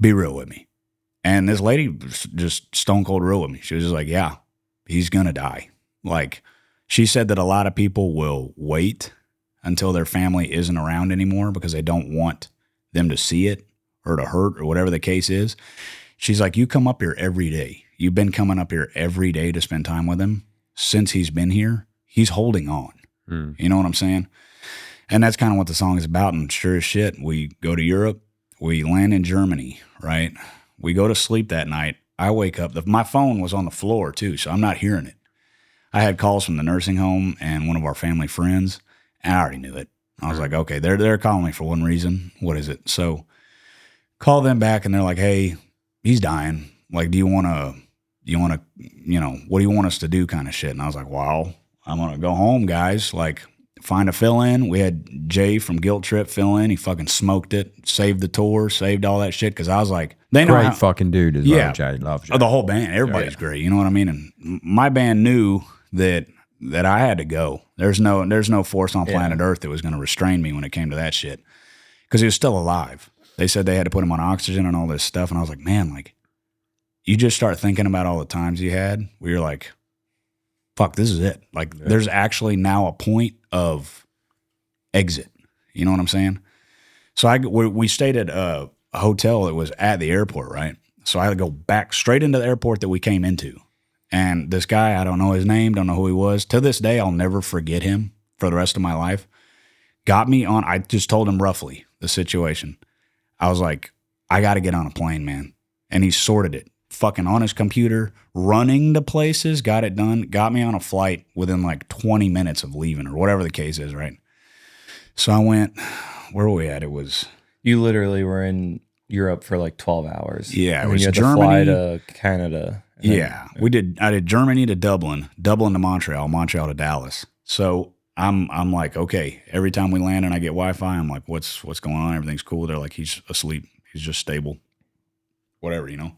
Be real with me. And this lady was just stone cold real with me. She was just like, yeah, he's going to die. Like she said that a lot of people will wait until their family isn't around anymore because they don't want them to see it or to hurt or whatever the case is. She's like, you come up here every day. You've been coming up here every day to spend time with him. Since he's been here, he's holding on. You know what I'm saying? And that's kind of what the song is about. And sure as shit, we go to Europe. We land in Germany, right? We go to sleep that night. I wake up. My phone was on the floor too, so I'm not hearing it. I had calls from the nursing home and one of our family friends, and I already knew it. I was like, okay, they're calling me for one reason. What is it? So call them back, and they're like, hey, he's dying. Like, do you want to, you know, what do you want us to do kind of shit? And I was like, well, I'm going to go home, guys. Like, find a fill-in. We had Jay from Guilt Trip fill in. He fucking smoked it, saved the tour, saved all that shit. Because I was like, they know Great how, fucking dude as well, Jay. Love Jay. the whole band, everybody's great. You know what I mean? And my band knew that I had to go. There's no force on planet Earth that was going to restrain me when it came to that shit. Because he was still alive. They said they had to put him on oxygen and all this stuff. And I was like, man, like, you just start thinking about all the times you had where you're like, fuck, this is it. Like, there's actually now a point of exit. You know what I'm saying? So we stayed at a hotel that was at the airport, right? So I had to go back straight into the airport that we came into. And this guy, I don't know his name, don't know who he was. To this day, I'll never forget him for the rest of my life. Got me on, I just told him roughly the situation. I was like, I got to get on a plane, man. And he sorted it. Fucking on his computer, running to places, got it done, got me on a flight within like 20 minutes of leaving or whatever the case is, right? So I went, where were we at? It was... You literally were in Europe for like 12 hours. Yeah, and it was you had Germany. to fly to Canada. Yeah, I did Germany to Dublin, Dublin to Montreal, Montreal to Dallas. So I'm like, okay, every time we land and I get Wi-Fi, I'm like, what's going on? Everything's cool. They're like, he's asleep. He's just stable. Whatever, you know.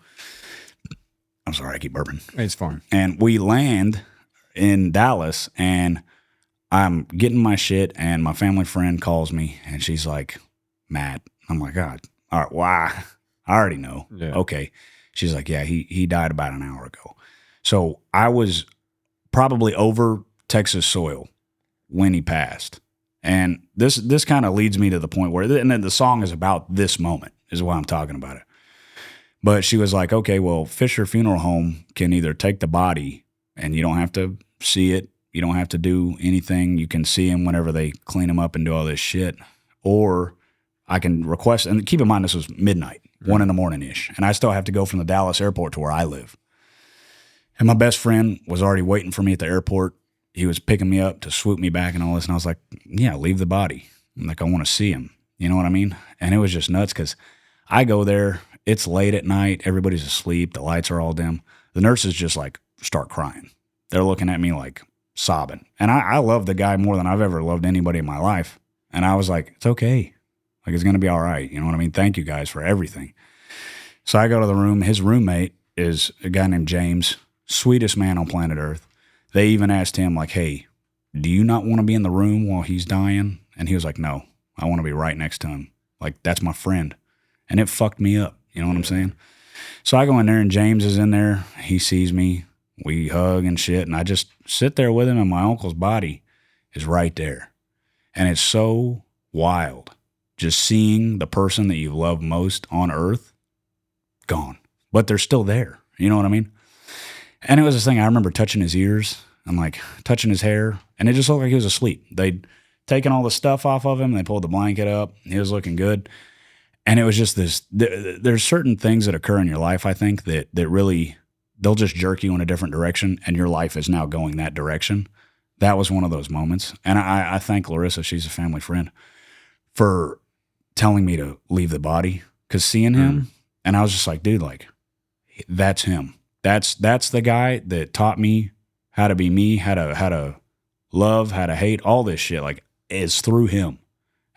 I'm sorry, I keep burping. It's fine. And we land in Dallas, and I'm getting my shit, and my family friend calls me, and she's like, Matt. I'm like, God, all right, why? I already know. Yeah. Okay. She's like, yeah, he died about an hour ago. So I was probably over Texas soil when he passed. And this kind of leads me to the point where, and then the song is about this moment, is why I'm talking about it. But she was like, okay, well, Fisher Funeral Home can either take the body and you don't have to see it. You don't have to do anything. You can see him whenever they clean him up and do all this shit. Or I can request, and keep in mind this was midnight, 1 a.m-ish, and I still have to go from the Dallas airport to where I live. And my best friend was already waiting for me at the airport. He was picking me up to swoop me back and all this, and I was like, yeah, leave the body. I'm like, I want to see him. You know what I mean? And it was just nuts because I go there, it's late at night, everybody's asleep, the lights are all dim. The nurses just like start crying. They're looking at me like sobbing. And I love the guy more than I've ever loved anybody in my life. And I was like, it's okay. Like, it's going to be all right. You know what I mean? Thank you guys for everything. So I go to the room. His roommate is a guy named James, sweetest man on planet Earth. They even asked him, like, hey, do you not want to be in the room while he's dying? And he was like, no, I want to be right next to him. Like, that's my friend. And it fucked me up. You know what I'm saying? So I go in there, and James is in there. He sees me. We hug and shit. And I just sit there with him, and my uncle's body is right there. And it's so wild. Just seeing the person that you love most on earth gone, but they're still there. You know what I mean? And it was this thing, I remember touching his ears. I'm like touching his hair, and it just looked like he was asleep. They'd taken all the stuff off of him. They pulled the blanket up. He was looking good. And it was just this, there's certain things that occur in your life, I think, that really, they'll just jerk you in a different direction, and your life is now going that direction. That was one of those moments. And I thank Larissa, she's a family friend, for telling me to leave the body, because seeing him, and I was just like, dude, like, that's him. That's the guy that taught me how to be me, how to love, how to hate, all this shit, like, is through him.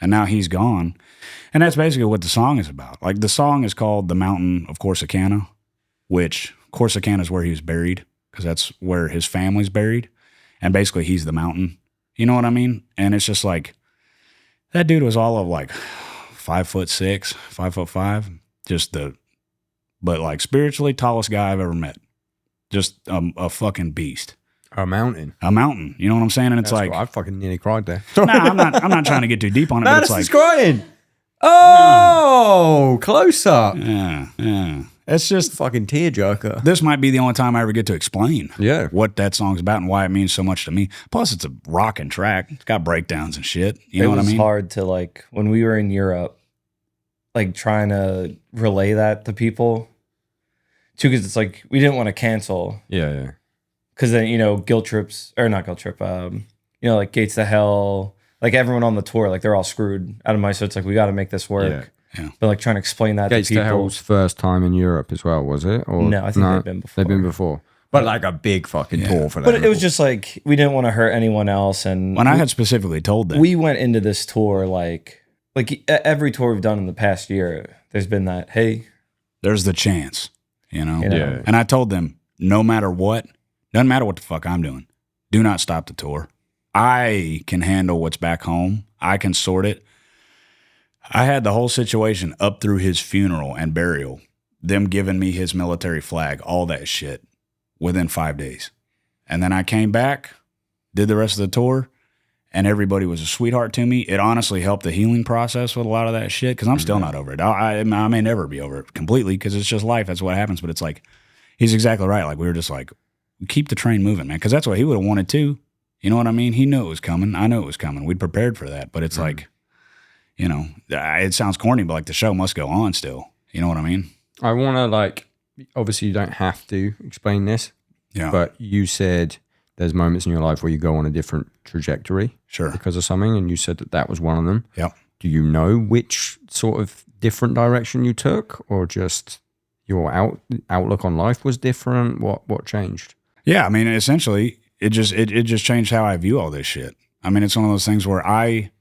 And now he's gone. And that's basically what the song is about. Like, the song is called The Mountain of Corsicana, which Corsicana is where he was buried, because that's where his family's buried. And basically he's the mountain. You know what I mean? And it's just like, that dude was all of like 5'6", 5'5", but like spiritually tallest guy I've ever met. Just a fucking beast. A mountain. A mountain. You know what I'm saying? And it's like, I fucking nearly cried there. I'm not trying to get too deep on it, but it's like, crying. Oh, close up. yeah. It's just Fucking tearjerker. this might be the only time I ever get to explain Yeah. what that song's about and why it means so much to me. Plus, it's a rocking track. It's got breakdowns and shit. You know what I mean? It was hard to, like, when we were in Europe, like, trying to relay that to people. Too, because it's like, we didn't want to cancel. Yeah. Because then, you know, not guilt trip, you know, like Gates to Hell, like everyone on the tour, like they're all screwed out of money. So it's like, we got to make this work. Yeah. But like trying to explain that Gates to people. to Hell's first time in Europe as well, was it? Or No, I think they've been before. They've been before. But like a big fucking tour for them. But it was just like, we didn't want to hurt anyone else. And When I had specifically told them. we went into this tour, like every tour we've done in the past year, there's been that, hey. There's the chance, you know? Yeah. And I told them, no matter what, doesn't matter what the fuck I'm doing, do not stop the tour. I can handle what's back home. I can sort it. I had the whole situation up through his funeral and burial, them giving me his military flag, all that shit within 5 days. And then I came back, did the rest of the tour, and everybody was a sweetheart to me. It honestly helped the healing process with a lot of that shit because I'm still not over it. I may never be over it completely because it's just life. That's what happens. But it's like, he's exactly right. Like, we were just like, keep the train moving, man, because that's what he would have wanted too. You know what I mean? He knew it was coming. I knew it was coming. We'd prepared for that. But it's like, you know, it sounds corny, but like the show must go on still. You know what I mean? I want to, like, obviously you don't have to explain this, but you said there's moments in your life where you go on a different trajectory because of something, and you said that that was one of them. Yep. Do you know which sort of different direction you took, or just your outlook on life was different? What changed? Yeah, I mean, essentially, it just changed how I view all this shit. I mean, it's one of those things where I've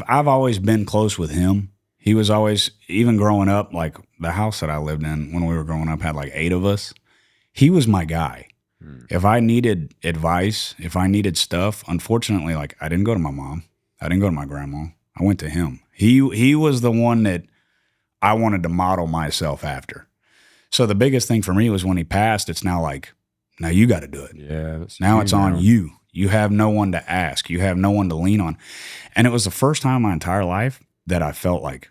always been close with him. He was always, even growing up, like the house that I lived in when we were growing up had like 8 of us. He was my guy. If I needed advice, if I needed stuff, unfortunately, like, I didn't go to my mom. I didn't go to my grandma. I went to him. He was the one that I wanted to model myself after. So the biggest thing for me was when he passed, it's now like, now you got to do it. Yeah. Now it's on you. You have no one to ask. You have no one to lean on. And it was the first time in my entire life that I felt like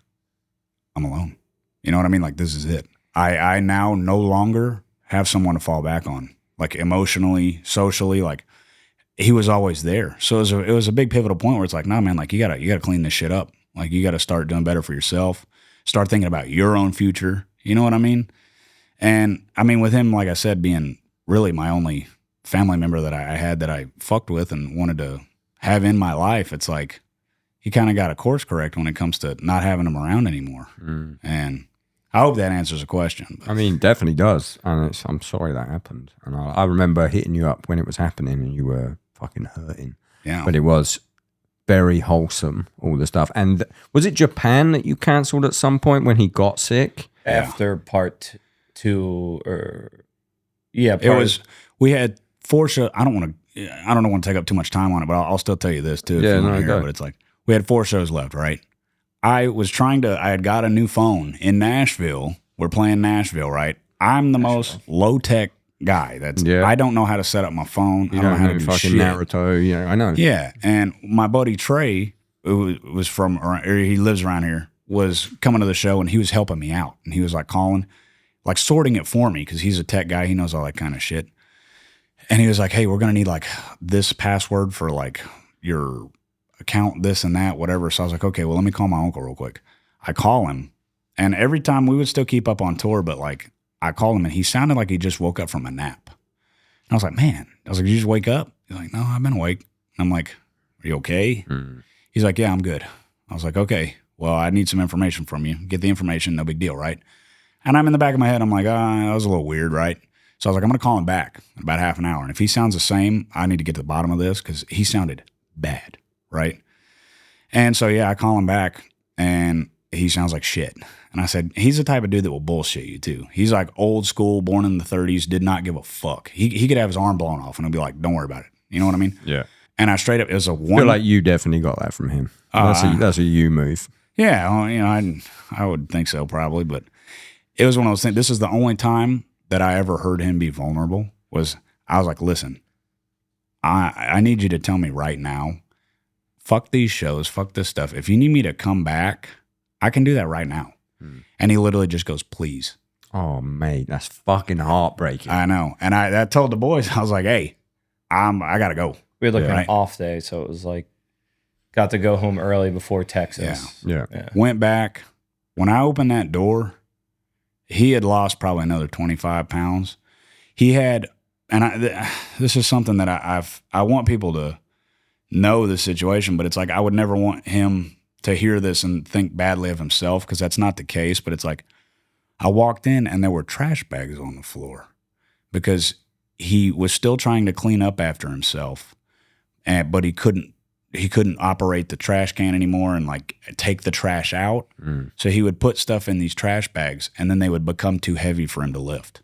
I'm alone. You know what I mean? Like, this is it. I now no longer have someone to fall back on. Like, emotionally, socially, like, he was always there. So it was a big pivotal point where it's like, nah, man, like, you gotta clean this shit up. Like, you gotta start doing better for yourself. Start thinking about your own future. You know what I mean? And I mean, with him, like I said, being really my only family member that I had that I fucked with and wanted to have in my life, it's like he kind of got a course correct when it comes to not having him around anymore. And I hope that answers the question. I mean, definitely does. And I'm sorry that happened. And I remember hitting you up when it was happening and you were fucking hurting. Yeah. But it was very wholesome, all the stuff. And was it Japan that you cancelled at some point when he got sick? After part 2, or it was. We had 4 shows. I don't want to take up too much time on it, but I'll still tell you this too. If you want to hear it. But it's like we had 4 shows left, right? I had got a new phone in Nashville. We're playing Nashville, right? I'm the most low tech guy. I don't know how to set up my phone. I don't know how to do fucking shit. Naruto. Yeah, I know. Yeah, and my buddy Trey, who was from around, or he lives around here, was coming to the show and he was helping me out. And he was like calling, like sorting it for me because he's a tech guy. He knows all that kind of shit. And he was like, hey, we're going to need like this password for like your account, this and that, whatever. So I was like, okay, well, let me call my uncle real quick. I call him. And every time we would still keep up on tour, but like I called him and he sounded like he just woke up from a nap. And I was like, man, did you just wake up? He's like, no, I've been awake. And I'm like, are you okay? He's like, yeah, I'm good. I was like, okay, well, I need some information from you. Get the information, no big deal, right? And I'm in the back of my head, I'm like, that was a little weird, right? So I was like, I'm going to call him back in about half an hour. And if he sounds the same, I need to get to the bottom of this because he sounded bad, right? And so, yeah, I call him back and he sounds like shit. And I said, he's the type of dude that will bullshit you too. He's like old school, born in the 30s, did not give a fuck. He could have his arm blown off and he'll be like, don't worry about it. You know what I mean? Yeah. And I straight up, it was a one. I feel like you definitely got that from him. That's a you move. Yeah, well, you know, I would think so probably, but it was one of those things. This is the only time that I ever heard him be vulnerable. I was like, listen, I need you to tell me right now, fuck these shows, fuck this stuff. If you need me to come back, I can do that right now. And he literally just goes, please. Oh, mate, that's fucking heartbreaking. I know. And I told the boys, I was like, hey, I got to go. We had like an off day, so it was like, got to go home early before Texas. Yeah. Went back. When I opened that door, he had lost probably another 25 pounds. He had, and this is something that I want people to know the situation, but it's like I would never want him to hear this and think badly of himself because that's not the case. But it's like I walked in and there were trash bags on the floor because he was still trying to clean up after himself, but he couldn't operate the trash can anymore and like take the trash out. So he would put stuff in these trash bags and then they would become too heavy for him to lift.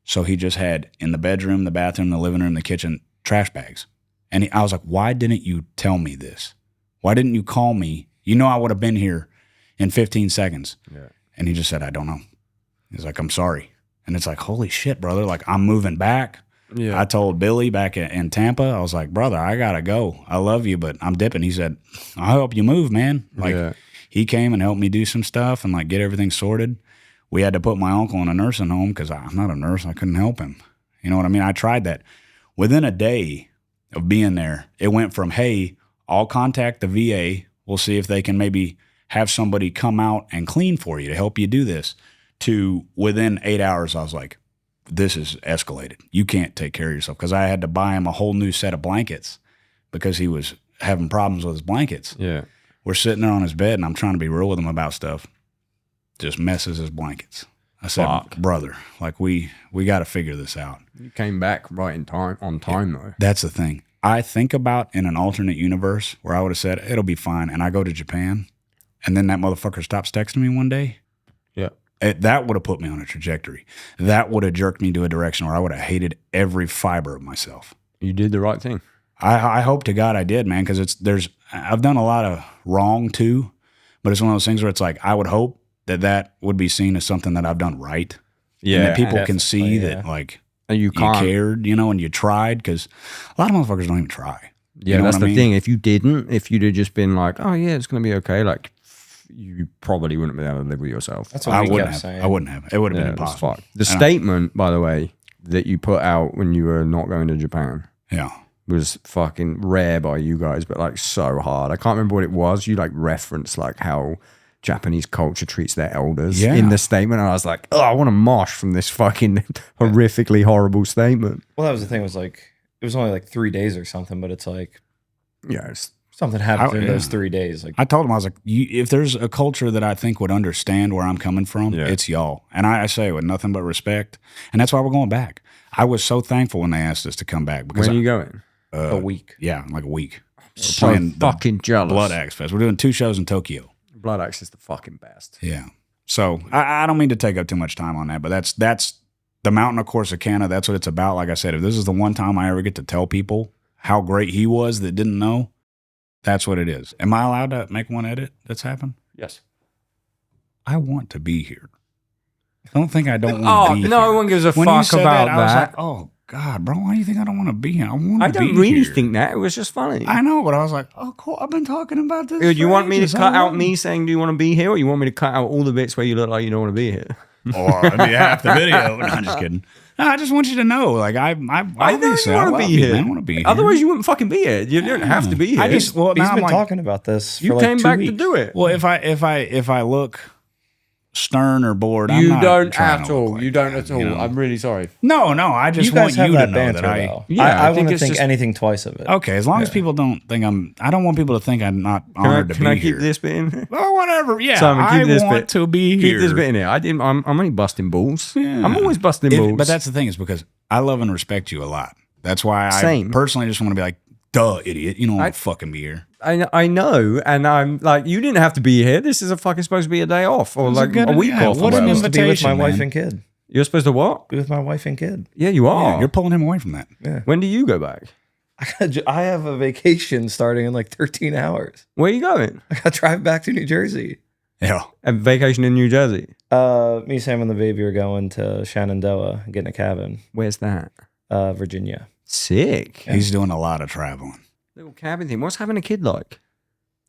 So he just had in the bedroom, the bathroom, the living room, the kitchen, trash bags. And I was like, why didn't you tell me this? Why didn't you call me? You know, I would have been here in 15 seconds. Yeah. And he just said, I don't know. He's like, I'm sorry. And it's like, holy shit, brother. Like, I'm moving back. Yeah. I told Billy back in Tampa, I was like, brother, I got to go. I love you, but I'm dipping. He said, I'll help you move, man. Like, he came and helped me do some stuff and like get everything sorted. We had to put my uncle in a nursing home because I'm not a nurse. I couldn't help him. You know what I mean? I tried that. Within a day of being there, it went from, hey, I'll contact the VA. We'll see if they can maybe have somebody come out and clean for you to help you do this, to within 8 hours, I was like, this is escalated. You can't take care of yourself, because I had to buy him a whole new set of blankets because he was having problems with his blankets. Yeah. We're sitting there on his bed, and I'm trying to be real with him about stuff. Just messes his blankets. I said, brother, like we got to figure this out. You came back right in time, on time though. That's the thing. I think about in an alternate universe where I would have said, it'll be fine, and I go to Japan, and then that motherfucker stops texting me one day. Yeah. That would have put me on a trajectory. That would have jerked me to a direction where I would have hated every fiber of myself. You did the right thing. I hope to God I did, man, because I've done a lot of wrong too, but it's one of those things where it's like I would hope that would be seen as something that I've done right. Yeah. And that people can see that like and you cared, and you tried, because a lot of motherfuckers don't even try. Yeah, you know that's what I the mean? thing. If you'd have just been like, oh yeah, it's going to be okay, like you probably wouldn't be able to live with yourself. That's what I we wouldn't kept have. saying. I wouldn't have. It would have been It's impossible. fucked. The statement, by the way, that you put out when you were not going to Japan Yeah. was fucking rare by you guys, but like so hard. I can't remember what it was. You like referenced like how Japanese culture treats their elders in the statement. And I was like, oh, I want to mosh from this fucking horrifically horrible statement. Well, that was the thing. Was like it was only like 3 days or something, but it's like Yeah, it's something happened in those 3 days. Like I told him, I was like, if there's a culture that I think would understand where I'm coming from, it's y'all. And I say it with nothing but respect. And that's why we're going back. I was so thankful when they asked us to come back. Because when are you going? a week. Yeah, like a week. We're So playing the fucking jealous. Blood Axe Fest. We're doing 2 shows in Tokyo. Blood Axe is the fucking best. Yeah. So I don't mean to take up too much time on that, but that's the mountain of Corsicana. That's what it's about. Like I said, if this is the one time I ever get to tell people how great he was that didn't know, that's what it is. Am I allowed to make one edit that's happened? Yes. I want to be here. Don't think I don't want to be here. No one gives a When you fuck said about I was that. like, oh, God, bro, why do you think I don't want to be here? I want to I be don't really here. think that. It was just funny. I know, but I was like, oh, cool. I've been talking about this. Do you for want me to ages. cut I out love me saying, do you want to be here? Or you want me to cut out all the bits where you look like you don't want to be here? Or it'd be half the video. No, I'm just kidding. No, I just want you to know, like I obviously I want love to be you, here. man. I want to be here. Otherwise, you wouldn't fucking be here. You don't have to be here. I just well, He's now been I'm like, talking about this. you for like came 2 back weeks. to do it. well, if I look stern or bored, I'm You not don't trying at to look all. like You don't that, at all. you know? I'm really sorry. No. I just You guys want have you to that know banter that though. Yeah, I I think wouldn't it's think just- anything twice of it. Okay, as long as people don't think I don't want people to think I'm not honored to Can be I here. keep this bit in? Oh, whatever. Yeah, Simon, keep I this want bit. to be Keep here. this bit in here. I'm only busting balls. Yeah. I'm always busting balls. But that's the thing, is because I love and respect you a lot. That's why Same. I personally just want to be like, duh, idiot. You don't want to fucking be here. I know, and I'm like, you didn't have to be here. This is a fucking supposed to be a day off or was a like good- a week yeah, off. what or an whatever. Supposed to be with my invitation, wife man. and kid. You're supposed to what? Be with my wife and kid. Yeah, you are. Yeah, you're pulling him away from that. When do you go back? I have a vacation starting in like 13 hours. Where are you going? I got to drive back to New Jersey. Yeah. A vacation in New Jersey. Me, Sam, and the baby are going to Shenandoah, getting a cabin. Where's that? Virginia. Sick. He's doing a lot of traveling. Little cabin thing. What's having a kid like?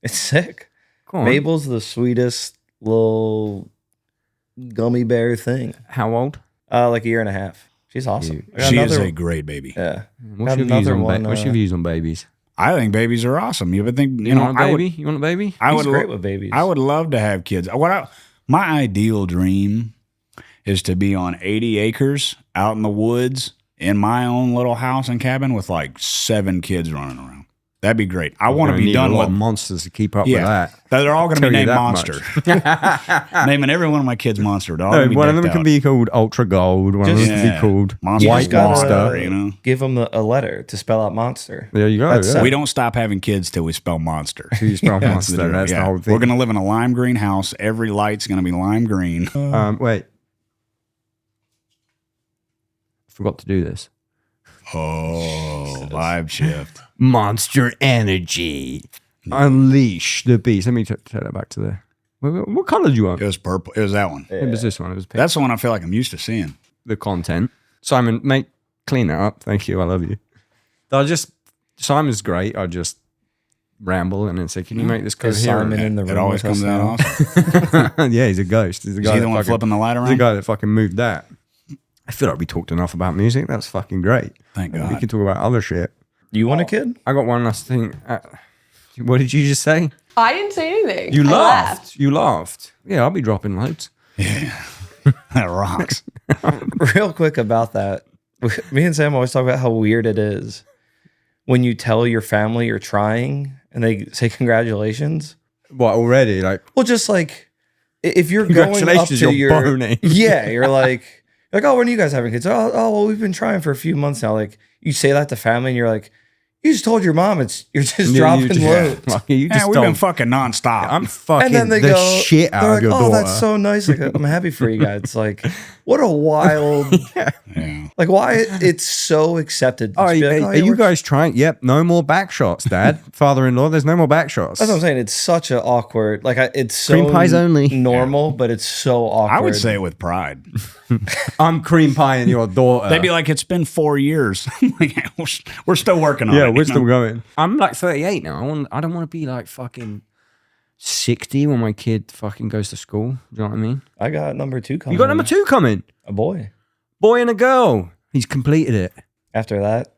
It's sick. Go on. Mabel's the sweetest little gummy bear thing. How old? Like a year and a half. She's awesome. I got She is another- a great baby. Yeah. What's Got your, views another on, one, what's your views on babies? I think babies are awesome. You would think, You want a baby? You want a baby? I He's would great with babies. I would love to have kids. My ideal dream is to be on 80 acres out in the woods in my own little house and cabin with like 7 kids running around. That'd be great. I want to be done a lot with of monsters to keep up yeah. with that. They're all going to Tell be you named that Monster. Naming every one of my kids Monster. They're all No, gonna be one of them decked can out. be called Ultra Gold. One of them can Yeah. be called Monster White just gotta- Monster. you know. Give them a letter to spell out monster. There you go. That's yeah. We don't stop having kids till we spell Monster. You spell That's monster. the- That's yeah. the whole thing. We're going to live in a lime green house. Every light's going to be lime green. Wait. Forgot to do this. Oh, vibe shift. Monster energy. Unleash the beast. Let me take that back to there. What color do you want? It was purple. It was that one. It was this one. It was pink. That's the one I feel like I'm used to seeing. The content. Simon, mate, clean it up. Thank you. I love you. Simon's great. I just ramble and then say, can you make this coherent? Simon in the room It always with us comes out now. awesome. Yeah, he's a ghost. He's the Is guy he that the one fucking, flipping the light he's the around? guy that fucking moved that. I feel like we talked enough about music. That's fucking great. Thank We God. can talk about other shit. You want a kid? I got one last thing. What did you just say? I didn't say anything. You I laughed. You laughed. Yeah, I'll be dropping loads. That rocks. Real quick about that. Me and Sam always talk about how weird it is when you tell your family you're trying and they say congratulations. What, already? Like, Well, just like if you're going up congratulations, to you're your boning. yeah, you're like, oh, when are you guys having kids? Oh, well, we've been trying for a few months now. Like you say that to family, and you're like, you just told your mom you're just dropping loads. You just Yeah, we've don't. been fucking nonstop. I'm fucking And then they the go, shit they're out like, of your oh, daughter. that's so nice. Like, I'm happy for you guys. It's like, what a wild, yeah. like why it's so accepted. to Oh, just be like, are yeah, you we're- guys trying? Yep, no more back shots, Dad. Father-in-law, there's no more back shots. That's what I'm saying. It's such an awkward, like it's so Cream pies only. normal, but it's so awkward. I would say it with pride. I'm cream pieing your daughter. They'd be like, it's been 4 years. Like, we're still working on it. yeah, you we're know? still going. I'm like 38 now. I don't want to be like fucking 60 when my kid fucking goes to school. Do you know what I mean? I got number 2 coming. You got number 2 coming. A boy. Boy and a girl. He's completed it. After that,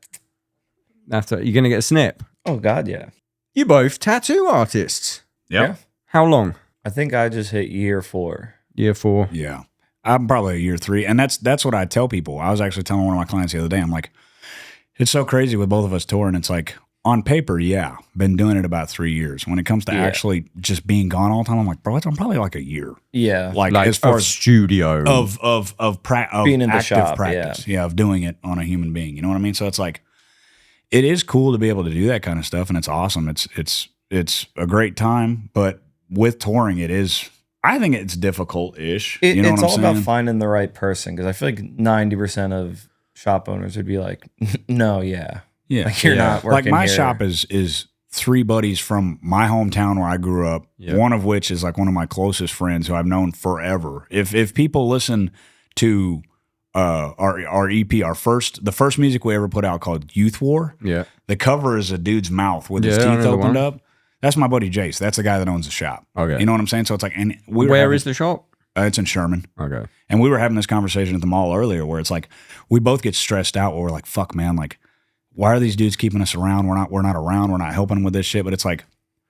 After you're gonna get a snip. oh God, yeah. You both tattoo artists. Yep. Yeah. How long? I think I just hit year 4. Year 4. Yeah. I'm probably a year 3. And that's what I tell people. I was actually telling one of my clients the other day, I'm like, it's so crazy with both of us touring. It's like, on paper, yeah, been doing it about 3 years. When it comes to actually just being gone all the time, I'm like, bro, I'm probably like a year. Yeah. Like Like as far of as studio. of Being in the active shop, practice. Yeah, of doing it on a human being. You know what I mean? So it's like, it is cool to be able to do that kind of stuff, and it's awesome. It's a great time, but with touring, it is. I think it's difficult-ish. You know It's what I'm all saying? about finding the right person because I feel like 90% of shop owners would be like, no, yeah. Yeah, Like you're not like working my here. shop is 3 buddies from my hometown where I grew up. Yeah. One of which is like one of my closest friends who I've known forever. If people listen to our EP, the first music we ever put out called Youth War. Yeah. The cover is a dude's mouth with his Yeah, I teeth know the opened one. up. That's my buddy Jace. That's the guy that owns the shop. Okay. You know what I'm saying? So it's like, and Where is the shop? it's in Sherman. Okay. And we were having this conversation at the mall earlier where it's like, we both get stressed out where we're like, fuck man, like, why are these dudes keeping us around? We're not around. We're not helping them with this shit. But it's like,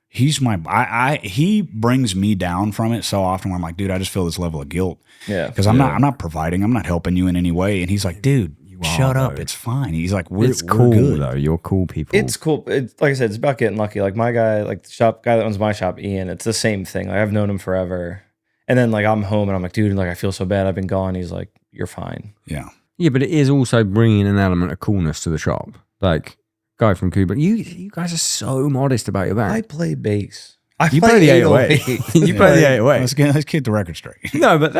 he brings me down from it so often where I'm like, dude, I just feel this level of guilt. Yeah. Because I'm not providing, I'm not helping you in any way. And he's like, dude, shut up. though. It's fine. He's like, It's we're cool good. though. You're cool people. It's cool. It's like I said, it's about getting lucky. Like my guy, like the shop guy that owns my shop, Ian, it's the same thing. Like I've known him forever. And then like I'm home and I'm like, dude, like I feel so bad. I've been gone. He's like, you're fine. Yeah. Yeah, but it is also bringing an element of coolness to the shop. Like, guy from Cuba, you guys are so modest about your I band. play bass. You play the 808. 808. You play the 808. Let's keep the record straight. No, but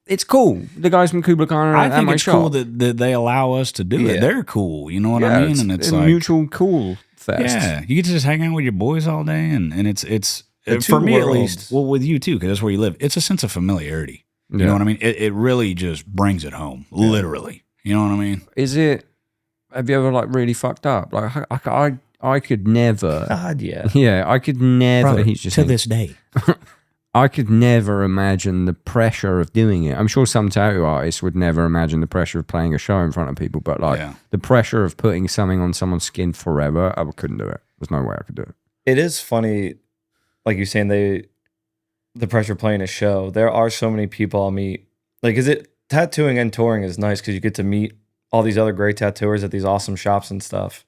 it's cool. The guys from Kublai Khan are I at think my it's shop. cool that they allow us to do it. Yeah. They're cool. You know what I mean? And it's a like, mutual cool fest. yeah, you get to just hang out with your boys all day. And it's The for two me at worlds. least, well, with you too, because that's where you live. It's a sense of familiarity. You Yeah. know what I mean? It really just brings it home, literally. You know what I mean? Is it? Have you ever like really fucked up? Like I could never. God, yeah. Yeah, I could never. He's just saying, day. I could never imagine the pressure of doing it. I'm sure some tattoo artists would never imagine the pressure of playing a show in front of people, but like Yeah. the pressure of putting something on someone's skin forever, I couldn't do it. There's no way I could do it. It is funny, like you're saying, the pressure playing a show. There are so many people I'll meet. Like, tattooing and touring is nice because you get to meet all these other great tattooers at these awesome shops and stuff.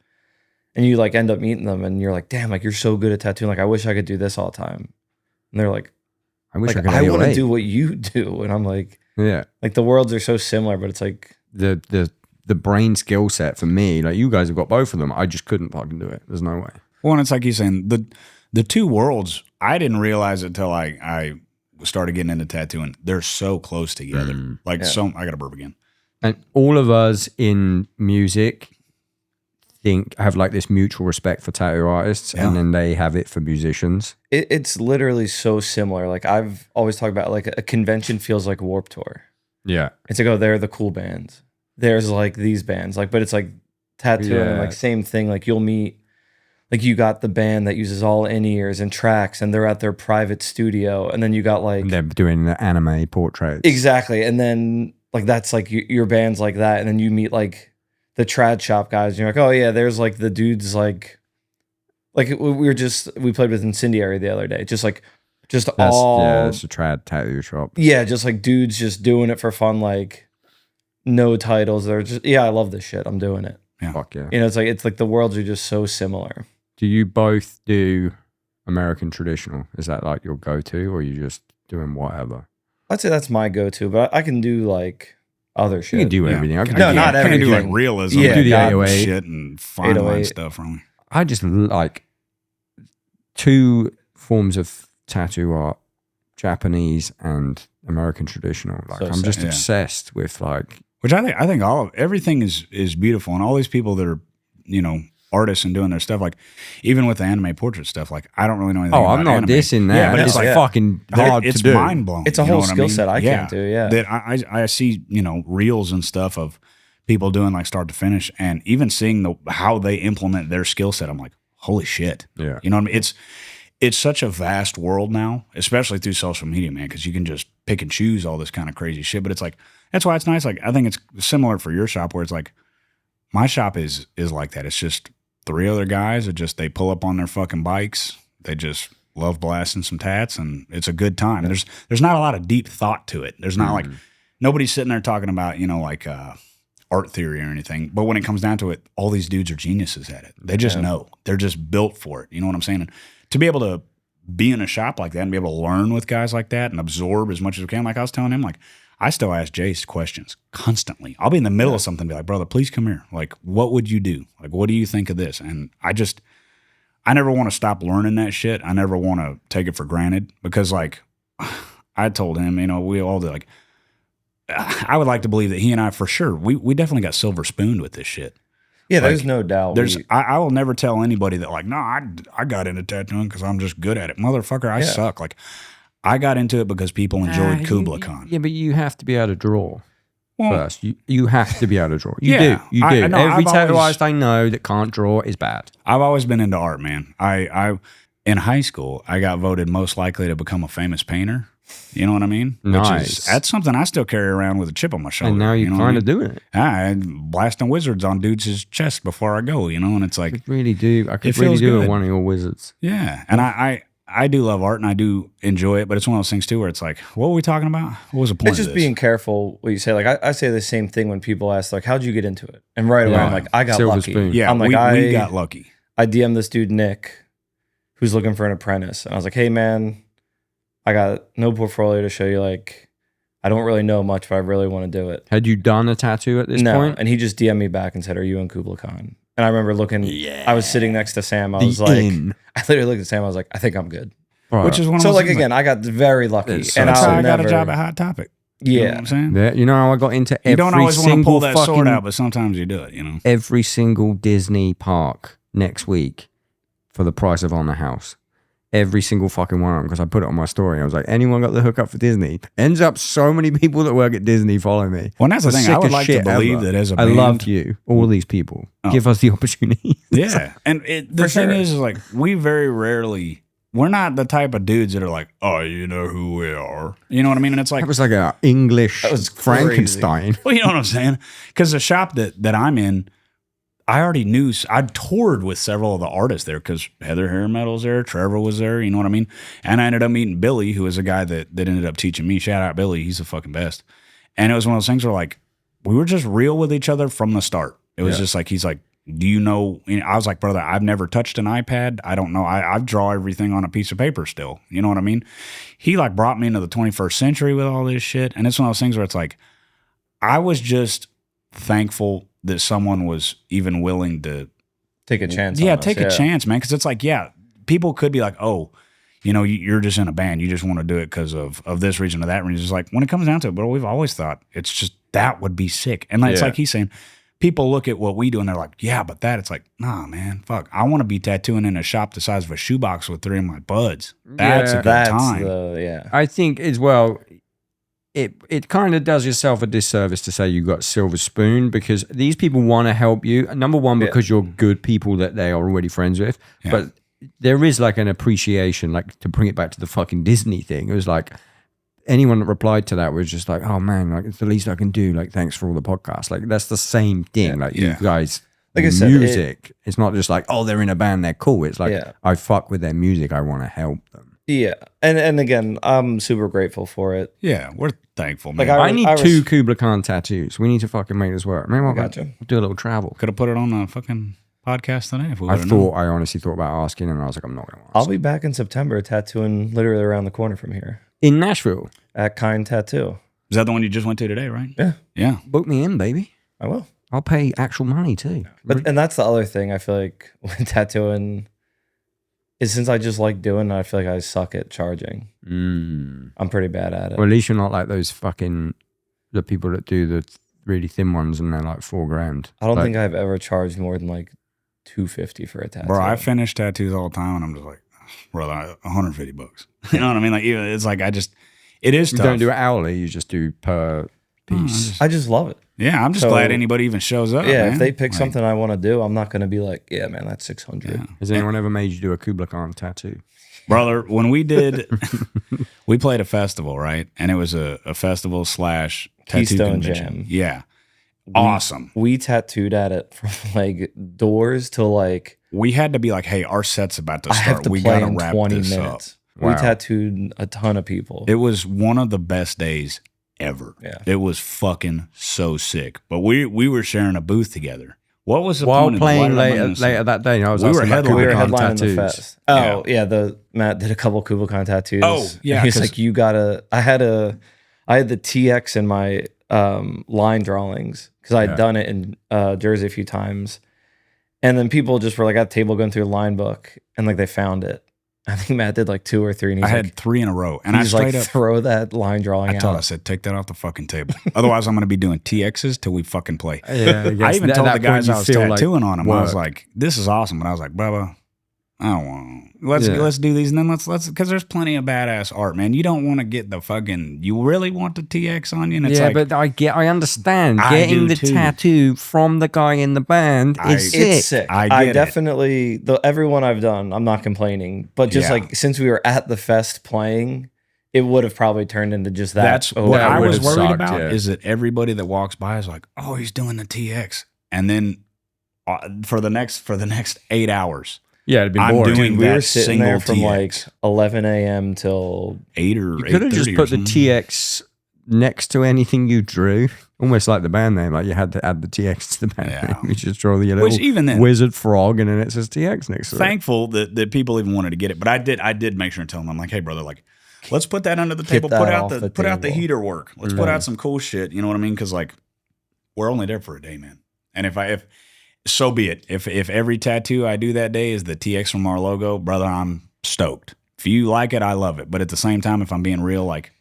And you like end up meeting them and you're like, damn, like you're so good at tattooing. Like, I wish I could do this all the time. And they're like, I wish like, I could. I want to 808. do what you do. And I'm like Yeah, the worlds are so similar, but it's like, the brain skill set for me, like you guys have got both of them. I just couldn't fucking do it. There's no way. Well, and it's like you're saying, the two worlds, I didn't realize it until I started getting into tattooing. They're so close together. Like, Yeah. I got to burp again. And all of us in music, think have like this mutual respect for tattoo artists, Yeah. and then they have it for musicians. It's literally so similar. Like I've always talked about, like a convention feels like Warped Tour. Yeah. It's like, oh, they're the cool bands. There's like these bands, like, but it's like tattooing, Yeah. like same thing. Like you'll meet, like you got the band that uses all in-ears and tracks, and they're at their private studio, and then you got like They're doing the anime portraits. exactly, and then like that's like your band's like that, and then you meet like the trad shop guys, and you're like, oh yeah, there's like the dudes like we played with Incendiary the other day, just That's, all yeah, it's a trad tattoo shop. yeah, just like dudes just doing it for fun, like no titles. They're just I love this shit. I'm doing it. Fuck yeah. You know, it's like the worlds are just so similar. Do you both do American traditional? Is that like your go-to, or are you just doing whatever? I'd say that's my go-to, but I can do like other shit. You can do Yeah. everything. I can No, do not I can do like everything. realism. Yeah, do the and 808. shit and fine line 808. stuff from. I just like two forms of tattoo art: Japanese and American traditional. Like So I'm just yeah. obsessed with like. Which I think everything is beautiful, and all these people that are artists and doing their stuff, like even with the anime portrait stuff, like I don't really know anything. Oh, about I'm not anime. dissing that. Yeah, but it's it's like like fucking hard it's to do. mind blowing. It's a you know whole what I skill mean? set I can't do. Yeah. That I see reels and stuff of people doing like start to finish, and even seeing how they implement their skill set. I'm like, holy shit. Yeah. You know what I mean? It's such a vast world now, especially through social media, man, because you can just pick and choose all this kind of crazy shit. But it's like, that's why it's nice. Like, I think it's similar for your shop, where it's like, my shop is like that. It's just 3 other guys that they pull up on their fucking bikes. They just love blasting some tats, and it's a good time. Yeah. There's not a lot of deep thought to it. There's not like, nobody's sitting there talking about, like art theory or anything. But when it comes down to it, all these dudes are geniuses at it. They just know. They're just built for it. You know what I'm saying? And to be able to be in a shop like that and be able to learn with guys like that and absorb as much as we can, like I was telling him, like I still ask Jace questions constantly. I'll be in the middle of something and be like, brother, please come here. Like, what would you do? Like, what do you think of this? And I never want to stop learning that shit. I never want to take it for granted, because like I told him, we all did, like, I would like to believe that he and I, for sure, we definitely got silver spooned with this shit. Yeah, there's Like, no doubt. I will never tell anybody that, like, no, I got into tattooing because I'm just good at it. Motherfucker, I suck. Like, I got into it because people enjoyed KUBLAI KHAN. Yeah, but you have to be able to draw Well, first. You have to be able to draw. You Yeah, do. You do. I know, Every I've tattoo always- artist I know that can't draw is bad. I've always been into art, man. I in high school, I got voted most likely to become a famous painter. You know what I mean? Nice. That's something I still carry around with a chip on my shoulder. And now you're you know what I kind of mean? doing it. I'm blasting wizards on dudes' chest before I go, and it's I like, could really do. I could It really feels do good. it one of your wizards. yeah. And I do love art and I do enjoy it, but it's one of those things too where it's like, what were we talking about? What was the point It's of just this? being careful what you say. Like I say the same thing when people ask, like, how'd you get into it? And right away, Yeah. I'm like, I got Silver lucky. spoon. yeah, I'm like, we got lucky. I DM'd this dude, Nick, who's looking for an apprentice. And I was like, hey, man, I got no portfolio to show you. Like, I don't really know much, but I really want to do it. Had you done a tattoo at this No. point? And he just DM'd me back and said, are you in KUBLAI KHAN? And I remember looking, I was sitting next to Sam. I was like, I literally looked at Sam. I was like, I think I'm good. Right. Which is one of So those like, things, again, I got very lucky. It's And that's I'll how I got never, a job at Hot Topic. You know what Yeah. I'm saying? Yeah, you know how I got into every You don't always want to single pull that fucking, sword out, but sometimes you do it, every single Disney park next week for the price of on the house. Every single fucking one of them, because I put it on my story. I was like, anyone got the hookup for Disney? Ends up so many people that work at Disney follow me. Well, and that's the thing. I Sickest would like to shit believe ever. that as a I band, loved you, all these people. Give us the opportunity. Yeah. And the For thing sure. is like, we very rarely, we're not the type of dudes that are like, oh, you know who we are. You know what I mean? And it's like, That was like an English That was Frankenstein. well, you know what I'm saying? Because the shop that I'm in, I already knew, I toured with several of the artists there because Heather Hair Metal's there, Trevor was there, you know what I mean? And I ended up meeting Billy, who was a guy that ended up teaching me. Shout out Billy, he's the fucking best. And it was one of those things where like, we were just real with each other from the start. It was just like, he's like, do you know, I was like, brother, I've never touched an iPad. I don't know. I draw everything on a piece of paper still. You know what I mean? He like brought me into the 21st century with all this shit. And it's one of those things where it's like, I was just thankful that someone was even willing to take a chance. yeah, on us, take a chance, man. Because it's like, yeah, people could be like, oh, you're just in a band. You just want to do it because of this reason or that reason. It's like, when it comes down to it, bro, we've always thought it's just, that would be sick. And it's Yeah. like he's saying, people look at what we do and they're like, yeah, but that, it's like, nah, man, fuck. I want to be tattooing in a shop the size of a shoebox with 3 of my buds. That's a good time. I think as well, it kind of does yourself a disservice to say you got silver spoon, because these people want to help you. Number one, because you're good people that they are already friends with, but there is like an appreciation, like to bring it back to the fucking Disney thing. It was like anyone that replied to that was just like, oh man, like it's the least I can do. Like, thanks for all the podcasts. Like that's the same thing. Like you guys, like I said, music. It's not just like, oh, they're in a band, they're cool. It's like I fuck with their music. I want to help them. Yeah, and again, I'm super grateful for it. Yeah, we're thankful, man. Like I need 2 Kublai Khan tattoos. We need to fucking make this work. Maybe we'll do a little travel. Could have put it on a fucking podcast today if we I honestly thought about asking, and I was like, I'm not going to ask. I'll be back in September tattooing literally around the corner from here. In Nashville? At Kind Tattoo. Is that the one you just went to today, right? Yeah. Yeah. Book me in, baby. I will. I'll pay actual money too. And that's the other thing I feel like with tattooing is, since I just like doing it, I feel like I suck at charging. I'm pretty bad at it. Well, at least you're not like those fucking, the people that do the really thin ones and they're like $4,000. I don't think I've ever charged more than like $250 for a tattoo. Bro, I finish tattoos all the time and I'm just like, brother, $150. You know what I mean? Like, it's like, it is tough. You don't do it hourly, you just do per piece. I just love it. Yeah, I'm just glad anybody even shows up. Yeah, man. if they pick something I want to do, I'm not going to be like, yeah, man, that's $600. Yeah. Has anyone ever made you do a Kublai Khan tattoo? Brother, when we did, we played a festival, right? And it was a festival / tattoo Keystone convention. Jam. Yeah. Awesome. We tattooed at it from like doors to like. We had to be like, hey, our set's about to I have start. to We play got to in wrap 20 this minutes. up. We Wow. tattooed a ton of people. It was one of the best days ever. Yeah. It was fucking so sick. But we were sharing a booth together. What was the While point? playing Why did I bring this later up? that day, I was We were asking about headlining. we were Kublai Khan headlining the tattoos. fest. Oh yeah, Matt did a couple Kublai Khan tattoos. Oh, yeah, he's 'cause- like, you gotta. I had the TX in my line drawings because I'd done it in Jersey a few times, and then people just were like at the table going through the line book and like they found it. I think Matt did like 2 or 3, and he's I had like, 3 in a row, and I he's straight like, up. throw that line drawing I told out. I said, take that off the fucking table. Otherwise, I'm going to be doing TXs till we fucking play. Yeah, I even told the guys I was tattooing on them. I was work. like, "This is awesome," but I was like, "Bubba, I don't want. Let's do these, and then let's because there's plenty of badass art, man. You don't want to get the fucking. You really want the TX on you, and it's yeah, like, but I understand. I Getting do the too. tattoo from the guy in the band is sick. It's sick. I get it. definitely everyone I've done, I'm not complaining. But just Yeah. like since we were at the fest playing, it would have probably turned into just that. that's Oh, what that I would was have worried sucked, about. yeah. Is that everybody that walks by is like, "Oh, he's doing the TX," and then for the next 8 hours. Yeah, it'd be I'm boring. doing we that were sitting there single from TX. like 11 a.m. till 8 or You could have just 8:30 or put the something. TX next to anything you drew, almost like the band name. Like you had to add the TX to the band Yeah. name. You just draw the little Which even then- wizard frog, and then it says TX next to it. Thankful that people even wanted to get it, but I did make sure and tell them, I'm like, hey brother, like, let's put that under the Get table, that put out off the the put out the table. heater work, let's put out some cool shit, you know what I mean? Because like we're only there for a day, man. And if so be it. If every tattoo I do that day is the TX from our logo, brother, I'm stoked. If you like it, I love it. But at the same time, if I'm being real, like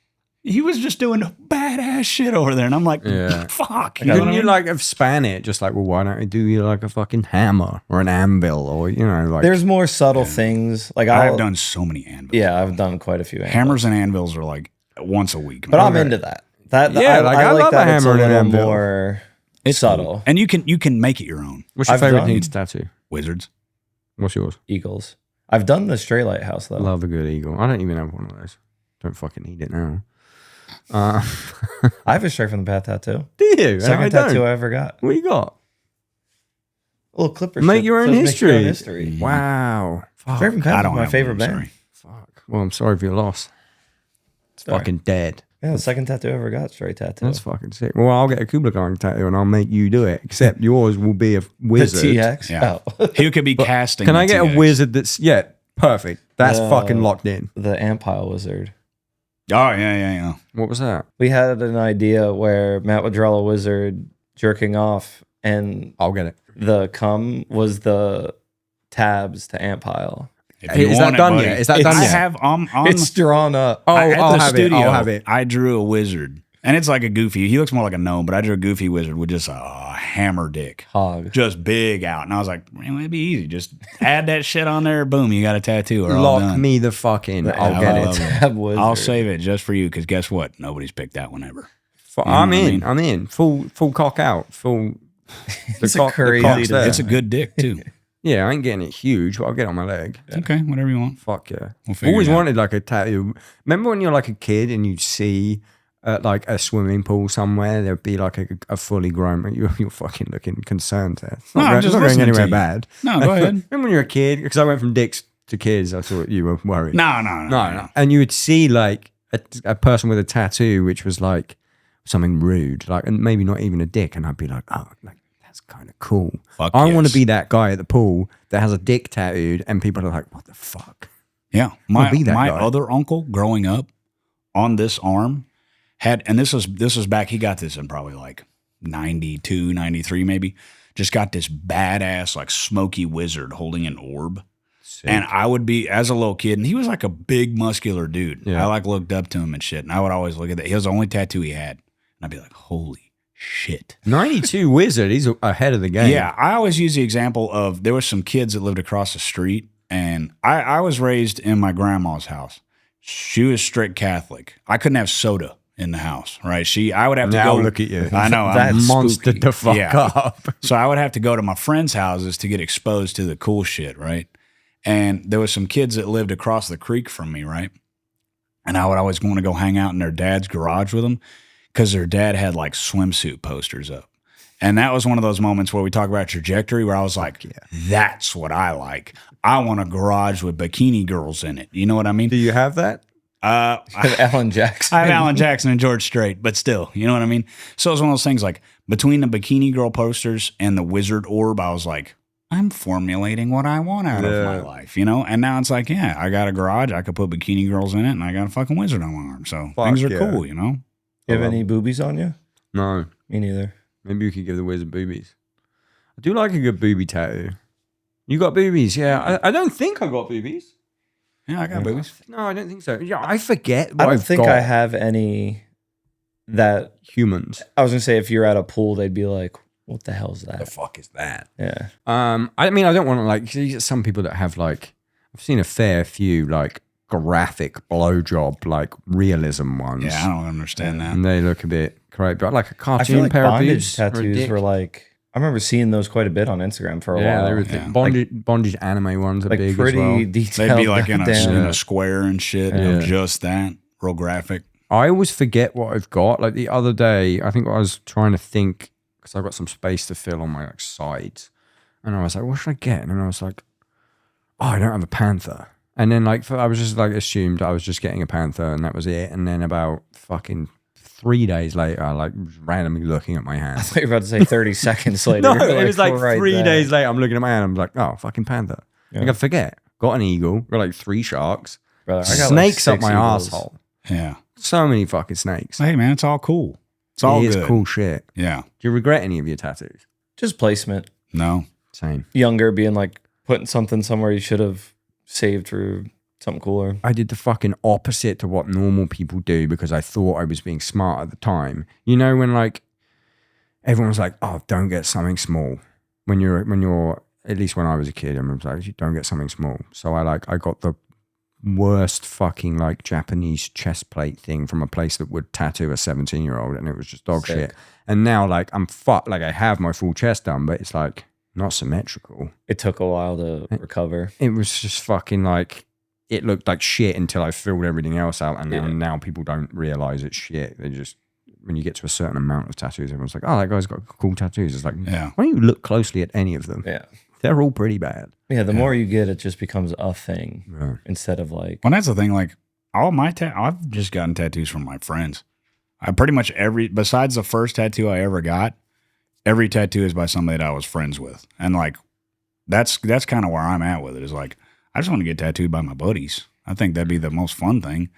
he was just doing badass shit over there, and I'm like, Yeah. fuck. You know what Couldn't I you mean? like have span it? Just like, well, why don't I do you like a fucking hammer or an anvil, or you know, like there's more subtle things. Like I've done so many anvils. Yeah, I've done quite a few anvils. Hammers and anvils are like once a week. But man. I'm into that. That Yeah, I love that a it's hammer and an little anvil. more It's subtle. cool. And you can make it your own. What's your I've favorite done- needs tattoo? Wizards. What's yours? Eagles. I've done the Stray Lighthouse though. Love a good eagle. I don't even have one of those. Don't fucking need it now. I have a Stray from the Path tattoo. Do you? Second I tattoo don't. I ever got. What you got? A little clipper. Make shit. your own Says Make history. your own history. Wow. Fuck. Stray from I Path don't is my have favorite one, I'm band. sorry. Fuck. Well, I'm sorry for your loss. It's Sorry. fucking dead. Yeah, the second tattoo I ever got, Stray tattoo. That's fucking sick. Well, I'll get a Kublai Khan tattoo and I'll make you do it. Except yours will be a the wizard. TX. Yeah. Oh. He could be casting. Can the I get TX. a wizard that's perfect? That's Uh, fucking locked in. The Antpile wizard. Oh yeah. What was that? We had an idea where Matt would draw a wizard jerking off, and I'll get it. the cum was the tabs to Antpile. If Hey, you is want that it, done buddy. yet? Is that It's- done I yet? have on It's drawn up. Oh, at I'll the have studio, it. I'll have it. I drew a wizard, and it's like a goofy. He looks more like a gnome, but I drew a goofy wizard with just a hammer dick. Hog. Just big out. And I was like, man, it'd be easy. Just add that shit on there. Boom, you got a tattoo. We're all Lock done. me the fuck in. I'll get it. Tab wizard. I'll save it just for you because guess what? Nobody's picked that one ever. I'm what I in. mean? I'm in. Full cock out. Full. It's a crazy there. It's a good dick, too. Yeah, I ain't getting it huge, but I'll get it on my leg. Okay, whatever you want. Fuck yeah. We'll figure Always it out. wanted like a tattoo. Remember when you're like a kid and you'd see like a swimming pool somewhere, there'd be like a fully grown, you're fucking looking concerned there. It's No, not, I'm just it's not going listening to anywhere you. bad. No, go ahead. Remember when you were a kid? Because I went from dicks to kids, I thought you were worried. No. And you would see like a person with a tattoo, which was like something rude, like, and maybe not even a dick. And I'd be like, oh, like, that's kind of cool. Fuck I want to yes. be that guy at the pool that has a dick tattooed and people are like, what the fuck? Yeah. I'll be that My guy. other uncle growing up on this arm had, and this was back, he got this in probably like 92, 93 maybe, just got this badass like smoky wizard holding an orb. Sick. And I would be, as a little kid, and he was like a big muscular dude. Yeah. I like looked up to him and shit. And I would always look at that. He was the only tattoo he had. And I'd be like, holy shit. 92 wizard, he's ahead of the game. Yeah, I always use the example of there were some kids that lived across the street, and I was raised in my grandma's house. She was strict Catholic. I couldn't have soda in the house, right? I would have to Now go. look at you. I know. That's I'm, monster spooky. the fuck Yeah. up. so I would have to go to my friends' houses to get exposed to the cool shit, right? And there was some kids that lived across the creek from me, right? And I would always want to go hang out in their dad's garage with them because their dad had like swimsuit posters up. And that was one of those moments where we talk about trajectory where I was like, that's what I like. I want a garage with bikini girls in it. You know what I mean? Do you have that? Alan Jackson. I have Alan Jackson and George Strait, but still, you know what I mean? So it was one of those things like between the bikini girl posters and the wizard orb, I was like, I'm formulating what I want out of my life, you know? And now it's like, yeah, I got a garage. I could put bikini girls in it and I got a fucking wizard on my arm. So Fuck things are yeah. cool, you know? You have any boobies on you? No. Me neither. Maybe you could give the wizard boobies. I do like a good booby tattoo. You got boobies? Yeah. I don't think I got boobies. Yeah, I got boobies. No, I don't think so. Yeah, I forget I what don't I've think got. I have any that Humans. I was gonna say if you're at a pool, they'd be like, what the hell's The that? fuck is that? Yeah. I mean, I don't want to like, you get some people that have like, I've seen a fair few like graphic blowjob, like realism ones. Yeah, I don't understand that. And they look a bit great, but like a I cartoon feel like pair of bondage boobs. for a tattoos dick. were like I remember seeing those quite a bit on Instagram for a yeah, while. they were Yeah. bondage anime ones are like big pretty as well. detailed. They'd be like in goddamn- a square and shit, Yeah. of just that, real graphic. I always forget what I've got. Like the other day, I think I was trying to think because I've got some space to fill on my like sides, and I was like, "What should I get?" And then I was like, "Oh, I don't have a panther." And then like I was just like assumed I was just getting a panther, and that was it. And then about fucking 3 days later, I like was randomly looking at my I hand. thought you were about to say 30 seconds later. No, You're it was like right 3 there. days later. I'm looking at my hand. I'm like, "Oh, fucking panther." Yeah. Like I forget. Got an eagle. Got like 3 sharks. Brother, I got Snakes like up my 6 eagles. asshole. Yeah. So many fucking snakes. Hey, man, it's all cool. It's all It is good. cool shit. Yeah. Do you regret any of your tattoos? Just placement. No. Same. Younger, being like putting something somewhere you should have saved for something cooler. I did the fucking opposite to what normal people do because I thought I was being smart at the time. You know, when like everyone was like, "Oh, don't get something small." When you're at least when I was a kid, everyone was like, "You don't get something small." So I got the worst fucking like Japanese chest plate thing from a place that would tattoo a 17-year-old, and it was just dog Sick. shit. And now like I'm like I have my full chest done, but it's like not symmetrical. It took a while to recover. It was just fucking like it looked like shit until I filled everything else out, and Yeah. now people don't realize it's shit. They just when you get to a certain amount of tattoos, everyone's like, "Oh, that guy's got cool tattoos." It's like, Yeah. why don't you look closely at any of them? Yeah. They're all pretty bad. Yeah, the more you get, it just becomes a thing Yeah. instead of like, Well, that's the thing. Like all my I've just gotten tattoos from my friends. I pretty much besides the first tattoo I ever got, every tattoo is by somebody that I was friends with, and like that's kind of where I'm at with it. Is like I just want to get tattooed by my buddies. I think that'd be the most fun thing.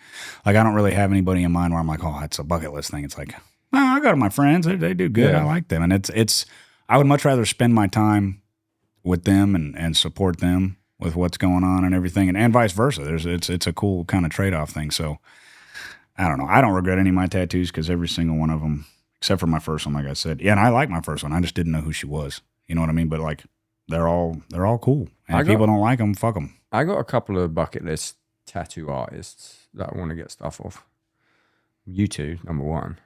Like I don't really have anybody in mind where I'm like, oh, it's a bucket list thing. It's like, oh, I go to my friends. They do good. Yeah. I like them, and it's. I would much rather spend my time with them and support them with what's going on and everything, and vice versa. It's a cool kind of trade-off thing. So I don't know. I don't regret any of my tattoos because every single one of them, except for my first one, like I said. Yeah, and I like my first one. I just didn't know who she was. You know what I mean? But like, they're all cool. And if people don't like them, fuck them. I got a couple of bucket list tattoo artists that I want to get stuff off. You two, number one.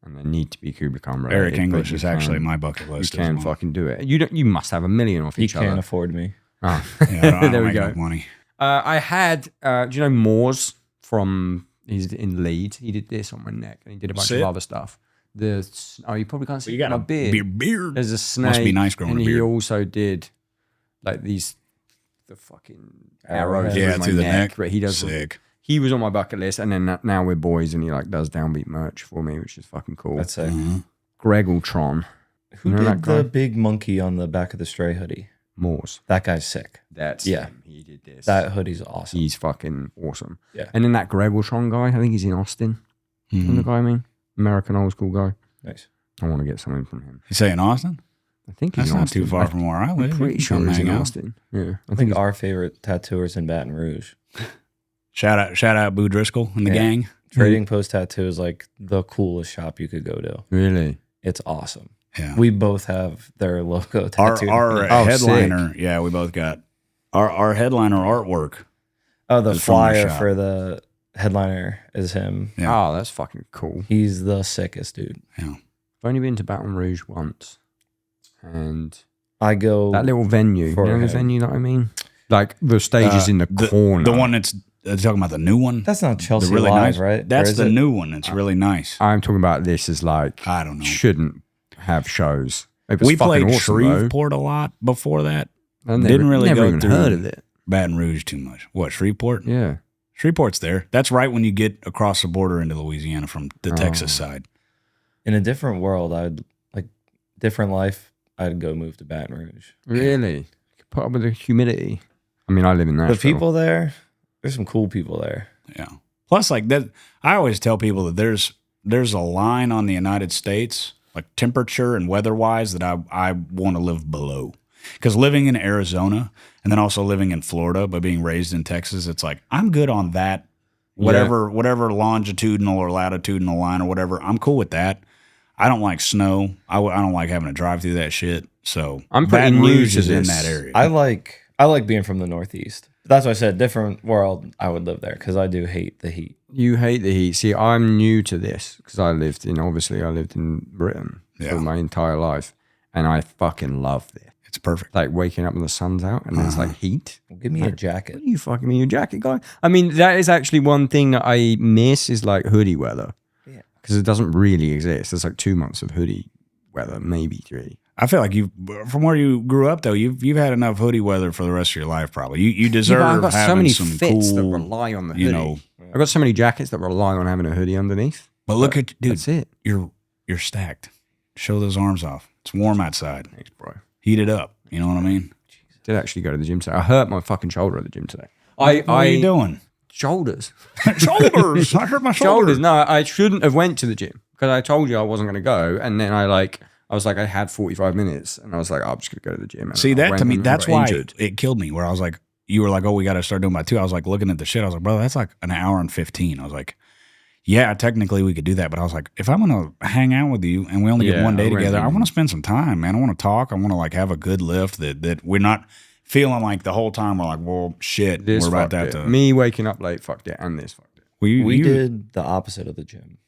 And they need to be KUBLAI KHAN related. Eric English is actually my bucket list. You can fucking do it. You must have $1 million off each other. He can't afford me. Oh. Yeah, I don't there we make go. enough money. I had, do you know Moores from, he's in Leeds. He did this on my neck and he did a bunch of other stuff. You probably can't see my beard. There's a snake. Must be nice growing and a beard. he also did like the fucking arrows yeah, my through the neck. But he does. Sick. He was on my bucket list, and then now we're boys, and he like does Downbeat merch for me, which is fucking cool. That's it. Gregultron. Who You know that did guy? the big monkey on the back of the Stray hoodie? Moores. That guy's sick. That's Yeah. him. He did this. That hoodie's awesome. He's fucking awesome. Yeah. And then that Gregultron guy, I think he's in Austin. You know the guy I mean? American old school guy. Nice. I want to get something from him. You say in Austin? I think he's That's in not Austin. too far from where I I'm live. pretty sure Come he's in hang out. Austin. Yeah. I think our favorite tattooers in Baton Rouge. Shout out Boo Driscoll and the gang. Trading Post Tattoo is like the coolest shop you could go to. Really? It's awesome. Yeah. We both have their logo Our tattooed. headliner, yeah, we both got our headliner artwork. the is from our flyer shop. for the headliner is him. Yeah. Oh, that's fucking cool. He's the sickest dude. Yeah. I've only been to Baton Rouge once. And I go that little venue, you for know the him. venue that I mean? Like the stage is in the corner. The one that's talking about the new one. That's not Chelsea the really Live, nice, right? That's Or is the it? new one. It's really nice. I'm talking about this as like, I don't know. shouldn't have shows. It was We fucking played awesome, though. Shreveport a lot before that. I Didn't really never go even through heard of it. Baton Rouge too much. What, Shreveport? Yeah. Shreveport's there. That's right when you get across the border into Louisiana from the Oh. Texas side. In a different world, I'd like different life. I'd go move to Baton Rouge. Really? Put up with the humidity. I mean, I live in Nashville. The people there, there's some cool people there. Yeah. Plus, like that, I always tell people that there's a line on the United States, like temperature and weather wise, that I want to live below. Because living in Arizona and then also living in Florida, but being raised in Texas, it's like I'm good on that. Whatever longitudinal or latitudinal line or whatever, I'm cool with that. I don't like snow. I don't like having to drive through that shit. So I'm pretty Baton new Rouge to is in this. that area. I like being from the Northeast. That's why I said different world. I would live there because I do hate the heat. You hate the heat. See, I'm new to this because I lived in Britain for my entire life. And I fucking love it. It's perfect. Like waking up when the sun's out and there's like heat. Well, give me a jacket. What are you fucking mean, your jacket guy? I mean, that is actually one thing that I miss is like hoodie weather. Yeah. Because it doesn't really exist. There's like 2 months of hoodie weather, maybe 3. I feel like from where you grew up though, you've had enough hoodie weather for the rest of your life. Probably you deserve I've got having so many some fits that cool. rely on the hoodie. You know, I've got so many jackets that rely on having a hoodie underneath. but look at dude, That's it. you're stacked. Show those arms off. It's warm outside. Thanks, bro. Heat it up. You know what I mean? Did actually go to the gym today. I hurt my fucking shoulder at the gym today. What are you doing? Shoulders. Shoulders. I hurt my Shoulders. No, I shouldn't have went to the gym because I told you I wasn't going to go. And then I was like, I had 45 minutes and I was like, I'm just going to go to the gym. And See, I that went to me, and that's got why injured. it killed me. Where I was like, you were like, oh, we got to start doing by 2. I was like looking at the shit. I was like, bro, that's like an hour and 15. I was like, yeah, technically we could do that. But I was like, if I'm going to hang out with you and we only get Yeah, one day we're together, I gonna- want to spend some time, man. I want to talk. I want to like have a good lift that we're not feeling like the whole time we're like, well, shit, This we're about fucked that it. to. Me waking up late fucked it and this fucked it. We did the opposite of the gym.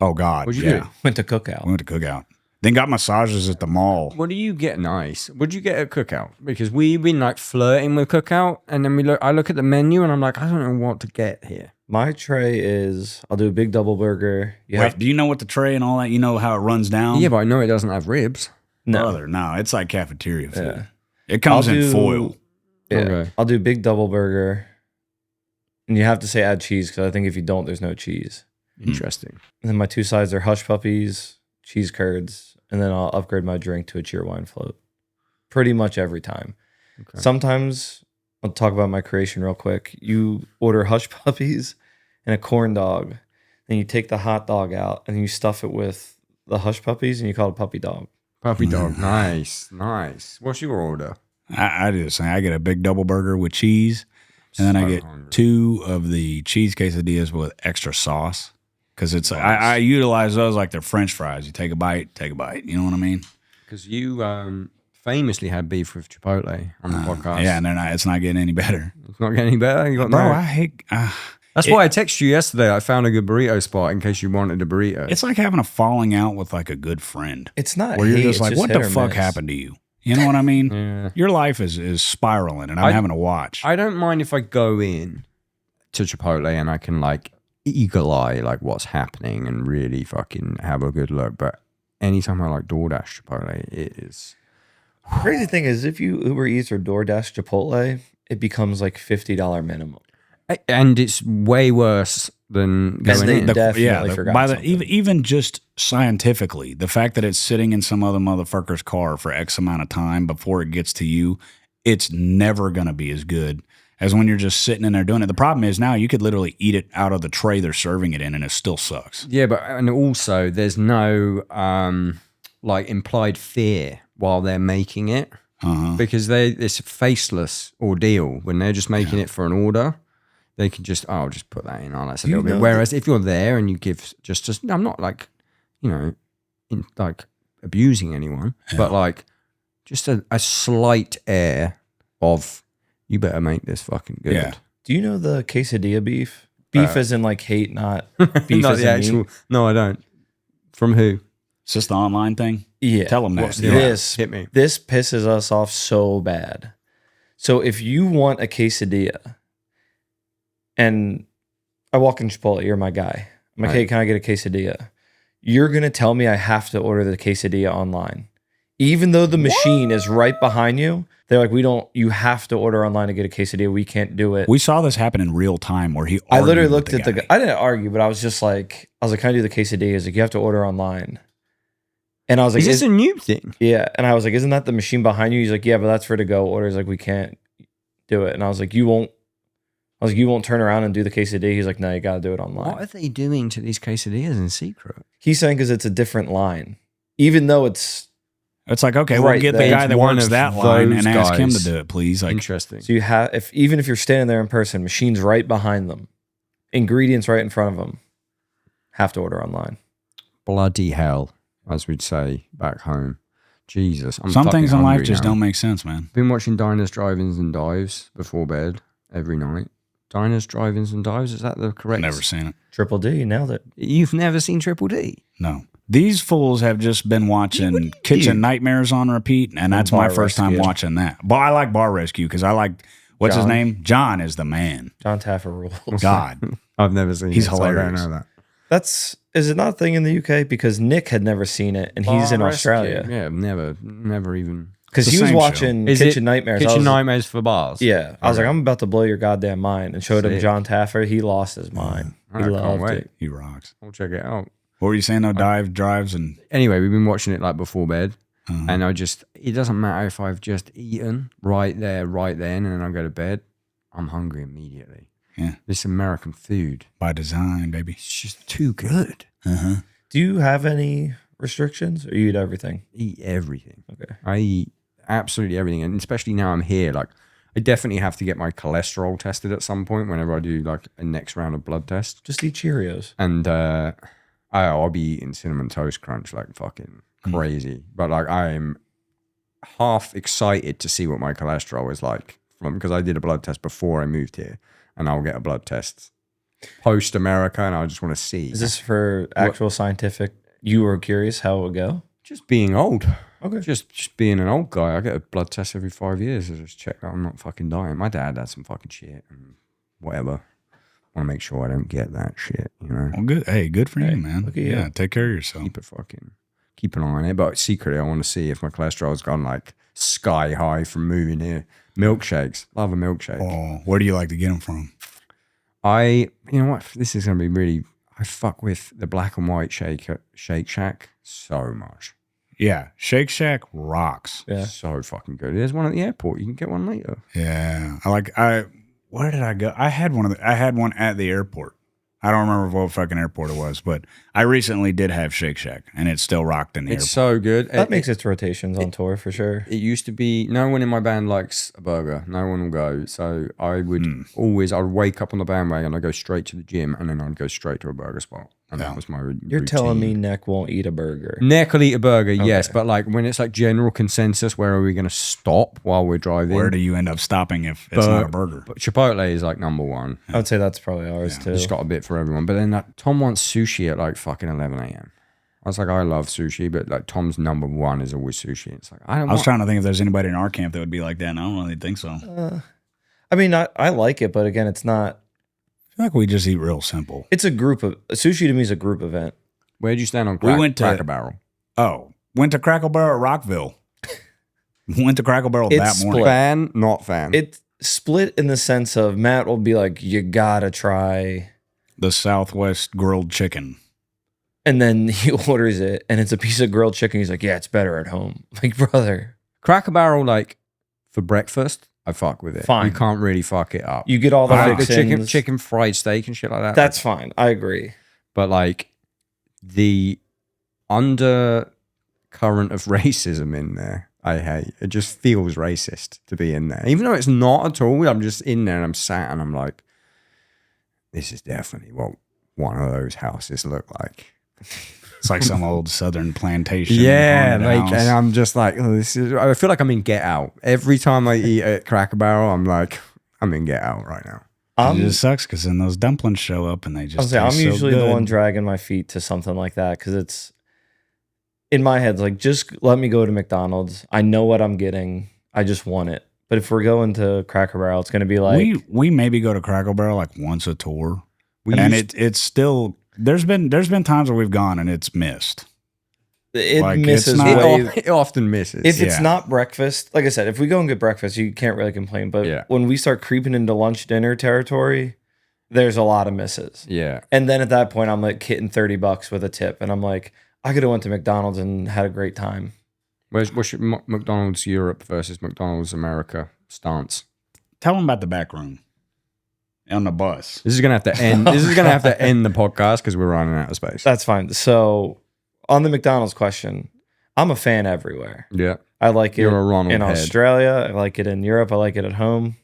Oh, God. What'd you yeah. do? Went to cookout. We went to cookout. Then got massages at the mall. What do you get nice? What do you get at cookout? Because we've been like flirting with cookout and then I look at the menu and I'm like, I don't know what to get here. My tray is I'll do a big double burger. Wait, do you know what the tray and all that? You know how it runs down? Yeah, but I know it doesn't have ribs. Brother, no, it's like cafeteria food. Yeah. It comes I'll in do- foil. Yeah. Okay. I'll do big double burger. And you have to say add cheese because I think if you don't, there's no cheese. Interesting. And then my 2 sides are hush puppies, cheese curds, and then I'll upgrade my drink to a cheer wine float. Pretty much every time. Okay. Sometimes I'll talk about my creation real quick. You order hush puppies and a corn dog. Then you take the hot dog out and you stuff it with the hush puppies and you call it puppy dog. Puppy dog. Nice. Nice. What's your order? I do the same. I get a big double burger with cheese, and then I So get hungry. 2 of the cheese quesadillas with extra sauce. Because it's I utilize those like they're French fries. You take a bite, take a bite. You know what I mean? Because you famously had beef with Chipotle on the podcast. Yeah, and it's not getting any better. It's not getting any better. You got Bro, no. I hate. That's why I texted you yesterday. I found a good burrito spot in case you wanted a burrito. It's like having a falling out with like a good friend. It's not Where you're hate, just it's like, what hit the or fuck miss. happened to you? You know what I mean? Yeah. Your life is spiraling, and I'm having to watch. I don't mind if I go in to Chipotle and I can like eagle eye like what's happening and really fucking have a good look. But anytime I like DoorDash Chipotle, it is. Crazy thing is, if you Uber Eats or DoorDash Chipotle, it becomes like $50 minimum. And it's way worse than going they in. definitely forgot something. even just scientifically, the fact that it's sitting in some other motherfucker's car for X amount of time before it gets to you, it's never going to be as good as when you're just sitting in there doing it. The problem is now you could literally eat it out of the tray they're serving it in, and it still sucks. Yeah, but and also there's no like implied fear while they're making it because it's a faceless ordeal when they're just making it for an order. They can just, I'll just put that in. That's a little bit. Whereas if you're there and you give just, I'm not like, like abusing anyone, but like just a slight air of, you better make this fucking good. Yeah. Do you know the quesadilla beef? Beef as in like hate, not beef Not as the in actual. meat? No, I don't. From who? It's just the online thing. Yeah. Tell them that. Hit me. This pisses us off so bad. So if you want a quesadilla, and I walk in Chipotle, you're my guy. I'm like, hey, can I get a quesadilla? You're going to tell me I have to order the quesadilla online. Even though the machine is right behind you, they're like, you have to order online to get a quesadilla. We can't do it. We saw this happen in real time where he I literally argued looked with at the guy. I didn't argue, but I was like, can I do the quesadilla? He's like, you have to order online. And I was like, Is this a new thing? yeah. And I was like, isn't that the machine behind you? He's like, yeah, but that's for to go orders. Like, we can't do it. And I was like, you won't turn around and do the quesadilla. He's like, no, you got to do it online. What are they doing to these quesadillas in secret? He's saying because it's a different line, even though it's like, okay, we'll Right get the there. guy that One works of that line those and ask him to guys. do it, please. Like, Interesting. so you have even if you're standing there in person, machines right behind them, ingredients right in front of them, have to order online. Bloody hell, as we'd say back home. Jesus. I'm some things in fucking life hungry just now. don't make sense, man. Been watching Diners, Drive-Ins and Dives before bed every night. Diners, Drive-Ins and Dives, is that the correct? Never seen it. Triple D, nailed it. You've never seen Triple D? No. These fools have just been watching Kitchen Nightmares on repeat, and that's my Bar first time Rescue. watching that. But I like Bar Rescue because I like, what's his John. name? John is the man. John Taffer rules. God. I've never seen He's it, so I don't hilarious. know that. Is it not a thing in the UK? Because Nick had never seen it, and he's in Bar Australia. Rescue. Yeah, never even. Because It's he the was same watching Is Kitchen it Nightmares. I Kitchen was- Nightmares for bars. Yeah, I was Okay. like, I'm about to blow your goddamn mind, and showed him Sick. John Taffer. He lost his mind. I He can't loved wait. it. He rocks. I'll check it out. What were you saying, though? Drives, and Anyway, we've been watching it like before bed. And it doesn't matter if I've just eaten right there, right then, and then I go to bed, I'm hungry immediately. Yeah. This American food, by design, baby. it's just too good. Do you have any restrictions, or you eat everything? Eat everything. Okay. I eat absolutely everything. And especially now I'm here, like, I definitely have to get my cholesterol tested at some point whenever I do like a next round of blood tests. Just eat Cheerios. And I'll be eating Cinnamon Toast Crunch like fucking crazy. But like I am half excited to see what my cholesterol is like from, because I did a blood test before I moved here, and I'll get a blood test post America, and I just want to see. Is this for actual scientific? You were curious how it would go? just being old? Okay. Just being an old guy. I get a blood test every 5 years to just check that I'm not fucking dying. My dad had some fucking shit and whatever. I want to make sure I don't get that shit, you know? Well, good. Hey, good for Hey, you, man. look at you. Yeah, take care of yourself. Keep an eye on it. But secretly, I want to see if my cholesterol's gone like sky high from moving here. Milkshakes. Love a milkshake. Oh, where do you like to get them from? You know what? This is going to be really, I fuck with the black and white shake at Shake Shack so much. Yeah, Shake Shack rocks. Yeah. So fucking good. There's one at the airport. You can get one later. Yeah, where did I go? I had one at the airport. I don't remember what fucking airport it was, but I recently did have Shake Shack, and it still rocked in the It's airport. so good. That makes its rotations on tour for sure. It used to be no one in my band likes a burger. No one will go. So I would I'd wake up on the bandwagon, I'd go straight to the gym, and then I'd go straight to a burger spot. And that was my You're telling me Neck won't eat a burger? Neck will eat a burger, yes. But like when it's like general consensus, where are we going to stop while we're driving? Where do you end up stopping if it's not a burger? But Chipotle is like number one. I would say that's probably ours too. It's got a bit for everyone. But then Tom wants sushi at like fucking 11 a.m. I was like, I love sushi, but like Tom's number one is always sushi. It's like I was trying to think if there's anybody in our camp that would be like that, and I don't really think so. I mean, I like it, but again, it's not. I feel like we just eat real simple. It's a group of sushi to me is a group event. Where'd you stand on We went to Cracker Barrel? Oh, went to Crackle Barrel at Rockville. Went to Crackle Barrel that morning. Fan, not fan. It's split in the sense of Matt will be like, you gotta try, The Southwest grilled chicken. and then he orders it, and it's a piece of grilled chicken. He's like, yeah, it's better at home. Like, brother, Cracker Barrel, like for breakfast, I fuck with it. Fine. You can't really fuck it up. you get all the I like the fixins. chicken fried steak and shit like that. That's fine. I agree. But like the undercurrent of racism in there, I hate. It just feels racist to be in there, even though it's not at all. I'm just in there and I'm sat and I'm like, this is definitely what one of those houses look like. It's like some old Southern plantation. Yeah, haunted like, house. and I'm just like, oh, this is. I feel like I'm in Get Out every time I eat at Cracker Barrel. I'm like, I'm in Get Out right now. It just sucks because then those dumplings show up and they just. I'm taste usually so the good. one dragging my feet to something like that because it's in my head. It's like, just let me go to McDonald's. I know what I'm getting. I just want it. But if we're going to Cracker Barrel, it's going to be like we maybe go to Crackle Barrel like once a tour, And it's still there's been times where we've gone and it's missed. it like, it's misses not- way. it often misses. If it's Yeah. not breakfast, like I said, if we go and get breakfast, you can't really complain. But Yeah. when we start creeping into lunch dinner territory, there's a lot of misses. yeah. And then at that point, I'm like hitting $30 with a tip, and I'm like, I could have went to McDonald's and had a great time. What's your McDonald's Europe versus McDonald's America stance? Tell them about the back room on the bus. This is gonna have to end. This is gonna have to end the podcast because we're running out of space. That's fine. So on the McDonald's question, I'm a fan everywhere. Yeah, I like it you're a Ronald in head. Australia. I like it in Europe. I like it at home.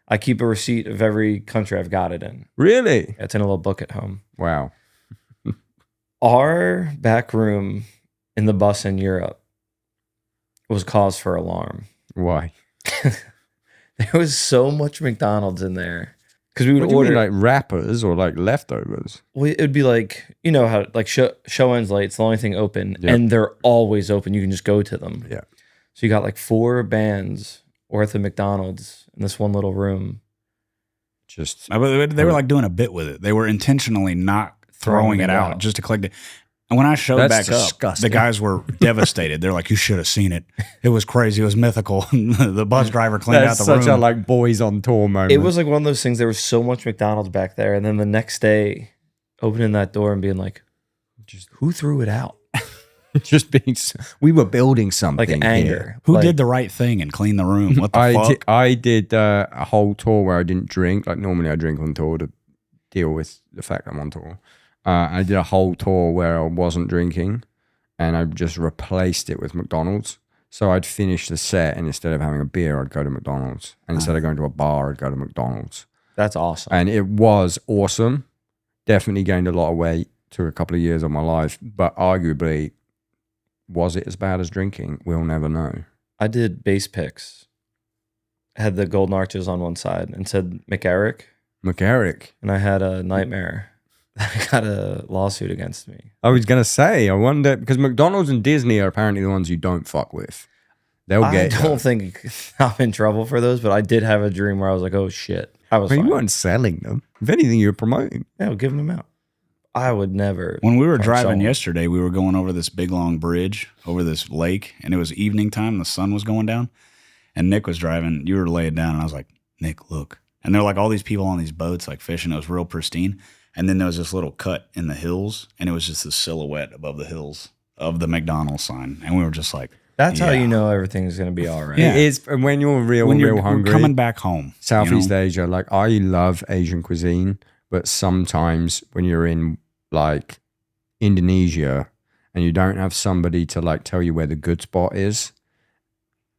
I keep a receipt of every country I've got it in. Really? It's in a little book at home. Wow. Our back room in the bus in Europe was cause for alarm. Why? There was so much McDonald's in there because we What would do you order mean, like wrappers or like leftovers? Well, it would be like, you know how like show ends late, it's the only thing open, Yep. and they're always open. You can just go to them. Yeah. So you got like 4 bands worth of McDonald's in this one little room. Just They were like doing a bit with it. They were intentionally not throwing it out just to collect it. And when I showed That's back disgusting. up, the guys were devastated. They're like, "You should have seen it. It was crazy. It was mythical." The bus driver cleaned that's out the such room. a like boys on tour moment. It was like one of those things. There was so much McDonald's back there, and then the next day, opening that door and being like, just "Who threw it out?" just being. We were building something. Like here. anger. Who Like, did the right thing and clean the room? What the fuck? I did a whole tour where I didn't drink. Like normally I drink on tour to deal with the fact I'm on tour. I did a whole tour where I wasn't drinking, and I just replaced it with McDonald's. So I'd finish the set, and instead of having a beer, I'd go to McDonald's. And instead of going to a bar, I'd go to McDonald's. That's awesome. And it was awesome. Definitely gained a lot of weight. Took a couple of years of my life, but arguably, was it as bad as drinking? We'll never know. I did bass picks. Had the golden arches on one side and said McEric, McEric. and I had a nightmare. I got a lawsuit against me. I was gonna say, I wonder because McDonald's and Disney are apparently the ones you don't fuck with. They'll I get. don't think I'm in trouble for those, but I did have a dream where I was like, "Oh shit!" I was. But you fine. weren't selling them. If anything, you were promoting. Yeah, we're giving them out. I would never. When we were punch driving someone. yesterday, we were going over this big long bridge over this lake, and it was evening time. The sun was going down, and Nick was driving. You were laying down, and I was like, "Nick, look!" And there were like all these people on these boats, like fishing. It was real pristine. And then there was this little cut in the hills, and it was just the silhouette above the hills of the McDonald's sign. And we were just like, That's how yeah. you know everything's gonna be all right. Yeah. It is and when you're real, when you're real hungry. coming back home, Southeast you know? Asia, like I love Asian cuisine, but sometimes when you're in like Indonesia and you don't have somebody to like tell you where the good spot is,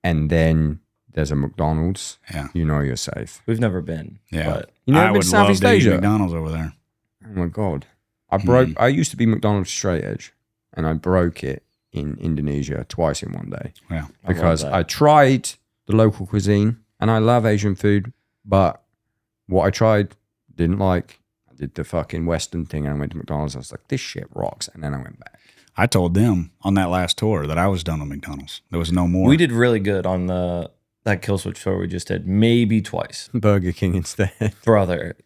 and then there's a McDonald's, Yeah. you know you're safe. We've never been. Yeah. But You never I been would to love Southeast to eat Asia? McDonald's over there. Oh my god! I used to be McDonald's straight edge, and I broke it in Indonesia twice in one day Yeah. because that. I tried the local cuisine, and I love Asian food, but what I tried didn't like. I did the fucking Western thing, and I went to McDonald's. I was like, this shit rocks, and then I went back. I told them on that last tour that I was done with McDonald's. There was no more. we did really good on that Kill Switch tour we just did. Maybe twice. Burger King instead. Brother.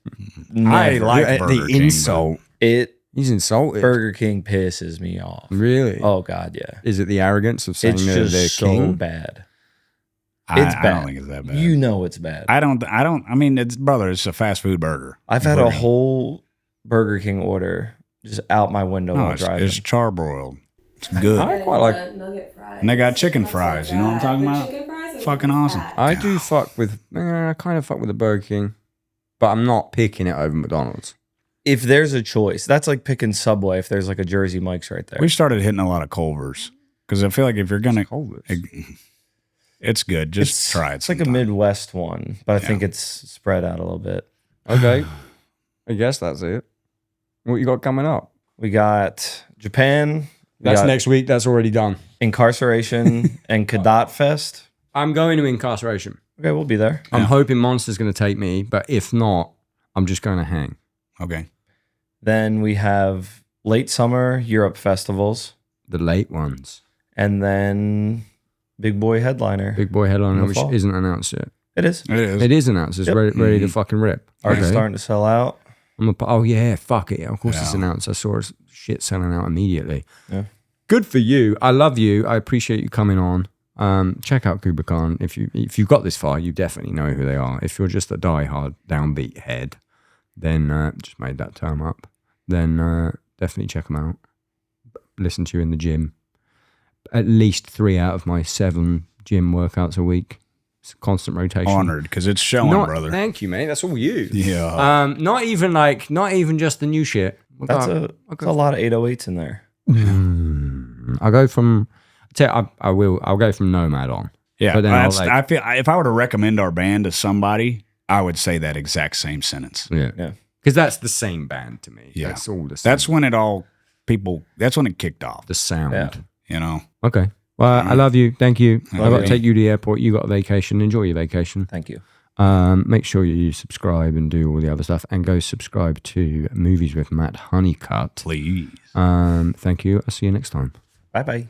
I never. like The Burger King, insult. He's insulted. Burger King pisses me off. Really? Oh God, yeah. Is it the arrogance of saying It's they're just so king? bad. I It's bad. I don't think it's that bad. You know it's bad. I mean, it's brother. It's a fast food burger. I've had a whole Burger King order just out my window No, while it's driving. charbroiled. It's good. I quite like. nugget fries. And they got chicken fries. You know what I'm talking about? Chicken fries are Fucking awesome. fat. I do fuck with. I kind of fuck with the Burger King, but I'm not picking it over McDonald's. If there's a choice, that's like picking Subway if there's like a Jersey Mike's right there. We started hitting a lot of Culver's because I feel like if you're gonna, Culver's. it's good. Just try it. It's like a sometime. Midwest one, but I think it's spread out a little bit. Okay, I guess that's it. What you got coming up? We got Japan. We That's got next week. That's already done. Incarceration and Kadat Fest. I'm going to incarceration. Okay, we'll be there. I'm hoping Monster's going to take me, but if not, I'm just going to hang. Okay. Then we have late summer Europe festivals, The late ones. and then Big Boy headliner. Big Boy headliner, In the which fall. isn't announced yet. It is. It is. It is announced. It's Yep. ready to fucking rip. Already Okay. starting to sell out. Oh yeah, fuck it. Of course it's Yeah. announced. I saw shit selling out immediately. Yeah. Good for you. I love you. I appreciate you coming on. Check out KUBLAI KHAN. If you've got this far, you definitely know who they are. If you're just a diehard Downbeat head, then just made that term up. Then definitely check them out. Listen to you in the gym. At least 3 out of my 7 gym workouts a week. It's a constant rotation. Honored because it's showing, brother. Thank you, mate. That's all you. Yeah. Not even just the new shit. That's a lot of 808s in there. I'll go from. I'll go from Nomad on. Yeah. but then I feel if I were to recommend our band to somebody, I would say that exact same sentence. Yeah, Yeah. because that's the same band to me. Yeah. That's all the same. That's when that's when it kicked off. the sound. Yeah. You know. Okay. Well, I love you. Thank you. I've got to you. take you to the airport. You got a vacation. Enjoy your vacation. Thank you. Make sure you subscribe and do all the other stuff, and go subscribe to Movies with Matt Honeycutt. Please. Thank you. I'll see you next time. Bye bye.